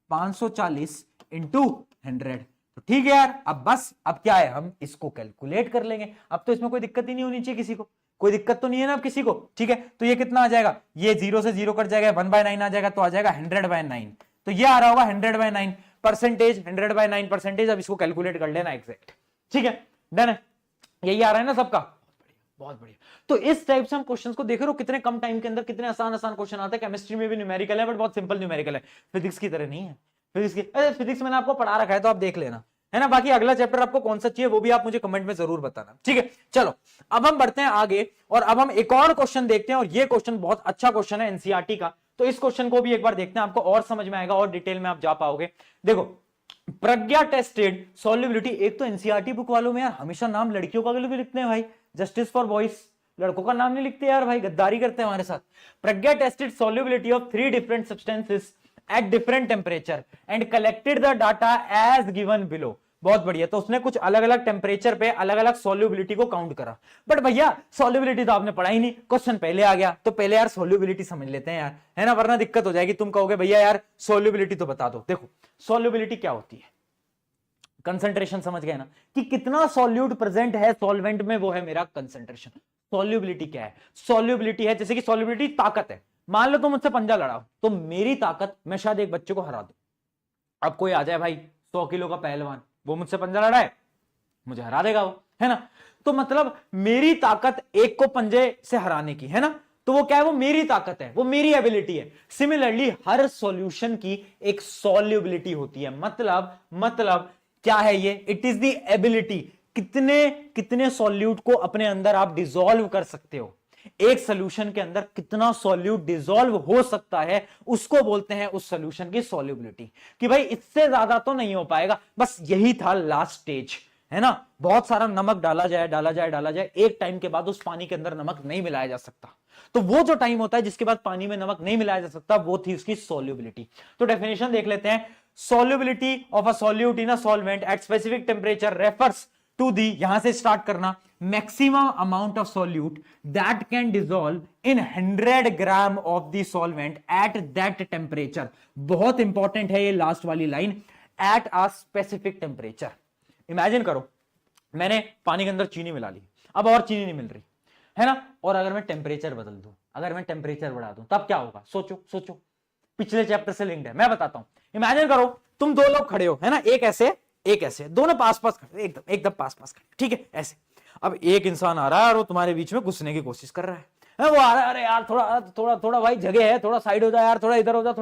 540 इंटू 100। तो ठीक है यार, अब बस अब क्या है, हम इसको कैलकुलेट कर लेंगे। अब तो इसमें कोई दिक्कत ही नहीं होनी चाहिए किसी को, कोई दिक्कत तो नहीं है ना अब किसी को। ठीक है, तो ये कितना आ जाएगा, ये 0 से 0 कट जाएगा, 1/9 आ जाएगा, तो आ जाएगा 100/9। तो ये आ रहा होगा 100/9 परसेंटेज, 100/9 परसेंटेज। अब इसको कैलकुलेट कर लेना एग्जैक्ट। ठीक है, डन है, यही आ रहा है ना सबका, बहुत बढ़िया। तो इस टाइप से हम क्वेश्चंस को देख रहे हो, कितने कम टाइम के अंदर कितने आसान आसान क्वेश्चन आते हैं। केमिस्ट्री में भी न्यूमेरिकल है, बट बहुत सिंपल न्यूमेरिकल है, फिजिक्स की तरह नहीं है। फिजिक्स मैंने आपको पढ़ा रखा है, तो आप देख लेना, है ना। बाकी अगला चैप्टर आपको कौन सा चाहिए वो भी आप मुझे कमेंट में जरूर बताना। ठीक है, चलो अब हम बढ़ते हैं आगे, और अब हम एक और क्वेश्चन देखते हैं, और ये क्वेश्चन बहुत अच्छा क्वेश्चन है एनसीईआरटी का। तो इस क्वेश्चन को भी एक बार देखते हैं, आपको और समझ में आएगा और डिटेल में आप जा पाओगे। देखो, प्रज्ञा टेस्टेड सॉल्युबिलिटी, एक तो एनसीईआरटी बुक वालों में यार हमेशा नाम लड़कियों का भी लिखते हैं भाई, जस्टिस फॉर बॉयज, लड़कों का नाम नहीं लिखते यार भाई, गद्दारी करते हैं हमारे साथ। Pragya tested solubility of 3 different substances at different temperature and collected the data as given below. बहुत बढ़िया, तो उसने कुछ अलग अलग टेम्परेचर पे अलग अलग सॉल्युबिलिटी को काउंट करा। बट भैया सॉल्युबिलिटी तो आपने पढ़ा ही नहीं, क्वेश्चन पहले आ गया, तो पहले यार सॉल्युबिलिटी समझ लेते हैं यार, है ना, वरना दिक्कत हो जाएगी। तुम कहोगे भैया यार सॉल्युबिलिटी तो बता दो। देखो सॉल्युबिलिटी क्या होती है, कंसंट्रेशन समझ गए ना, कि कितना सॉल्यूट प्रेजेंट है सॉल्वेंट में, वो है मेरा कंसंट्रेशन। सॉल्युबिलिटी क्या है, सॉल्युबिलिटी है जैसे कि सॉल्युबिलिटी ताकत है। मान लो तुम मुझसे पंजा लड़ाओ, तो मेरी ताकत, मैं शायद एक बच्चे को हरा दूं। अब कोई आ जाए भाई 100 किलो का पहलवान, वो मुझसे पंजा लड़ाए, मुझे हरा देगा वो, है ना। तो मतलब मेरी ताकत एक को पंजे से हराने की, है ना, तो वो क्या है, वो मेरी ताकत है, वो मेरी एबिलिटी है। सिमिलरली हर सॉल्यूशन की एक सॉल्युबिलिटी होती है। मतलब क्या है ये, इट इज द एबिलिटी, कितने सॉल्यूट को अपने अंदर आप डिसॉल्व कर सकते हो। एक सॉल्यूशन के अंदर कितना सॉल्यूट डिसॉल्व हो सकता है, उसको बोलते हैं उस सॉल्यूशन की सॉल्युबिलिटी, कि भाई इससे ज्यादा तो नहीं हो पाएगा। बस यही था लास्ट स्टेज, है ना। बहुत सारा नमक डाला जाए, एक टाइम के बाद उस पानी के अंदर नमक नहीं मिलाया जा सकता। तो वो जो टाइम होता है जिसके बाद पानी में नमक नहीं मिलाया जा सकता, वो थी उसकी सॉल्युबिलिटी। तो डेफिनेशन देख लेते हैं। Solubility of a solute in a solvent at specific temperature refers to the, यहां से स्टार्ट करना, maximum amount of solute that can dissolve in 100 gram of the solvent at that temperature. बहुत important है ये last वाली line, at a specific temperature. Imagine करो मैंने पानी के अंदर चीनी मिला ली, अब और चीनी नहीं मिल रही, है ना, और अगर मैं टेम्परेचर बदल दूं, अगर मैं टेम्परेचर बढ़ा दूं, तब क्या होगा, सोचो, पिछले चैप्टर से लिंक्ड है, मैं बताता हूं। इमेजिन करो तुम दो लोग खड़े हो, है ना, एक ऐसे दोनों पास खड़े, एकदम पास खड़े, ठीक है, ऐसे। अब एक इंसान आ रहा है और वो तुम्हारे बीच में घुसने की कोशिश कर रहा है, वो आ रहा है, अरे यार थोड़ा भाई जगह है, थोड़ा साइड हो जा यार, थोड़ा इधर हो जा,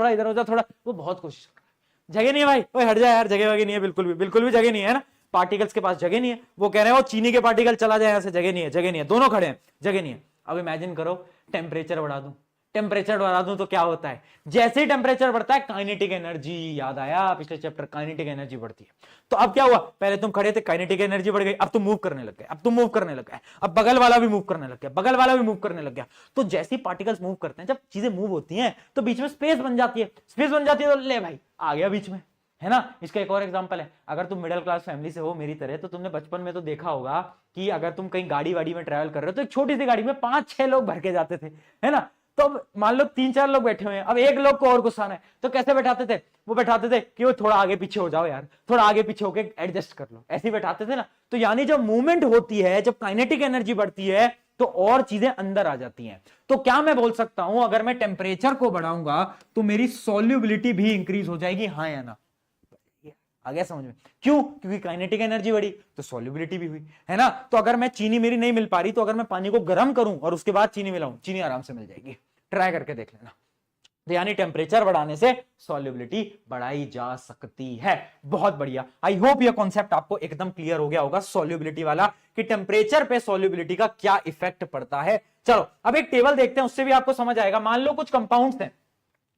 थोड़ा, वो बहुत कोशिश कर रहा है, जगह नहीं है भाई, ओए हट जा यार, जगह वगह नहीं है, बिल्कुल भी जगह नहीं है ना, पार्टिकल्स के पास जगह नहीं है। वो कह रहे हैं वो चीनी के पार्टिकल चला जाए, ऐसे जगह नहीं है, दोनों खड़े हैं, जगह नहीं है। अब इमेजिन करो टेम्परेचर बढ़ा दूं, टेम्परेचर बढ़ा दूं तो क्या होता है, जैसे ही टेम्परेचर बढ़ता है काइनेटिक एनर्जी, याद आया पिछले चैप्टर, काइनेटिक एनर्जी बढ़ती है। तो अब क्या हुआ, पहले तुम खड़े थे काइनेटिक एनर्जी बढ़ गई, अब तुम मूव करने लग गए, अब तुम मूव करने लग गए, अब बगल वाला भी मूव करने लग गया, बगल वाला भी मूव करने लग गया। तो जैसे पार्टिकल्स मूव करते हैं, जब चीजें मूव होती हैं तो बीच में स्पेस बन जाती है, स्पेस बन जाती है तो ले भाई आ गया बीच में, है ना। इसका एक और एग्जांपल है, अगर तुम मिडिल क्लास फैमिली से हो मेरी तरह, तो तुमने बचपन में तो देखा होगा कि अगर तुम कहीं गाड़ी वाड़ी में ट्रैवल कर रहे हो तो एक छोटी सी गाड़ी में 5-6 लोग भर के जाते थे, है ना। तो अब मान लो 3-4 लोग बैठे हुए हैं, अब एक लोग को और गुस्सा है तो कैसे बैठाते थे, वो बैठाते थे कि वो थोड़ा आगे पीछे हो जाओ यार, थोड़ा आगे पीछे होके एडजस्ट कर लो, ऐसे ही बैठाते थे ना। तो यानी जब मूवमेंट होती है, जब काइनेटिक एनर्जी बढ़ती है तो और चीजें अंदर आ जाती हैं। तो क्या मैं बोल सकता हूं, अगर मैं टेम्परेचर को बढ़ाऊंगा तो मेरी सॉल्युबिलिटी भी इंक्रीज हो जाएगी, हाँ या ना, आ गया समझ में। क्यों, क्योंकि काइनेटिक एनर्जी बढ़ी तो सॉल्युबिलिटी भी हुई, है ना। तो अगर मैं चीनी मेरी नहीं मिल पा रही, तो अगर मैं पानी को गर्म करूं और उसके बाद चीनी मिलाऊं, चीनी आराम से मिल जाएगी, ट्राई करके देख लेना। तो यानी टेम्परेचर बढ़ाने से सॉल्युबिलिटी बढ़ाई जा सकती है। बहुत बढ़िया, आई होप यह कॉन्सेप्ट आपको एकदम क्लियर हो गया होगा सॉल्युबिलिटी वाला, कि टेम्परेचर पे सॉल्युबिलिटी का क्या इफेक्ट पड़ता है। चलो अब एक टेबल देखते हैं, उससे भी आपको समझ आएगा। मान लो कुछ कंपाउंड्स हैं,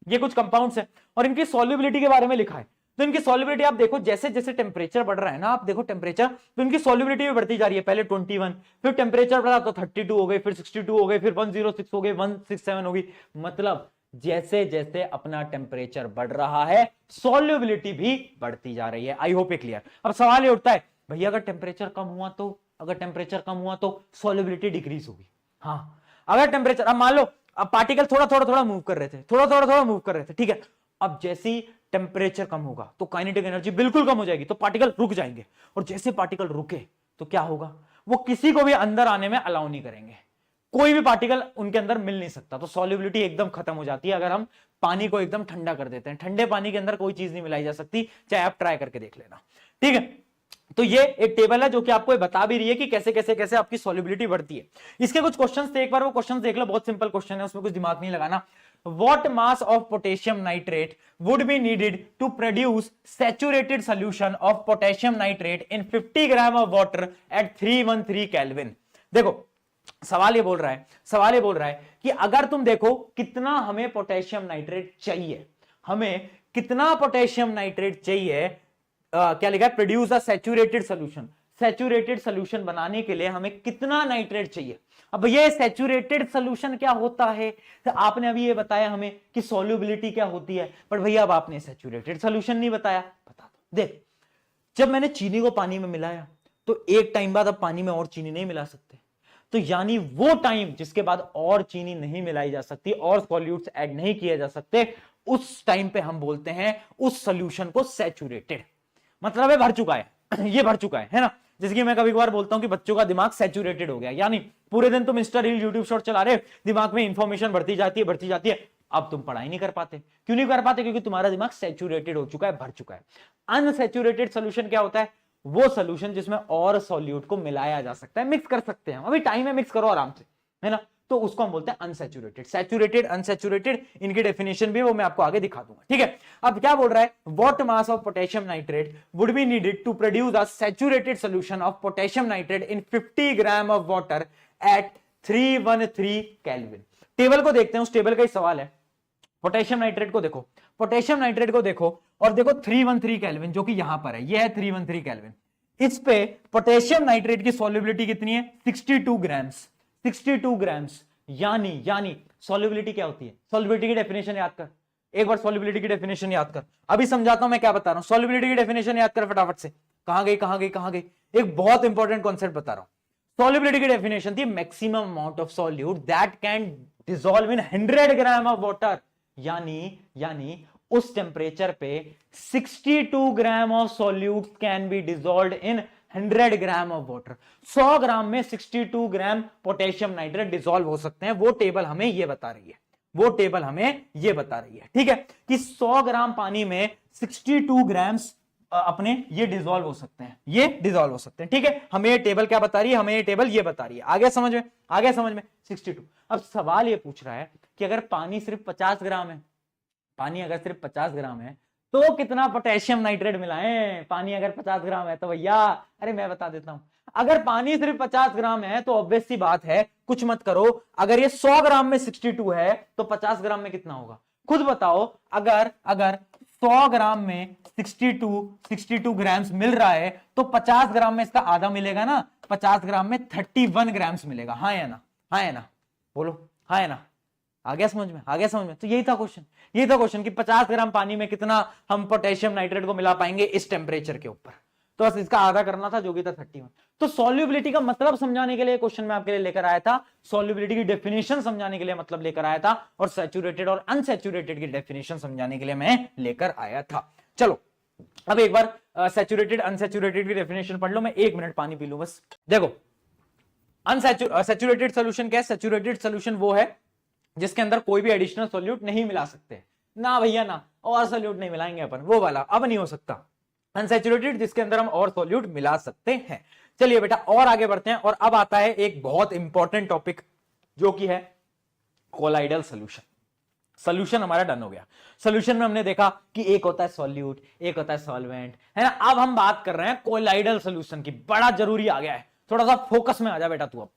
ये कुछ कंपाउंड्स हैं और इनकी सॉल्युबिलिटी के बारे में लिखा है। तो इनकी सॉल्युबिलिटी आप देखो, जैसे जैसे टेम्परेचर बढ़ रहा है ना, आप देखो टेम्परेचर, तो इनकी सॉल्युबिलिटी भी बढ़ती जा रही है। पहले 21, फिर टेम्परेचर बढ़ा तो 32 हो गई, फिर 62 हो गई, फिर 106 हो गई, 167 हो गई। मतलब जैसे जैसे अपना टेम्परेचर बढ़ रहा है सॉल्युबिलिटी भी बढ़ती जा रही है। आई होप ये क्लियर। अब सवाल ये उठता है, भैया अगर टेम्परेचर कम हुआ तो, अगर टेम्परेचर कम हुआ तो सॉल्युबिलिटी डिक्रीज होगी। हाँ, अगर टेम्परेचर, अब मान लो अब पार्टिकल थोड़ा थोड़ा थोड़ा मूव कर रहे थे, थोड़ा थोड़ा थोड़ा मूव कर रहे थे, ठीक है। अब जैसे ही टेम्परेचर कम होगा तो काइनेटिक एनर्जी बिल्कुल कम हो जाएगी, तो पार्टिकल रुक जाएंगे, और जैसे पार्टिकल रुके तो क्या होगा, वो किसी को भी अंदर आने में अलाउ नहीं करेंगे, कोई भी पार्टिकल उनके अंदर मिल नहीं सकता। तो सॉल्युबिलिटी एकदम खत्म हो जाती है अगर हम पानी को एकदम ठंडा कर देते हैं। ठंडे पानी के अंदर कोई चीज नहीं मिलाई जा सकती, चाहे आप ट्राई करके देख लेना, ठीक है। तो ये एक टेबल है जो कि आपको बता भी रही है कि कैसे कैसे कैसे आपकी सॉल्युबिलिटी बढ़ती है। इसके कुछ क्वेश्चंस थे, एक बार वो क्वेश्चंस देख लो, बहुत सिंपल क्वेश्चन है, उसमें कुछ दिमाग नहीं लगाना। What mass of potassium nitrate would be needed to produce saturated solution of potassium nitrate in 50 gram of water at 313 Kelvin? देखो सवाल ये बोल रहा है कि अगर तुम देखो कितना हमें पोटेशियम नाइट्रेट चाहिए, हमें कितना पोटेशियम नाइट्रेट चाहिए, क्या लिखा है, produce a saturated solution, saturated solution बनाने के लिए हमें कितना नाइट्रेट चाहिए। अब ये सैचुरेटेड सोल्यूशन क्या होता है, तो आपने अभी ये बताया हमें कि सॉल्युबिलिटी क्या होती है, पर भैया अब आपने सैचुरेटेड सोल्यूशन नहीं बताया, बता दो। देख, जब मैंने चीनी को पानी में मिलाया तो एक टाइम बाद अब पानी में और चीनी नहीं मिला सकते, तो यानी वो टाइम जिसके बाद और चीनी नहीं मिलाई जा सकती और सॉल्यूट्स ऐड नहीं किए जा सकते, उस टाइम पे हम बोलते हैं उस सोल्यूशन को सैचुरेटेड। मतलब है भर चुका है ये भर चुका है ना। जैसे कि मैं कभी कभार बोलता हूं कि बच्चों का दिमाग सैचुरेटेड हो गया, यानी पूरे दिन तुम इंस्टा रील यूट्यूब शॉर्ट चला रहे, दिमाग में इंफॉर्मेशन बढ़ती जाती है, अब तुम पढ़ाई नहीं कर पाते। क्यों नहीं कर पाते, क्योंकि तुम्हारा दिमाग सैचुरेटेड हो चुका है, भर चुका है। अनसैचुरेटेड सोल्यूशन क्या होता है, वो सोल्यूशन जिसमें और सॉल्यूट को मिलाया जा सकता है, मिक्स कर सकते हैं, अभी टाइम है, मिक्स करो आराम से, है ना। तो उसको हम बोलते हैं अनसैचुरेटेड। सैचुरेटेड, अनसैचुरेटेड, इनकी डेफिनेशन भी वो मैं आपको आगे दिखा दूंगा, ठीक है। अब क्या बोल रहा है, what mass of potassium nitrate would be needed to produce a saturated solution of potassium nitrate in 50 gram of water at 313 kelvin. Table को देखते हैं, उस टेबल का ही सवाल है। पोटेशियम नाइट्रेट को देखो, पोटेशियम नाइट्रेट को देखो और देखो 313 केल्विन जो कि यहां पर है, ये है 313 केल्विन। इस पे पोटेशियम नाइट्रेट की सॉल्युबिलिटी कितनी है, 62 ग्राम्स, 62 ग्राम्स। यानी सॉल्युबिलिटी क्या होती है, सॉल्युबिलिटी की डेफिनेशन याद कर, एक बार सॉल्युबिलिटी की डेफिनेशन याद कर। अभी समझाता हूं मैं क्या बता रहा हूं, सॉल्युबिलिटी की डेफिनेशन याद कर फटाफट से। कहां गई, एक बहुत इंपॉर्टेंट कॉन्सेप्ट बता रहा हूं। सॉल्युबिलिटी की डेफिनेशन थी maximum amount of solute that can dissolve in 100 gram of water. यानी उस टेम्परेचर पे 62 gram of solute can be dissolved in 100 gram of water. 100 ग्राम में 62 ग्राम पोटेशियम नाइट्रेट डिसॉल्व हो सकते हैं। वो टेबल हमें ये बता रही है, ठीक है, कि 100 ग्राम पानी में 62 ग्राम्स अपने ये डिसॉल्व हो सकते हैं, ठीक है। हमें ये टेबल क्या बता रही है, हमें ये टेबल ये बता रही है। आगे समझ में 62। अब सवाल ये पूछ रहा है कि अगर पानी सिर्फ 50 ग्राम है, पानी अगर सिर्फ 50 ग्राम है तो कितना पोटेशियम नाइट्रेट मिलाएं। पानी अगर 50 ग्राम है तो भैया, अरे मैं बता देता हूं, अगर पानी सिर्फ 50 ग्राम है तो ऑब्वियस सी बात है, कुछ मत करो, अगर ये 100 ग्राम में 62 है तो 50 ग्राम में कितना होगा? खुद बताओ। अगर अगर 100 ग्राम में 62 ग्राम्स मिल रहा है तो 50 ग्राम में इसका आधा मिलेगा ना, 50 ग्राम में 31 ग्राम्स मिलेगा। हाँ या ना? हाँ या ना? बोलो हाँ या ना? आ गया समझ में? आ गया समझ में? तो यही था क्वेश्चन, यही था क्वेश्चन कि 50 ग्राम पानी में कितना हम पोटेशियम नाइट्रेट को मिला पाएंगे इस टेम्परेचर के ऊपर। तो बस इसका आधा करना था, जो कि था 31। तो सॉल्युबिलिटी का मतलब समझाने के लिए क्वेश्चन में आपके लिए लेकर आया था, सॉल्युबिलिटी की डेफिनेशन समझाने के लिए मतलब लेकर आया था, और सैचुरेटेड और अनसैचुरेटेड की डेफिनेशन समझाने के लिए मैं लेकर आया था। चलो अब एक बार सैचुरेटेड अनसैचुरेटेड की डेफिनेशन पढ़ लो। मैं 1 मिनट पानी पी लूं बस। देखो सैचुरेटेड सोल्यूशन क्या है? सैचुरेटेड सोल्यूशन वो है जिसके अंदर कोई भी एडिशनल सॉल्यूट नहीं मिला सकते ना भैया ना, और सॉल्यूट नहीं मिलाएंगे अपन, वो वाला अब नहीं हो सकता। अनसैचुरेटेड जिसके अंदर हम और सॉल्यूट मिला सकते हैं। चलिए बेटा और आगे बढ़ते हैं, और अब आता है एक बहुत इंपॉर्टेंट टॉपिक जो कि है कोलाइडल सॉल्यूशन। सॉल्यूशन हमारा डन हो गया। सॉल्यूशन में हमने देखा कि एक होता है सॉल्यूट, एक होता है सॉल्वेंट, है ना। अब हम बात कर रहे हैं कोलाइडल सॉल्यूशन की। बड़ा जरूरी आ गया है, थोड़ा सा फोकस में आ जा बेटा तू। अब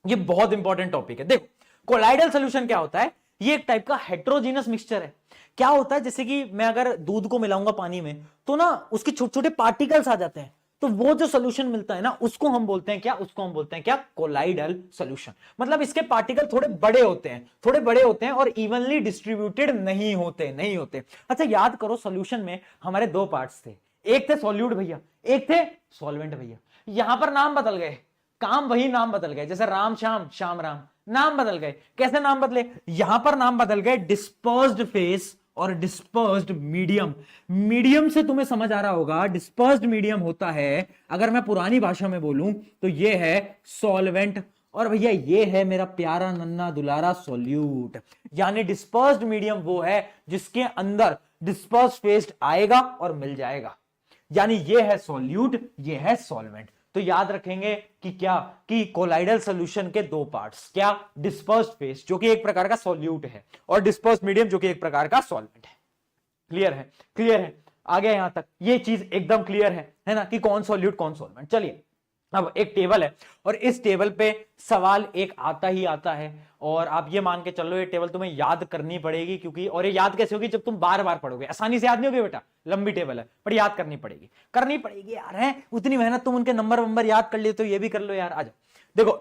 ये बहुत इंपॉर्टेंट टॉपिक है। देखो कोलाइडल सॉल्यूशन क्या होता है? ये एक टाइप का हेट्रोजीनस मिक्सचर है। क्या होता है, जैसे कि मैं अगर दूध को मिलाऊंगा पानी में तो ना उसके छोटे छोटे पार्टिकल्स आ जाते हैं, तो वो जो सोल्यूशन मिलता है ना उसको हम बोलते हैं क्या? उसको हम बोलते हैं क्या? Colloidal solution. मतलब इसके पार्टिकल थोड़े बड़े होते हैं, थोड़े बड़े होते हैं और इवनली डिस्ट्रीब्यूटेड नहीं होते। अच्छा याद करो, सॉल्यूशन में हमारे 2 पार्ट्स थे, एक थे सॉल्यूट भैया, एक थे सॉल्वेंट भैया। यहां पर नाम बदल गए, काम वही, नाम बदल गए। जैसे राम श्याम, श्याम राम, नाम बदल गए। कैसे नाम बदले? यहां पर नाम बदल गए डिस्पर्स्ड फेस और डिस्पर्स्ड मीडियम। मीडियम से तुम्हें समझ आ रहा होगा, डिस्पर्स्ड मीडियम होता है, अगर मैं पुरानी भाषा में बोलूं तो ये है सॉल्वेंट, और भैया ये है मेरा प्यारा नन्ना दुलारा सॉल्यूट। यानी डिस्पर्स्ड मीडियम वो है जिसके अंदर डिस्पर्स्ड फेस आएगा और मिल जाएगा, यानी ये है सॉल्यूट, ये है सॉल्वेंट। तो याद रखेंगे कि क्या, कि कोलाइडल सॉल्यूशन के 2 पार्ट्स, क्या? डिस्पर्स्ड फेस जो कि एक प्रकार का सॉल्यूट है, और डिस्पर्स्ड मीडियम जो कि एक प्रकार का सॉल्वेंट है। क्लियर है? क्लियर है? आ गया यहां तक? ये चीज एकदम क्लियर है ना, कि कौन सॉल्यूट कौन सॉल्वेंट। चलिए अब एक टेबल है, और इस टेबल पे सवाल एक आता ही आता है, और आप ये मान के चलो ये टेबल तुम्हें याद करनी पड़ेगी, क्योंकि, और ये याद कैसे होगी? जब तुम बार बार पढ़ोगे। आसानी से याद नहीं होगी बेटा, लंबी टेबल है, पर याद करनी पड़ेगी यार। है उतनी मेहनत, तुम उनके नंबर याद कर लिए तो ये भी कर लो यार। आ जाओ देखो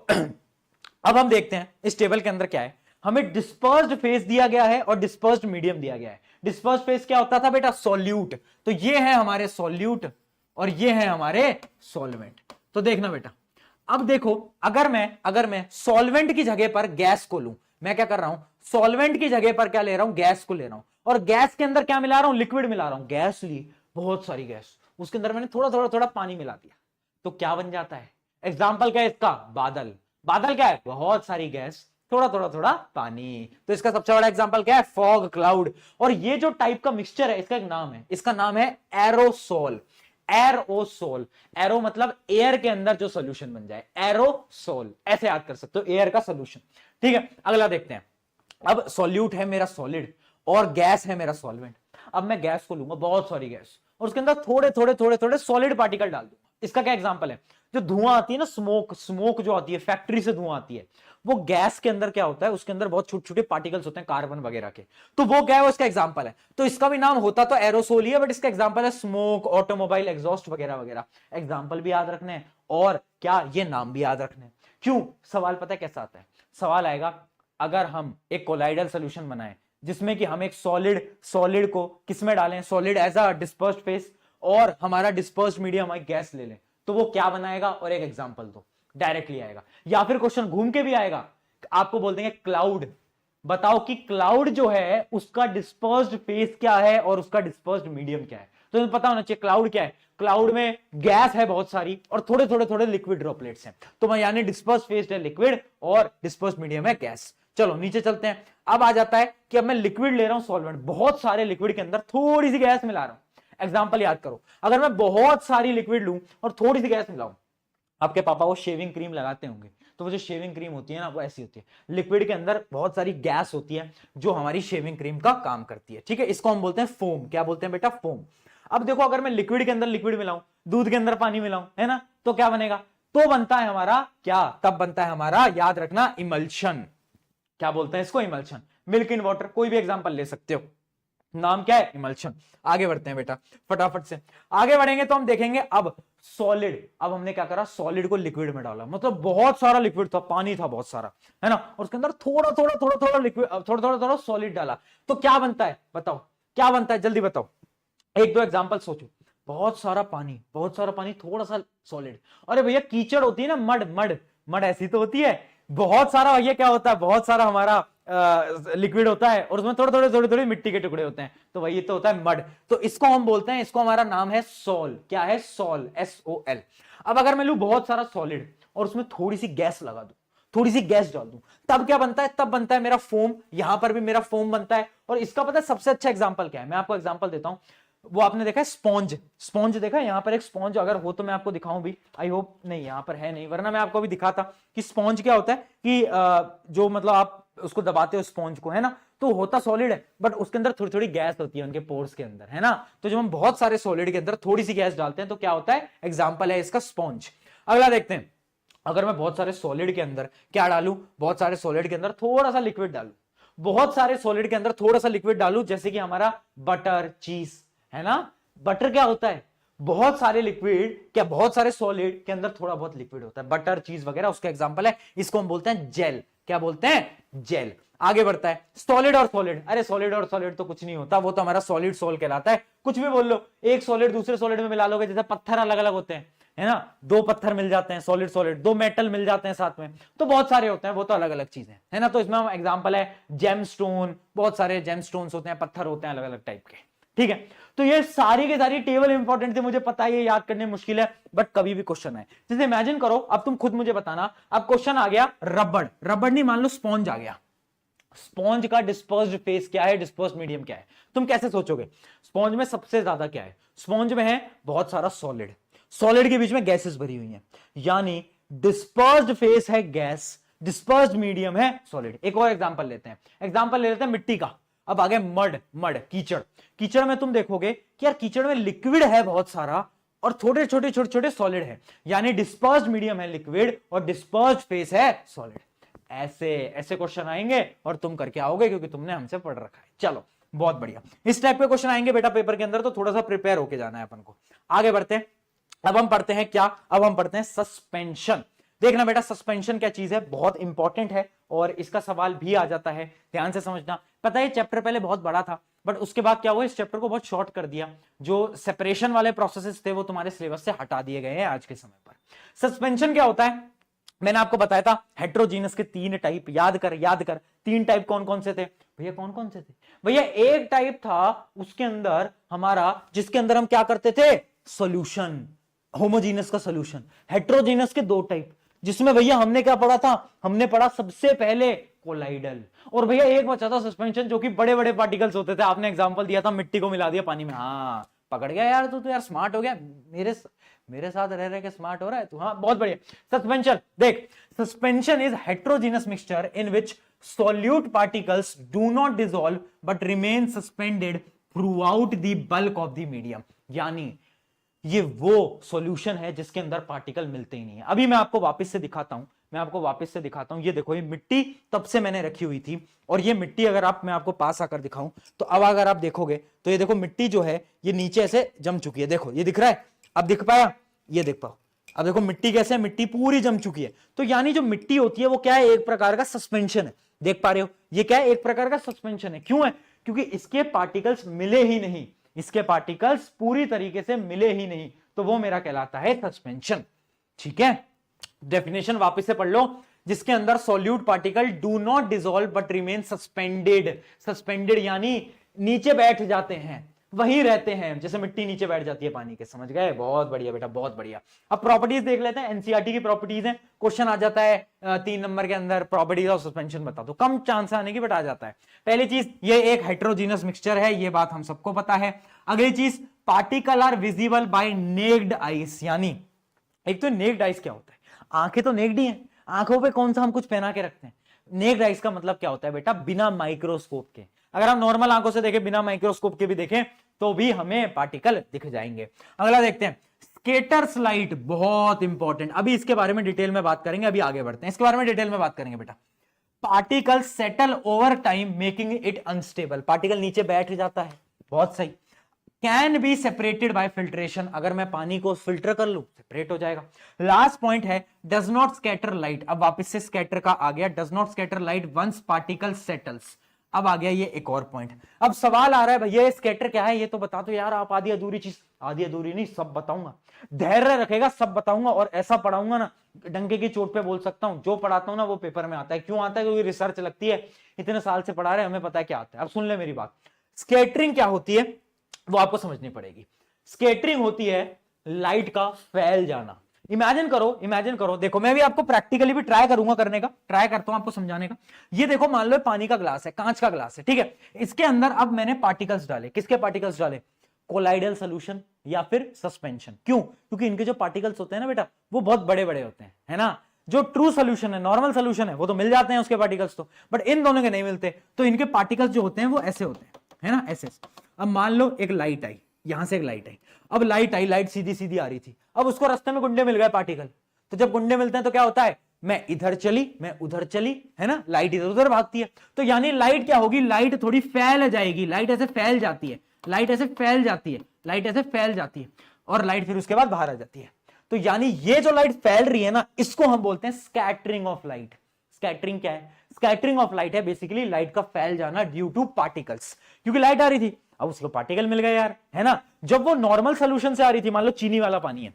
अब हम देखते हैं इस टेबल के अंदर क्या है। हमें डिस्पर्स्ड फेस दिया गया है और डिस्पर्स्ड मीडियम दिया गया है। डिस्पर्स्ड फेस क्या होता था बेटा? सॉल्यूट। तो ये है हमारे सॉल्यूट और ये है हमारे सॉल्वेंट। तो देखना बेटा, अब देखो, अगर मैं सॉल्वेंट की जगह पर गैस को लूं, मैं क्या कर रहा हूं? सॉल्वेंट की जगह पर क्या ले रहा हूं? गैस को ले रहा हूं, और गैस के अंदर क्या मिला रहा हूं? लिक्विड मिला रहा हूं। गैस ली, बहुत सारी गैस, उसके अंदर मैंने थोड़ा पानी मिला दिया, तो क्या बन जाता है? एग्जाम्पल क्या है इसका? बादल। बादल क्या है? बहुत सारी गैस, थोड़ा पानी। तो इसका सबसे बड़ा एग्जांपल क्या है? Fog, cloud. और ये जो टाइप का मिक्सचर है, इसका एक नाम है, इसका नाम है एरोसोल। एरोसोल, एरो मतलब एयर के अंदर जो सोल्यूशन बन जाए, एरोसोल, ऐसे याद कर सकते हो, एयर का सोल्यूशन। ठीक है, अगला देखते हैं। अब सॉल्यूट है मेरा सॉलिड, और गैस है मेरा सॉल्वेंट। अब मैं गैस को लूंगा, बहुत सारी गैस, और उसके अंदर थोड़े सॉलिड पार्टिकल डाल दूंगा। इसका क्या एग्जांपल है? जो धुआं आती है ना, स्मोक जो आती है, फैक्ट्री से धुआं आती है, वो गैस के अंदर क्या होता है? उसके अंदर बहुत छोटे छोटे पार्टिकल्स होते हैं, कार्बन वगैरह के। तो वो क्या है? वो इसका एग्जांपल है। तो इसका भी नाम होता तो एरोसोल ही है, बट इसका एग्जांपल है स्मोक, ऑटोमोबाइल एग्जॉस्ट वगैरह वगैरह। एग्जांपल भी याद रखने हैं, और क्या, ये नाम भी याद रखने हैं। क्यों? सवाल पता है कैसा आता है? सवाल आएगा, अगर हम एक कोलाइडल सोल्यूशन बनाएं जिसमें कि हम एक सॉलिड को किसमें डालें? Solid as a dispersed phase, और हमारा डिस्पर्स्ड मीडियम एक गैस ले लें, तो वो क्या बनाएगा? और एक एग्जांपल दो, डायरेक्टली आएगा। या फिर क्वेश्चन घूम के भी आएगा, आपको बोल देंगे क्लाउड, बताओ कि क्लाउड जो है उसका डिस्पर्स्ड फेस क्या है और उसका डिस्पर्स्ड मीडियम क्या है। तो तुम्हें पता होना चाहिए क्लाउड क्या है। क्लाउड में गैस है बहुत सारी, और थोड़े लिक्विड ड्रॉपलेट्स हैं। तो यानी डिस्पर्स्ड फेस है लिक्विड, और डिस्पर्स्ड मीडियम है गैस। चलो नीचे चलते हैं। अब आ जाता है कि अब मैं लिक्विड ले रहा हूं, सॉल्वेंट, बहुत सारे लिक्विड के अंदर थोड़ी सी गैस मिला रहा हूं। एग्जांपल याद करो, अगर मैं बहुत सारी लिक्विड लूं और थोड़ी सी गैस मिलाऊं, आपके पापा वो शेविंग क्रीम लगाते होंगे, तो वो जो शेविंग क्रीम होती है ना, वो ऐसी होती है, लिक्विड के अंदर बहुत सारी गैस होती है जो हमारी शेविंग क्रीम का काम करती है। ठीक है, इसको हम बोलते हैं फोम। क्या बोलते हैं बेटा? फोम। अब देखो, अगर मैं लिक्विड के अंदर लिक्विड मिलाऊं, दूध के अंदर पानी मिलाऊं, है ना, तो क्या बनेगा? तो बनता है हमारा क्या, तब बनता है हमारा, याद रखना, इमल्शन। क्या बोलते हैं इसको, इमल्शन। मिल्क इन वाटर, कोई भी एग्जांपल ले सकते हो, नाम क्या है, इमल्शन। आगे बढ़ते हैं बेटा फटाफट से। आगे बढ़ेंगे तो हम देखेंगे अब सॉलिड। अब हमने क्या करा, सॉलिड को लिक्विड में डाला, मतलब बहुत सारा लिक्विड था, पानी था बहुत सारा, है ना, और उसके अंदर थोड़ा थोड़ा थोड़ा थोड़ा लिक्विड, थोड़ा थोड़ा थोड़ा सॉलिड डाला, तो क्या बनता है, बताओ क्या बनता है, जल्दी बताओ, एक दो एग्जांपल सोचो। बहुत सारा पानी, बहुत सारा पानी, थोड़ा सा सॉलिड। अरे भैया कीचड़ होती है ना, मड मड मड ऐसी तो होती है, बहुत सारा भैया क्या होता है, बहुत सारा हमारा लिक्विड होता है और उसमें थोड़े थोड़े थोड़े थोड़े मिट्टी के टुकड़े होते हैं, तो वही तो होता है मड। तो इसको हम बोलते हैं, इसको हमारा नाम है सॉल। क्या है, सॉल, SOL। अब अगर मैं लूं बहुत सारा सॉलिड और उसमें थोड़ी सी गैस लगा दूं, थोड़ी सी गैस डाल दूं, तब क्या बनता है, तब बनता है मेरा फोम। यहां पर भी मेरा फोम बनता है। और इसका पता है सबसे अच्छा एग्जांपल क्या है, मैं आपको एग्जांपल देता हूं। वो आपने देखा है स्पॉन्ज, स्पॉन्ज देखा है, यहां पर एक स्पॉन्ज अगर हो तो मैं आपको दिखाऊं भी, आई होप नहीं यहां पर है नहीं, वरना मैं आपको भी दिखाता कि स्पॉन्ज क्या होता है, कि जो मतलब आप उसको दबाते हो स्पॉन्ज को, है ना, तो होता सॉलिड है, बट उसके अंदर थोड़ी थोड़ी गैस होती है उनके पोर्स के अंदर, है ना। तो जब हम बहुत सारे सॉलिड के अंदर थोड़ी सी गैस डालते हैं तो क्या होता है, एग्जांपल है इसका स्पॉन्ज। अगला देखते हैं, अगर मैं बहुत सारे सॉलिड के अंदर क्या डालूं, बहुत सारे सॉलिड के अंदर थोड़ा सा लिक्विड डालूं, बहुत सारे सॉलिड के अंदर थोड़ा सा लिक्विड डालूं, जैसे कि हमारा बटर, चीज, है ना। बटर क्या होता है, बहुत सारे लिक्विड, क्या बहुत सारे सॉलिड के अंदर थोड़ा बहुत लिक्विड होता है, बटर, चीज वगैरह उसका एग्जांपल है। इसको हम बोलते हैं जेल। क्या बोलते हैं, जेल। आगे बढ़ता है, सॉलिड और सॉलिड। अरे सॉलिड और सॉलिड तो कुछ नहीं होता, वो तो हमारा सॉलिड सोल कहलाता है। कुछ भी बोल लो, एक सॉलिड दूसरे सॉलिड में मिला लोगे, जैसे पत्थर अलग अलग होते हैं, है ना, दो पत्थर मिल जाते हैं सॉलिड सॉलिड, दो मेटल मिल जाते हैं साथ में, तो बहुत सारे होते हैं, वो तो अलग अलग चीजें, है ना। तो इसमें हम एग्जांपल है जेमस्टोन, बहुत सारे जेमस्टोन्स होते हैं, पत्थर होते हैं अलग अलग टाइप के, ठीक है। तो ये सारी की सारी टेबल इंपॉर्टेंट थी, मुझे पता है ये याद करने मुश्किल है, बट कभी भी क्वेश्चन आए, जैसे इमेजिन करो, अब तुम खुद मुझे बताना, अब क्वेश्चन आ गया रबड़, रबड़ नहीं, मान लो स्पॉन्ज आ गया, स्पॉन्ज का डिस्पर्स्ड फेस क्या है, डिस्पर्स्ड मीडियम क्या है, तुम कैसे सोचोगे। स्पॉन्ज में सबसे ज्यादा क्या है, स्पॉन्ज में है बहुत सारा सॉलिड, सॉलिड के बीच में गैसेस भरी हुई हैं, यानी डिस्पर्स्ड फेस है गैस, डिस्पर्स्ड मीडियम है सॉलिड। एक और एग्जांपल लेते हैं, एग्जांपल ले लेते हैं मिट्टी का। अब आगे मड, मड कीचड़, कीचड़ में तुम देखोगे कि यार कीचड़ में लिक्विड है बहुत सारा और छोटे छोटे छोटे छोटे सॉलिड है, यानी डिस्पर्स्ड मीडियम है लिक्विड और डिस्पर्स्ड फेस है सॉलिड। ऐसे ऐसे क्वेश्चन आएंगे और तुम करके आओगे, क्योंकि तुमने हमसे पढ़ रखा है। चलो बहुत बढ़िया, इस टाइप के क्वेश्चन आएंगे बेटा पेपर के अंदर, तो थोड़ा सा प्रिपेयर होके जाना है अपन को। आगे बढ़ते हैं, अब हम पढ़ते हैं क्या, अब हम पढ़ते हैं सस्पेंशन। देखना बेटा सस्पेंशन क्या चीज है, बहुत इंपॉर्टेंट है और इसका सवाल भी आ जाता है, ध्यान से समझना। पता है चैप्टर पहले बहुत बड़ा था, बट उसके बाद क्या हुआ, इस चैप्टर को बहुत शॉर्ट कर दिया, जो सेपरेशन वाले प्रोसेसेस थे वो तुम्हारे सिलेबस से हटा दिए गए हैं आज के समय पर। सस्पेंशन क्या होता है, मैंने आपको बताया था हेट्रोजीनस के 3 टाइप, याद कर याद कर, 3 टाइप कौन कौन से थे भैया, कौन कौन से थे भैया। एक टाइप था उसके अंदर हमारा, जिसके अंदर हम क्या करते थे, सॉल्यूशन, होमोजीनस का सॉल्यूशन। हेट्रोजीनस के 2 टाइप, जिसमें भैया हमने क्या पढ़ा था, हमने पढ़ा सबसे पहले कोलाइडल, और भैया एक बचा था सस्पेंशन, जो कि बड़े बड़े पार्टिकल्स होते थे। आपने एग्जांपल दिया था मिट्टी को मिला दिया पानी में, हाँ पकड़ गया यार तू तो यार स्मार्ट हो गया, मेरे साथ रह रहे के स्मार्ट हो रहा है तू, हाँ बहुत बढ़िया। सस्पेंशन देख, suspension is heterogeneous mixture in which solute particles do not dissolve but remain suspended throughout the bulk of the medium। यानी ये वो सॉल्यूशन है जिसके अंदर पार्टिकल मिलते ही नहीं है। अभी मैं आपको वापस से दिखाता हूं, ये देखो, ये मिट्टी तब से मैंने रखी हुई थी, और ये मिट्टी अगर मैं आपको पास आकर दिखाऊं तो अब अगर आप देखोगे तो ये देखो मिट्टी जो है ये नीचे ऐसे जम चुकी है, देखो ये दिख रहा है, अब दिख पाया, ये देख पाओ, अब देखो मिट्टी कैसे, मिट्टी पूरी जम चुकी है। तो यानी जो मिट्टी होती है वो क्या है, एक प्रकार का सस्पेंशन है, देख पा रहे हो, ये क्या है, एक प्रकार का सस्पेंशन है। क्यों है, क्योंकि इसके पार्टिकल्स मिले ही नहीं, इसके पार्टिकल्स पूरी तरीके से मिले ही नहीं, तो वो मेरा कहलाता है सस्पेंशन। ठीक है, डेफिनेशन वापस से पढ़ लो, जिसके अंदर solute particle do not dissolve but remain suspended, suspended यानी नीचे बैठ जाते हैं, वहीं रहते हैं, जैसे मिट्टी नीचे बैठ जाती है पानी के, समझ गए, बहुत बढ़िया बेटा बहुत बढ़िया। अब प्रॉपर्टीज देख लेते हैं, एनसीईआरटी की प्रॉपर्टीज है, क्वेश्चन आ जाता है 3 नंबर के अंदर, प्रॉपर्टीज ऑफ सस्पेंशन बता दो, कम चांस आने की बट आ जाता है। पहली चीज, ये एक हेट्रोजीनस मिक्सचर है, ये बात हम सबको पता है। अगली चीज, particle are visible by naked eyes, यानी एक तो नेक्ड आइज क्या होता है, आंखें तो नेक्ड ही हैं, आंखों पे कौन सा हम कुछ पहना के रखते हैं। नेक्ड आइज का मतलब क्या होता है बेटा, बिना माइक्रोस्कोप के, अगर हम नॉर्मल आंखों से देखें, बिना माइक्रोस्कोप के भी देखें तो भी हमें पार्टिकल दिख जाएंगे। अगला देखते हैं, स्केटर्स लाइट बहुत इंपॉर्टेंट, अभी इसके बारे में डिटेल में बात करेंगे, अभी आगे बढ़ते हैं, इसके बारे में डिटेल में बात करेंगे बेटा। Particle settle over time making it unstable, particle नीचे बैठ जाता है, बहुत सही। Can be separated by filtration, अगर मैं पानी को फिल्टर कर लूं सेपरेट हो जाएगा। लास्ट पॉइंट है डज नॉट स्कैटर लाइट, अब वापस से स्कैटर का आ गया, does not scatter light once particle settles, अब आ गया ये एक और पॉइंट। अब सवाल आ रहा है भैया स्कैटर क्या है ये तो बता दो यार, आप आधी अधूरी चीज, आधी अधूरी नहीं सब बताऊंगा, धैर्य रखेगा सब बताऊंगा, और ऐसा पढ़ाऊंगा ना डंके की चोट पे बोल सकता हूं, जो पढ़ाता हूं ना वो पेपर में आता है। क्यों आता है? क्योंकि रिसर्च लगती है, इतने साल से पढ़ा रहे हैं, हमें पता है क्या आता है। अब सुन ले मेरी बात, स्कैटरिंग क्या होती है वो आपको समझनी पड़ेगी। स्कैटरिंग होती है लाइट का फैल जाना। इमेजिन करो, इमेजिन करो, देखो मैं भी आपको प्रैक्टिकली भी ट्राई करूंगा करने का, ट्राई करता हूं आपको समझाने का। ये देखो मान लो पानी का ग्लास है, कांच का ग्लास है, ठीक है, इसके अंदर अब मैंने पार्टिकल्स डाले, किसके पार्टिकल्स डाले? कोलाइडल सॉल्यूशन या फिर सस्पेंशन। क्यों? क्योंकि इनके जो पार्टिकल्स होते हैं ना बेटा वो बहुत बड़े बड़े होते हैं, है ना। जो ट्रू सोल्यूशन है, नॉर्मल सोल्यूशन है, वो तो मिल जाते हैं उसके पार्टिकल्स तो, बट इन दोनों के नहीं मिलते, तो इनके पार्टिकल्स जो होते हैं वो ऐसे होते हैं, है ना, ऐसे। अब मान लो एक लाइट आई, यहां से एक लाइट आई, अब लाइट आई, लाइट सीधी सीधी आ रही थी, अब उसको रास्ते में गुंडे मिल गए पार्टिकल, तो जब गुंडे मिलते हैं तो क्या होता है? मैं इधर चली, मैं उधर चली, है ना, लाइट इधर उधर भागती है, तो यानी लाइट क्या होगी? लाइट थोड़ी फैल जाएगी, लाइट ऐसे फैल जाती है, लाइट ऐसे फैल जाती है, लाइट ऐसे फैल जाती है, और लाइट फिर उसके बाद बाहर आ जाती है। तो यानी ये जो लाइट फैल रही है ना, इसको हम बोलते हैं स्कैटरिंग ऑफ लाइट। स्कैटरिंग क्या है? स्कैटरिंग ऑफ लाइट है बेसिकली लाइट का फैल जाना ड्यू टू पार्टिकल्स, क्योंकि लाइट आ रही थी, अब उसको पार्टिकल मिल गए यार, है ना। जब वो नॉर्मल सोल्यूशन से आ रही थी, मान लो चीनी वाला पानी है,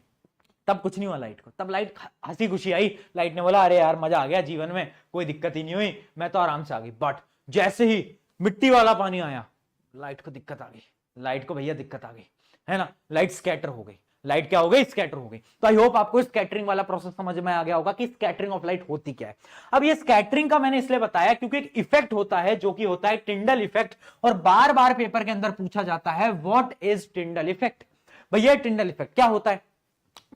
तब कुछ नहीं हुआ लाइट को, तब लाइट हंसी खुशी आई, लाइट ने बोला अरे यार मजा आ गया जीवन में, कोई दिक्कत ही नहीं हुई, मैं तो आराम से आ गई। बट जैसे ही मिट्टी वाला पानी आया, लाइट को दिक्कत आ गई, लाइट को भैया दिक्कत आ गई, है ना, लाइट स्कैटर हो गई। लाइट क्या हो गई? स्कैटर हो गई। तो आई होप आपको स्कैटरिंग वाला प्रोसेस समझ में आ गया होगा कि स्कैटरिंग ऑफ लाइट होती क्या है। अब ये स्कैटरिंग का मैंने इसलिए बताया क्योंकि एक इफेक्ट होता है जो कि होता है टिंडल इफेक्ट, और बार बार पेपर के अंदर पूछा जाता है व्हाट इज टिंडल इफेक्ट। भैया टिंडल इफेक्ट क्या होता है?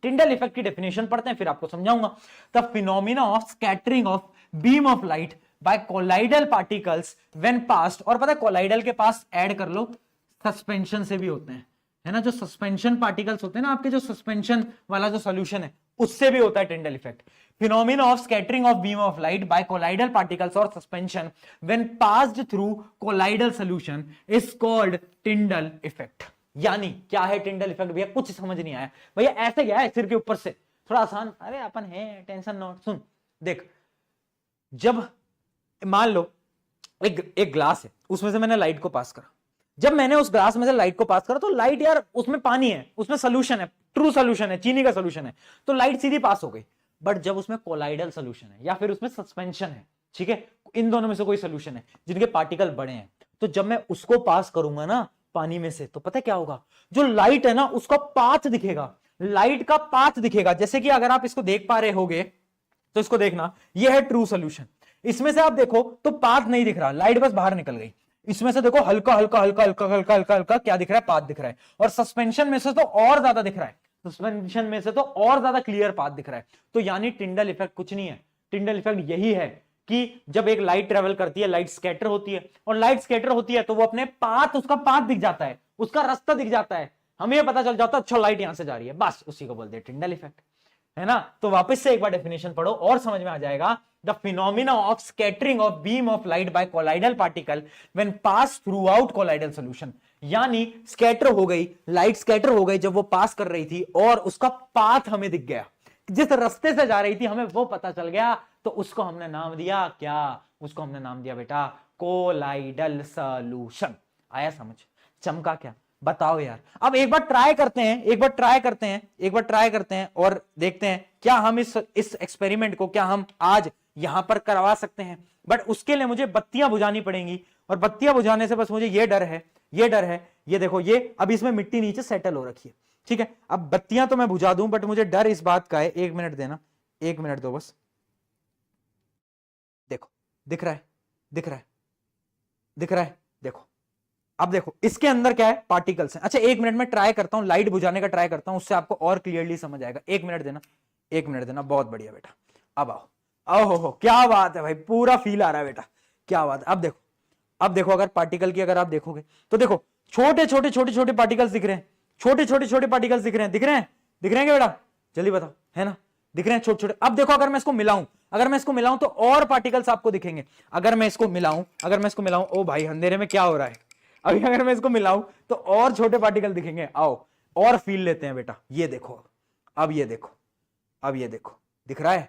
टिंडल इफेक्ट की डेफिनेशन पढ़ते हैं फिर आपको समझाऊंगा। The phenomena of scattering of beam of light by colloidal particles when passed, और पता है कोलाइडल के पास ऐड कर लो सस्पेंशन से भी होते हैं, है ना, जो सस्पेंशन पार्टिकल्स होते हैं ना आपके, जो सस्पेंशन वाला जो सॉल्यूशन है उससे भी होता है Tyndall effect. Phenomena of scattering of beam of light by colloidal particles or suspension when passed through colloidal solution is called Tyndall effect. यानी क्या है टिंडल इफेक्ट? भैया कुछ समझ नहीं आया भैया, ऐसे क्या है सिर के ऊपर से, थोड़ा आसान, अरे अपन है टेंशन नॉट। सुन देख, जब मान लो एक ग्लास है, उसमें से मैंने लाइट को पास करा, जब मैंने उस ग्लास में से लाइट को पास करा तो लाइट यार उसमें पानी है, उसमें सोल्यूशन है, ट्रू सोल्यूशन है, चीनी का सोल्यूशन है, तो लाइट सीधी पास हो गई। बट जब उसमें कोलाइडल सोल्यूशन है या फिर उसमें सस्पेंशन है, ठीक है, इन दोनों में से कोई सोल्यूशन है जिनके पार्टिकल बड़े हैं, तो जब मैं उसको पास करूंगा ना पानी में से, तो पता है क्या होगा? जो लाइट है ना उसका पाथ दिखेगा, लाइट का पाथ दिखेगा। जैसे कि अगर आप इसको देख पा रहे होगे तो इसको देखना, ये है ट्रू सोल्यूशन, इसमें से आप देखो तो पाथ नहीं दिख रहा, लाइट बस बाहर निकल गई। इसमें से देखो हल्का हल्का हल्का हल्का हल्का हल्का हल्का क्या दिख रहा है? पाथ दिख रहा है। और सस्पेंशन में से तो और ज्यादा दिख रहा है, सस्पेंशन में से तो और ज्यादा क्लियर पाथ दिख रहा है। तो यानी टिंडल इफेक्ट कुछ नहीं है, टिंडल इफेक्ट यही है कि जब एक लाइट ट्रेवल करती है, लाइट स्कैटर होती है, और लाइट स्कैटर होती है तो वो अपने पाथ, उसका पाथ दिख जाता है, उसका रास्ता दिख जाता है, हमें पता चल जाता है अच्छा लाइट यहां से जा रही है, बस उसी को बोलते हैं टिंडल इफेक्ट, है ना। तो वापस से एक बार डेफिनेशन पढ़ो और समझ में आ जाएगा। The phenomena of scattering of beam of light by colloidal particle when pass through out colloidal solution, यानी स्कैटर हो गई, लाइट स्कैटर हो गई जब वो पास कर रही थी और उसका पाथ हमें दिख गया, जिस रास्ते से जा रही थी हमें वो पता चल गया, तो उसको हमने नाम दिया क्या? उसको हमने नाम दिया बेटा कोलाइडल सॉल्यूशन। आया समझ? चमका क्या? बताओ यार। अब एक बार ट्राई करते हैं, एक बार ट्राई करते हैं, एक बार ट्राई करते हैं और देखते हैं क्या हम इस एक्सपेरिमेंट को क्या हम आज यहां पर करवा सकते हैं। बट उसके लिए मुझे बत्तियां बुझानी पड़ेंगी, और बत्तियां बुझाने से बस मुझे ये डर है, ये डर है, ये देखो ये अब इसमें मिट्टी नीचे सेटल हो रखी है, ठीक है। अब बत्तियां तो मैं बुझा दूं बट मुझे डर इस बात का है, एक मिनट देना, एक मिनट दो बस। देखो दिख रहा है, दिख रहा है, दिख रहा है, देखो अब देखो इसके अंदर क्या है? पार्टिकल्स हैं। अच्छा एक मिनट में ट्राई करता हूं, लाइट बुझाने का ट्राई करता हूं, उससे आपको और क्लियरली समझ आएगा। एक मिनट देना, एक मिनट देना, बहुत बढ़िया बेटा। अब आओ, आओ हो क्या बात है भाई, पूरा फील आ रहा है बेटा, क्या बात है। अब देखो, अब देखो अगर पार्टिकल की अगर आप देखोगे तो देखो छोटे छोटे छोटे छोटे पार्टिकल्स दिख रहे हैं, छोटे छोटे छोटे पार्टिकल्स दिख रहे हैं, दिख रहे हैं, दिख रहे हैं क्या बेटा, जल्दी बताओ, है ना, दिख रहे हैं छोटे छोटे। अब देखो अगर मैं इसको मिलाऊं, अगर मैं इसको मिलाऊं तो और पार्टिकल्स आपको दिखेंगे। अगर मैं इसको मिलाऊं, ओ भाई अंधेरे में क्या हो रहा है, अभी अगर मैं इसको मिलाऊं तो और छोटे पार्टिकल दिखेंगे। आओ और फील लेते हैं बेटा, ये देखो, अब ये देखो, अब ये देखो, दिख रहा है,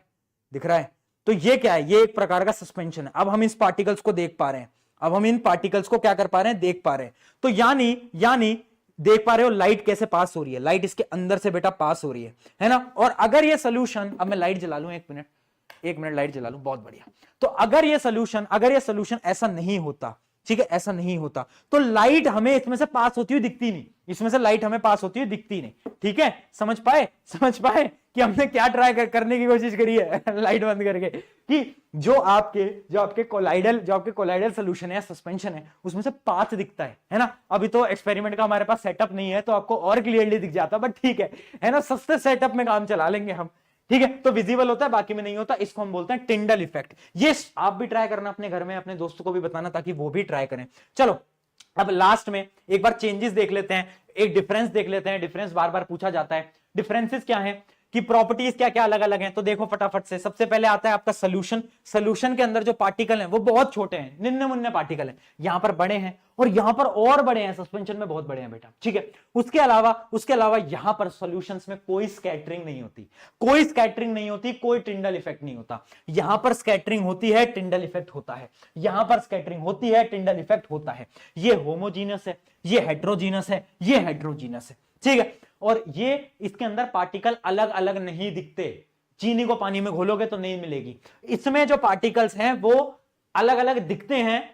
दिख रहा है। तो ये क्या है, ये एक प्रकार का सस्पेंशन है। अब हम इस पार्टिकल्स को देख पा रहे हैं, अब हम इन पार्टिकल्स को क्या कर पा रहे हैं, देख पा रहे हैं। तो यानी देख पा रहे हो लाइट कैसे पास हो रही है, लाइट इसके अंदर से बेटा पास हो रही है ना। और अगर ये सोल्यूशन, अब मैं लाइट जला लूं, एक मिनट लाइट जला लूं, बहुत बढ़िया। तो अगर ये सोल्यूशन ऐसा नहीं होता, ठीक है, ऐसा नहीं होता, तो लाइट हमें इसमें से पास होती हुई दिखती नहीं, इसमें से लाइट हमें पास होती हुई दिखती नहीं। ठीक है, समझ पाए कि हमने क्या ट्राई करने की कोशिश करी है लाइट बंद करके, कि जो आपके कोलाइडल सोल्यूशन है, सस्पेंशन है, उसमें से पाथ दिखता है ना। अभी तो एक्सपेरिमेंट का हमारे पास सेटअप नहीं है तो आपको और क्लियरली दिख जाता, बट ठीक है ना, सस्ते सेटअप में काम चला लेंगे हम। ठीक है, तो विजिबल होता है, बाकी में नहीं होता, इसको हम बोलते हैं टिंडल इफेक्ट। ये आप भी ट्राई करना अपने घर में, अपने दोस्तों को भी बताना ताकि वो भी ट्राई करें। चलो अब लास्ट में एक बार चेंजेस देख लेते हैं, एक डिफरेंस देख लेते हैं। डिफरेंस बार बार पूछा जाता है, डिफरेंसेस क्या है कि प्रॉपर्टीज क्या क्या अलग अलग हैं। तो देखो फटाफट से, सबसे पहले आता है आपका सोल्यूशन के अंदर जो पार्टिकल हैं वो बहुत छोटे हैं, निन्ने मुन्ने पार्टिकल हैं, यहां पर बड़े हैं और यहां पर और बड़े हैं, सस्पेंशन में बहुत बड़े हैं बेटा। ठीक है, उसके अलावा यहां पर सॉल्यूशंस में कोई स्कैटरिंग नहीं होती, कोई टिंडल इफेक्ट नहीं होता। यहां पर स्कैटरिंग होती है, टिंडल इफेक्ट होता है, यहां पर स्कैटरिंग होती है, टिंडल इफेक्ट होता है। ये होमोजीनस है, ये हेट्रोजीनस है, ये हेट्रोजीनस है। ठीक है, और ये इसके अंदर पार्टिकल अलग अलग नहीं दिखते, चीनी को पानी में घोलोगे तो नहीं मिलेगी। इसमें जो पार्टिकल्स हैं वो अलग अलग दिखते हैं,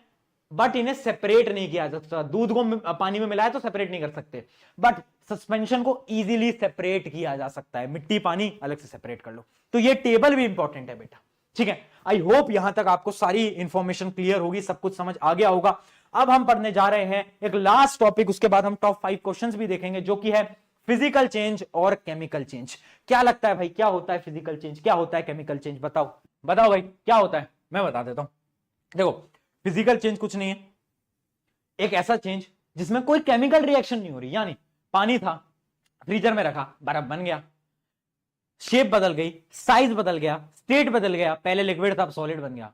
बट इन्हें सेपरेट नहीं किया जा सकता। दूध को पानी में मिलाया तो सेपरेट नहीं कर सकते, बट सस्पेंशन को इजीली सेपरेट किया जा सकता है। मिट्टी पानी अलग से सेपरेट कर लो। तो ये टेबल भी इंपॉर्टेंट है बेटा। ठीक है, आई होप यहां तक आपको सारी इंफॉर्मेशन क्लियर होगी, सब कुछ समझ आ गया होगा। अब हम पढ़ने जा रहे हैं एक लास्ट टॉपिक, उसके बाद हम टॉप 5 क्वेश्चंस भी देखेंगे, जो कि है फिजिकल चेंज और केमिकल चेंज। क्या लगता है भाई, क्या होता है फिजिकल चेंज, क्या होता है केमिकल चेंज? बताओ भाई क्या होता है, मैं बता देता हूं। देखो फिजिकल चेंज कुछ नहीं है, एक ऐसा चेंज जिसमें कोई केमिकल रिएक्शन नहीं हो रही। यानी पानी था, फ्रीजर में रखा, बर्फ बन गया, शेप बदल गई, साइज बदल गया, स्टेट बदल गया, पहले लिक्विड था अब सॉलिड बन गया।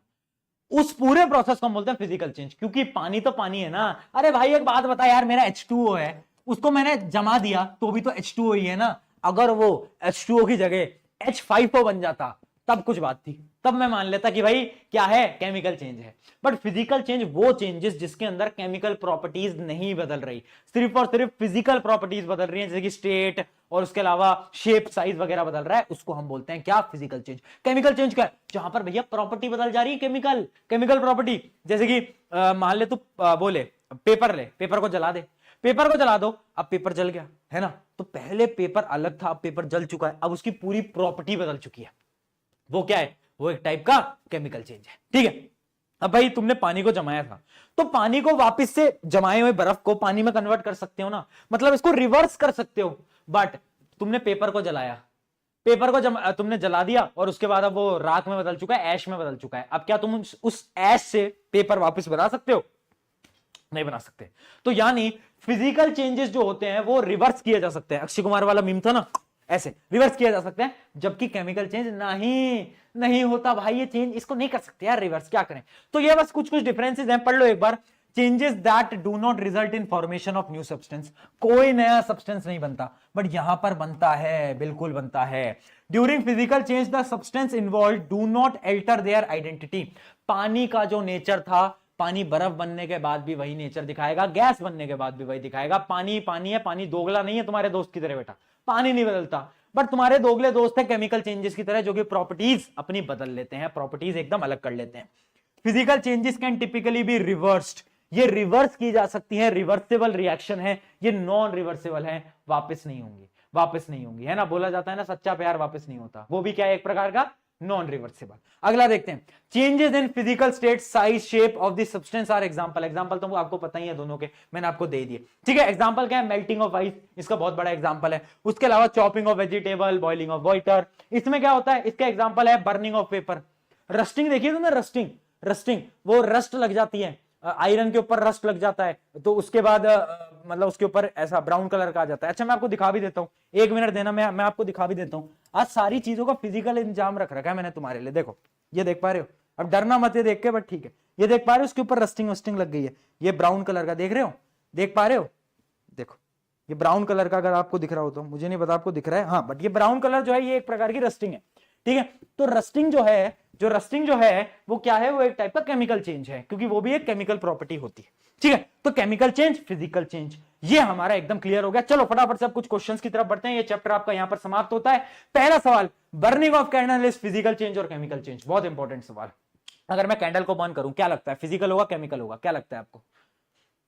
उस पूरे प्रोसेस को हम बोलते हैं फिजिकल चेंज, क्योंकि पानी तो पानी है ना। अरे भाई एक बात बता यार, मेरा H2O है, उसको मैंने जमा दिया तो भी तो H2O ही है ना। अगर वो H2O की जगह H5O बन जाता तब कुछ बात थी, तब मैं मान लेता कि भाई क्या है, केमिकल चेंज है। बट फिजिकल चेंज वो चेंजेस जिसके अंदर केमिकल प्रॉपर्टीज नहीं बदल रही, सिर्फ और सिर्फ फिजिकल प्रॉपर्टीज बदल रही हैं, जैसे कि स्टेट और उसके अलावा शेप साइज वगैरह बदल रहा है, उसको हम बोलते हैं क्या, फिजिकल चेंज। केमिकल चेंज क्या है, जहां पर भैया प्रॉपर्टी बदल जा रही है, केमिकल प्रॉपर्टी। जैसे कि मान ले तू बोले पेपर को जला दे, पेपर को जला दो, अब पेपर जल गया है ना। तो पहले पेपर अलग था, अब पेपर जल चुका है, अब उसकी पूरी प्रॉपर्टी बदल चुकी है। वो क्या है, वो एक टाइप का केमिकल चेंज है। ठीक है, अब भाई तुमने पानी को जमाया था, तो पानी को वापस से जमाए हुए बर्फ को पानी में कन्वर्ट कर सकते हो ना, मतलब इसको रिवर्स कर सकते हो। बट तुमने पेपर को जलाया, तुमने जला दिया और उसके बाद अब वो राख में बदल चुका है, ऐश में बदल चुका है। अब क्या तुम उस ऐश से पेपर वापस बना सकते हो? नहीं बना सकते। तो यानी फिजिकल चेंजेस जो होते हैं वो रिवर्स किए जा सकते हैं। अक्षय कुमार वाला मीम था ना, ऐसे रिवर्स किया जा सकता है, जबकि केमिकल चेंज नहीं होता भाई। ये चेंज इसको नहीं कर सकते यार रिवर्स, क्या करें। तो ये बस कुछ डिफरेंसेस हैं, पढ़ लो एक बार। Changes that do not result in formation of new substance, कोई नया सब्सटेंस नहीं बनता, बट यहां पर बनता है, बिल्कुल बनता है। During physical change the substance involve do not alter their identity. पानी का जो नेचर था, पानी बर्फ बनने के बाद भी वही नेचर दिखाएगा, गैस बनने के बाद भी वही दिखाएगा। पानी पानी है, पानी दोगला नहीं है तुम्हारे दोस्त की तरह बेटा, पानी नहीं बदलता। बट तुम्हारे दोगले दोस्त है केमिकल चेंजेस की तरह, जो कि प्रॉपर्टीज अपनी बदल लेते हैं, प्रॉपर्टीज एकदम अलग कर लेते हैं। Physical changes can typically be reversed, ये रिवर्स की जा सकती है, रिवर्सिबल रिएक्शन है। ये नॉन रिवर्सिबल है, वापस नहीं होंगी, है ना। बोला जाता है ना सच्चा प्यार वापस नहीं होता, वो भी क्या है, एक प्रकार का नॉन रिवर्सिबल। अगला देखते हैं, changes in physical state, size, shape of the substance are example तो आपको पता ही है दोनों के, मैंने आपको दे दिए। ठीक है, एग्जांपल क्या है, मेल्टिंग ऑफ आइस, इसका बहुत बड़ा एग्जांपल है। उसके अलावा chopping of vegetable, boiling of water, इसमें क्या होता है, इसका एग्जांपल है बर्निंग ऑफ पेपर। रस्टिंग देखिए तुमने, रस्टिंग वो रस्ट लग जाती है, आयरन के ऊपर रस्ट लग जाता है, तो उसके बाद मतलब उसके ऊपर ऐसा ब्राउन कलर का आ जाता है। अच्छा मैं आपको दिखा भी देता हूँ, 1 मिनट देना, मैं आपको दिखा भी देता हूँ। आज सारी चीजों का फिजिकल इंतजाम रख रखा है मैंने तुम्हारे लिए। देखो ये देख पा रहे हो, अब डरना मत ये देख के, बट ठीक है। ये देख पा रहे हो उसके ऊपर रस्टिंग वस्टिंग लग गई है, ये ब्राउन कलर का देख रहे हो, देख पा रहे हो, देखो ये ब्राउन कलर का, अगर आपको दिख रहा हो तो, मुझे नहीं पता आपको दिख रहा है, हाँ, बट ये ब्राउन कलर जो है ये एक प्रकार की रस्टिंग है, ठीक है। तो रस्टिंग जो है वो क्या है, वो एक टाइप का केमिकल चेंज है, क्योंकि वो भी एक केमिकल प्रॉपर्टी होती है, ठीक है। तो केमिकल चेंज, फिजिकल चेंज, ये हमारा एकदम क्लियर हो गया। चलो फटाफट से अब कुछ क्वेश्चंस की तरफ बढ़ते हैं, ये चैप्टर आपका यहां पर समाप्त होता है। पहला सवाल, burning of candle is physical change और केमिकल चेंज, बहुत इंपॉर्टेंट सवाल। अगर मैं कैंडल को बर्न करूं, क्या लगता है, फिजिकल होगा केमिकल होगा, क्या लगता है आपको,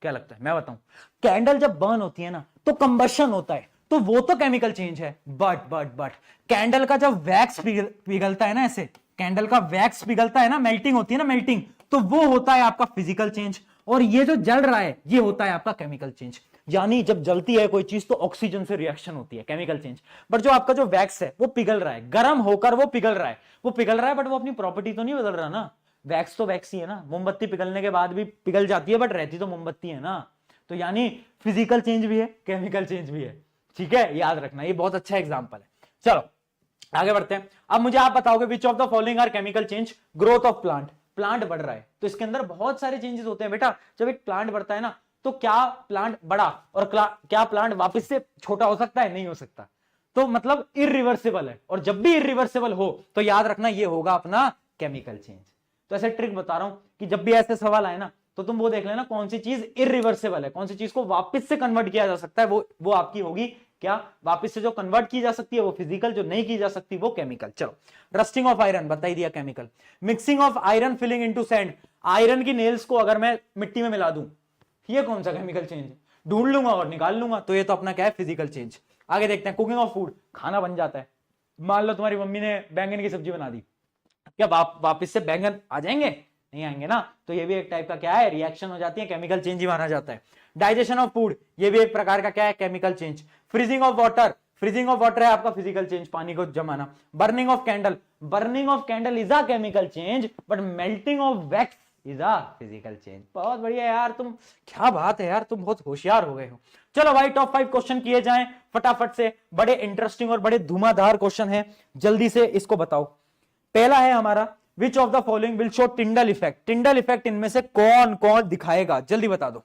क्या लगता है, मैं बताऊं। कैंडल जब बर्न होती है ना तो कंबशन होता है, तो वो तो केमिकल चेंज है, बट कैंडल का जब वैक्स पिघलता है ना, ऐसे कैंडल का वैक्स पिघलता है ना, मेल्टिंग होती है ना, मेल्टिंग, तो वो होता है आपका फिजिकल चेंज। और ये जो जल रहा है ये होता है आपका केमिकल चेंज। यानी जब जलती है कोई चीज तो ऑक्सीजन से रिएक्शन होती है, केमिकल चेंज। बट जो आपका जो वैक्स है वो पिघल रहा है, गर्म होकर वो पिघल रहा है, बट वो अपनी प्रॉपर्टी तो नहीं बदल रहा ना। वैक्स तो वैक्स ही है ना, मोमबत्ती पिघलने के बाद भी पिघल जाती है बट रहती तो मोमबत्ती है ना। तो यानी फिजिकल चेंज भी है, केमिकल चेंज भी है, ठीक है, याद रखना, ये बहुत अच्छा एग्जांपल है। चलो आगे बढ़ते हैं। अब मुझे आप बताओगे which of the following are chemical change. Growth of plant बढ़ रहा है तो इसके अंदर बहुत सारे चेंजेस होते हैं बेटा। जब एक प्लांट बढ़ता है ना तो क्या प्लांट बड़ा और क्या प्लांट वापस से छोटा हो सकता है, नहीं हो सकता। तो मतलब इरिवर्सिबल है, और जब भी इरिवर्सिबल हो तो याद रखना ये होगा अपना केमिकल चेंज। तो ऐसे ट्रिक बता रहा हूं कि जब भी ऐसे सवाल आए ना तो तुम वो देख लेना कौन सी चीज इरिवर्सिबल है, कौन सी चीज को वापस से कन्वर्ट किया जा सकता है, वो आपकी होगी क्या, वापस से जो कन्वर्ट की जा सकती है वो फिजिकल, जो नहीं की जा सकती वो केमिकल। चलो, रस्टिंग ऑफ आयरन बता ही दिया, chemical. Mixing of iron filling into sand, iron की नेल्स को अगर मैं मिट्टी में मिला दूं, ये कौन सा केमिकल चेंज है, ढूंढ लूंगा और निकाल लूंगा, तो ये तो अपना क्या है, फिजिकल चेंज। आगे देखते हैं, कुकिंग ऑफ फूड, खाना बन जाता है। मान लो तुम्हारी मम्मी ने बैंगन की सब्जी बना दी, क्या वापस से बैंगन आ जाएंगे, नहीं आएंगे ना। तो ये भी एक टाइप का क्या है, रिएक्शन हो जाती है, केमिकल चेंज ही माना जाता है। डाइजेशन ऑफ फूड, ये भी एक प्रकार का क्या है, chemical change. Freezing of water है आपका फिजिकल चेंज, पानी को जमाना। Burning of candle is a chemical change, but melting of wax is a physical change. बहुत बढ़िया यार, तुम क्या बात है यार, तुम बहुत होशियार हो गए हो। चलो भाई टॉप 5 क्वेश्चन किए जाएं फटाफट से, बड़े इंटरेस्टिंग और बड़े धुआंधार क्वेश्चन है, जल्दी से इसको बताओ। पहला है हमारा, विच of the following will show Tyndall effect. Tyndall effect इनमें से कौन कौन दिखाएगा, जल्दी बता दो,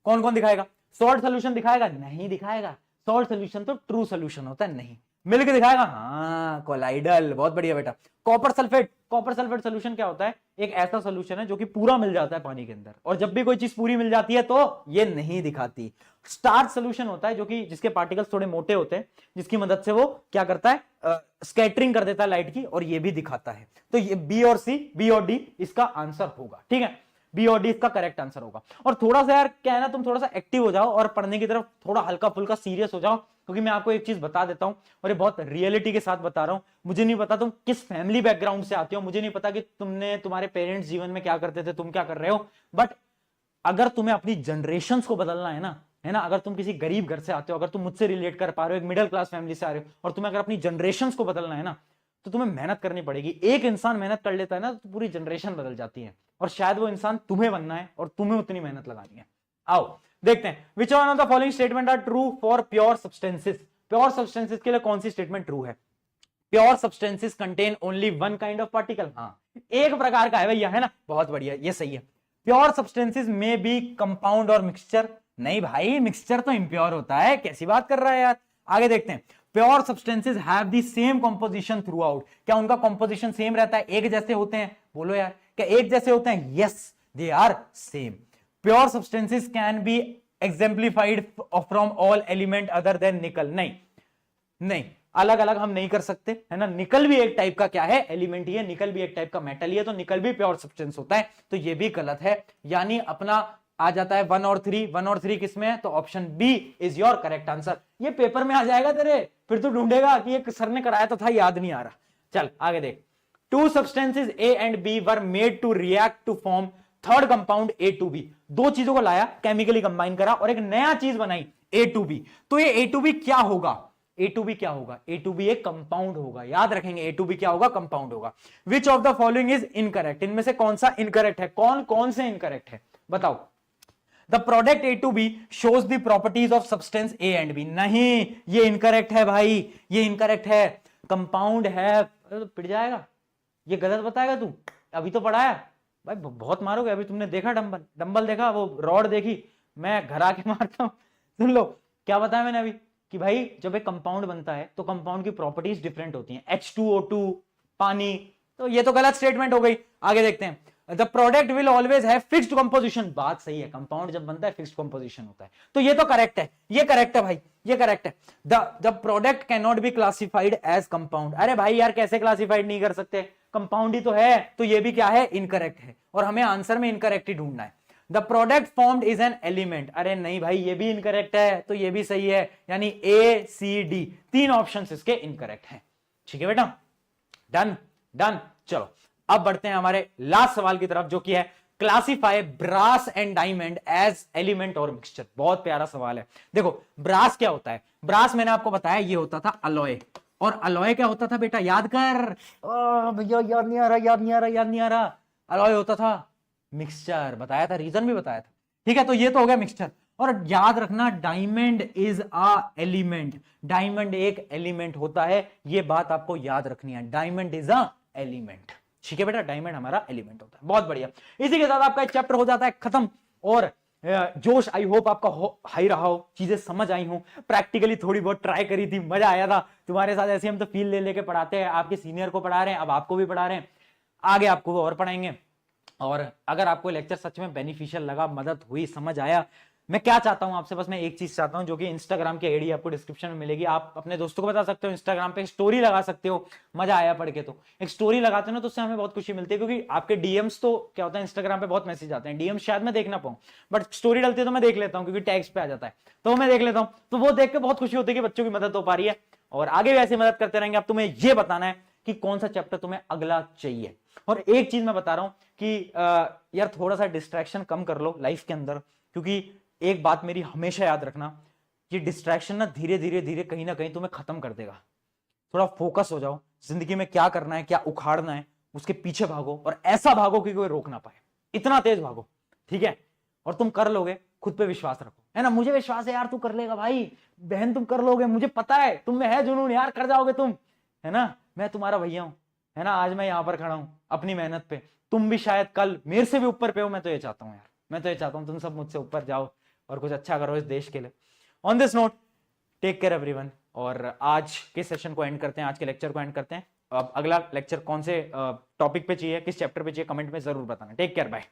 कौन कौन दिखाएगा। सॉल्ट सोल्यूशन दिखाएगा, नहीं दिखाएगा, सॉल्ट सोल्यूशन तो ट्रू सोल्यूशन होता है, नहीं। मिल्क दिखाएगा, हाँ कोलाइडल, बहुत बढ़िया बेटा। कॉपर सल्फेट सोल्यूशन क्या होता है, एक ऐसा सोल्यूशन है जो कि पूरा मिल जाता है पानी के अंदर, और जब भी कोई चीज पूरी मिल जाती है तो ये नहीं दिखाती। स्टार्च सोल्यूशन होता है जो कि जिसके पार्टिकल्स थोड़े मोटे होते हैं, जिसकी मदद से वो क्या करता है, स्कैटरिंग कर देता है लाइट की, और ये भी दिखाता है। तो ये बी और डी इसका आंसर होगा, ठीक है, बी और डी इसका करेक्ट आंसर होगा। और थोड़ा सा यार क्या है ना, तुम थोड़ा सा एक्टिव हो जाओ और पढ़ने की तरफ थोड़ा हल्का फुल्का सीरियस हो जाओ, क्योंकि मैं आपको एक चीज बता देता हूं, और ये बहुत रियलिटी के साथ बता रहा हूं। मुझे नहीं पता तुम किस फैमिली बैकग्राउंड से आते हो, मुझे नहीं पता कि तुम्हारे पेरेंट्स जीवन में क्या करते थे, तुम क्या कर रहे हो, बट अगर तुम्हें अपनी जनरेशंस को बदलना है ना, अगर तुम किसी गरीब घर से आते हो, अगर तुम मुझसे रिलेट कर पा रहे हो, एक मिडिल क्लास फैमिली से आ रहे हो, और तुम्हें अगर अपनी जनरेशंस को बदलना है ना, तो तुम्हें मेहनत करनी पड़ेगी। एक इंसान मेहनत कर लेता है ना तो पूरी जनरेशन बदल जाती है, और शायद वो इंसान तुम्हें बनना है और तुम्हें उतनी मेहनत लगानी है। आओ देखते हैं, which one of the following statement are true for pure substances. Pure substances के लिए कौन सी स्टेटमेंट ट्रू है। Pure substances contain only one kind of particle, हाँ एक प्रकार का है भैया, है ना, बहुत बढ़िया, ये सही है। प्योर सब्सटेंसेस में बी कंपाउंड और मिक्सचर, नहीं भाई मिक्सचर तो इम्प्योर होता है, कैसी बात कर रहा है यार। आगे देखते हैं, pure substances have the same composition through out, क्या उनका कंपोजिशन सेम रहता है, एक जैसे होते हैं, बोलो यार, क्या एक जैसे होते हैं, yes they are same. Pure substances can be exemplified from all element other than nickel, नहीं अलग अलग हम नहीं कर सकते, है ना, निकल भी एक टाइप का क्या है, एलिमेंट ही है, निकल भी एक टाइप का मेटल ही है, तो निकल भी प्योर सब्सटेंस होता है, तो ये भी गलत है। यानी अपना आ जाता है 1 और 3 किसमें है, तो option B is your correct answer. ये पेपर में आ जाएगा तेरे, फिर तू ढूंढेगा कि ये सर ने कराया तो था, याद नहीं आ रहा। चल आगे देख, 2 substances A and B were made to react to form third compound A2B। 2 चीजों को लाया, केमिकली कंबाइन करा और एक नया चीज बनाई A2B। तो ये A2B क्या होगा, A2B क्या होगा, A2B एक कंपाउंड होगा, याद रखेंगे A2B क्या होगा, कंपाउंड होगा। विच of the following is incorrect, इनमें से कौन सा इनकरेक्ट है, कौन कौन से इनकरेक्ट है बताओ। The product A to B shows the properties of substance A and B. नहीं, ये इनकरेक्ट है भाई, ये इनकरेक्ट है। कंपाउंड है तो पिट जाएगा, ये गलत बताएगा तू। अभी तो पढ़ाया भाई, बहुत मारोगे। अभी तुमने देखा डंबल, डंबल देखा, वो रॉड देखी, मैं घर आके मारता हूं। सुन लो क्या बताया मैंने अभी कि भाई जब एक कंपाउंड बनता है तो कंपाउंड की प्रॉपर्टीज डिफरेंट होती हैं, H2O2 पानी। तो ये तो गलत स्टेटमेंट हो गई। आगे देखते हैं, the product will always have fixed composition. बात सही है, कंपाउंड जब बनता है फिक्स्ड कंपोजिशन होता है, तो ये तो करेक्ट है, ये करेक्ट है भाई, ये करेक्ट है। The product can not be classified as compound. अरे भाई यार कैसे क्लासिफाइड नहीं कर सकते, कंपाउंड ही तो है, तो ये भी क्या है, इनकरेक्ट है, और हमें आंसर में इनकरेक्ट ही ढूंढना है। The product formed is an element. अरे नहीं भाई, ये भी इनकरेक्ट है, तो ये भी सही है, यानी ए सी डी तीन ऑप्शन इसके इनकरेक्ट हैं। ठीक है बेटा, डन डन। चलो अब बढ़ते हैं हमारे लास्ट सवाल की तरफ, जो कि है classify brass and diamond as element और मिक्सचर। बहुत प्यारा सवाल है। देखो ब्रास क्या होता है, ब्रास मैंने आपको बताया ये होता था अलॉय, और अलॉय क्या होता था बेटा, याद कर। भैया याद नहीं आ रहा, याद नहीं आ रहा, याद नहीं आ रहा। अलॉय होता था मिक्सचर, बताया था, रीजन भी बताया था। ठीक है, तो ये तो हो गया मिक्सचर। और याद रखना diamond is a element, diamond एक एलिमेंट होता है, ये बात आपको याद रखनी है, डायमंड इज अ एलिमेंट। ठीक है बेटा, डायमंड हमारा एलिमेंट होता है। बहुत बढ़िया, इसी के साथ आपका एक चैप्टर हो जाता है खत्म। और जोश आई होप आपका हाई रहा हो, चीजें समझ आई हूं, प्रैक्टिकली थोड़ी बहुत ट्राई करी थी, मजा आया था तुम्हारे साथ। ऐसे हम तो फील ले लेके पढ़ाते हैं, आपके सीनियर को पढ़ा रहे हैं, अब आपको भी पढ़ा रहे हैं, आगे आपको वो और पढ़ाएंगे। और अगर आपको लेक्चर सच में बेनिफिशियल लगा, मदद हुई, समझ आया, मैं क्या चाहता हूं आपसे, बस मैं एक चीज चाहता हूं, जो कि इंस्टाग्राम की आईडी आपको डिस्क्रिप्शन में मिलेगी, आप अपने दोस्तों को बता सकते हो, इंस्टाग्राम पे स्टोरी लगा सकते हो। मजा आया पढ़ के, तो एक स्टोरी लगाते हो ना, तो उससे हमें बहुत खुशी मिलती है, क्योंकि आपके डीएम्स तो क्या होता है, इंस्टाग्राम पे बहुत मैसेज आते हैं, डीएम्स शायद मैं देख ना पाऊं, बट स्टोरी डलती है तो मैं देख लेता हूं, क्योंकि टैग्स पे आ जाता है, तो मैं देख लेता हूं। तो वो देख के बहुत खुशी होती है कि बच्चों की मदद हो पा रही है, और आगे भी ऐसी मदद करते रहेंगे। अब तुम्हें यह बताना है कि कौन सा चैप्टर तुम्हें अगला चाहिए। और एक चीज मैं बता रहा हूं कि यार थोड़ा सा डिस्ट्रैक्शन कम कर लो लाइफ के अंदर, क्योंकि एक बात मेरी हमेशा याद रखना, ये डिस्ट्रैक्शन ना धीरे धीरे धीरे कहीं ना कहीं तुम्हें खत्म कर देगा। थोड़ा फोकस हो जाओ, जिंदगी में क्या करना है, क्या उखाड़ना है, उसके पीछे भागो, और ऐसा भागो कि कोई रोक ना पाए, इतना तेज भागो। ठीक है, और तुम कर लोगे, खुद पे विश्वास रखो, है ना। मुझे विश्वास है यार, तू कर लेगा भाई, बहन तुम कर लोगे, मुझे पता है तुम में है जुनून यार, कर जाओगे तुम, है ना। मैं तुम्हारा भैया हूं, है ना, आज मैं यहां पर खड़ा हूं अपनी मेहनत पे, तुम भी शायद कल मेरे से भी ऊपर पे हो। मैं तो ये चाहता हूं यार, मैं तो ये चाहता हूं तुम सब मुझसे ऊपर जाओ और कुछ अच्छा करो इस देश के लिए। On this note, take care everyone, और आज के सेशन को एंड करते हैं, आज के लेक्चर को एंड करते हैं। अब अगला लेक्चर कौन से टॉपिक पे चाहिए, किस चैप्टर पे चाहिए, कमेंट में जरूर बताना। Take care, bye.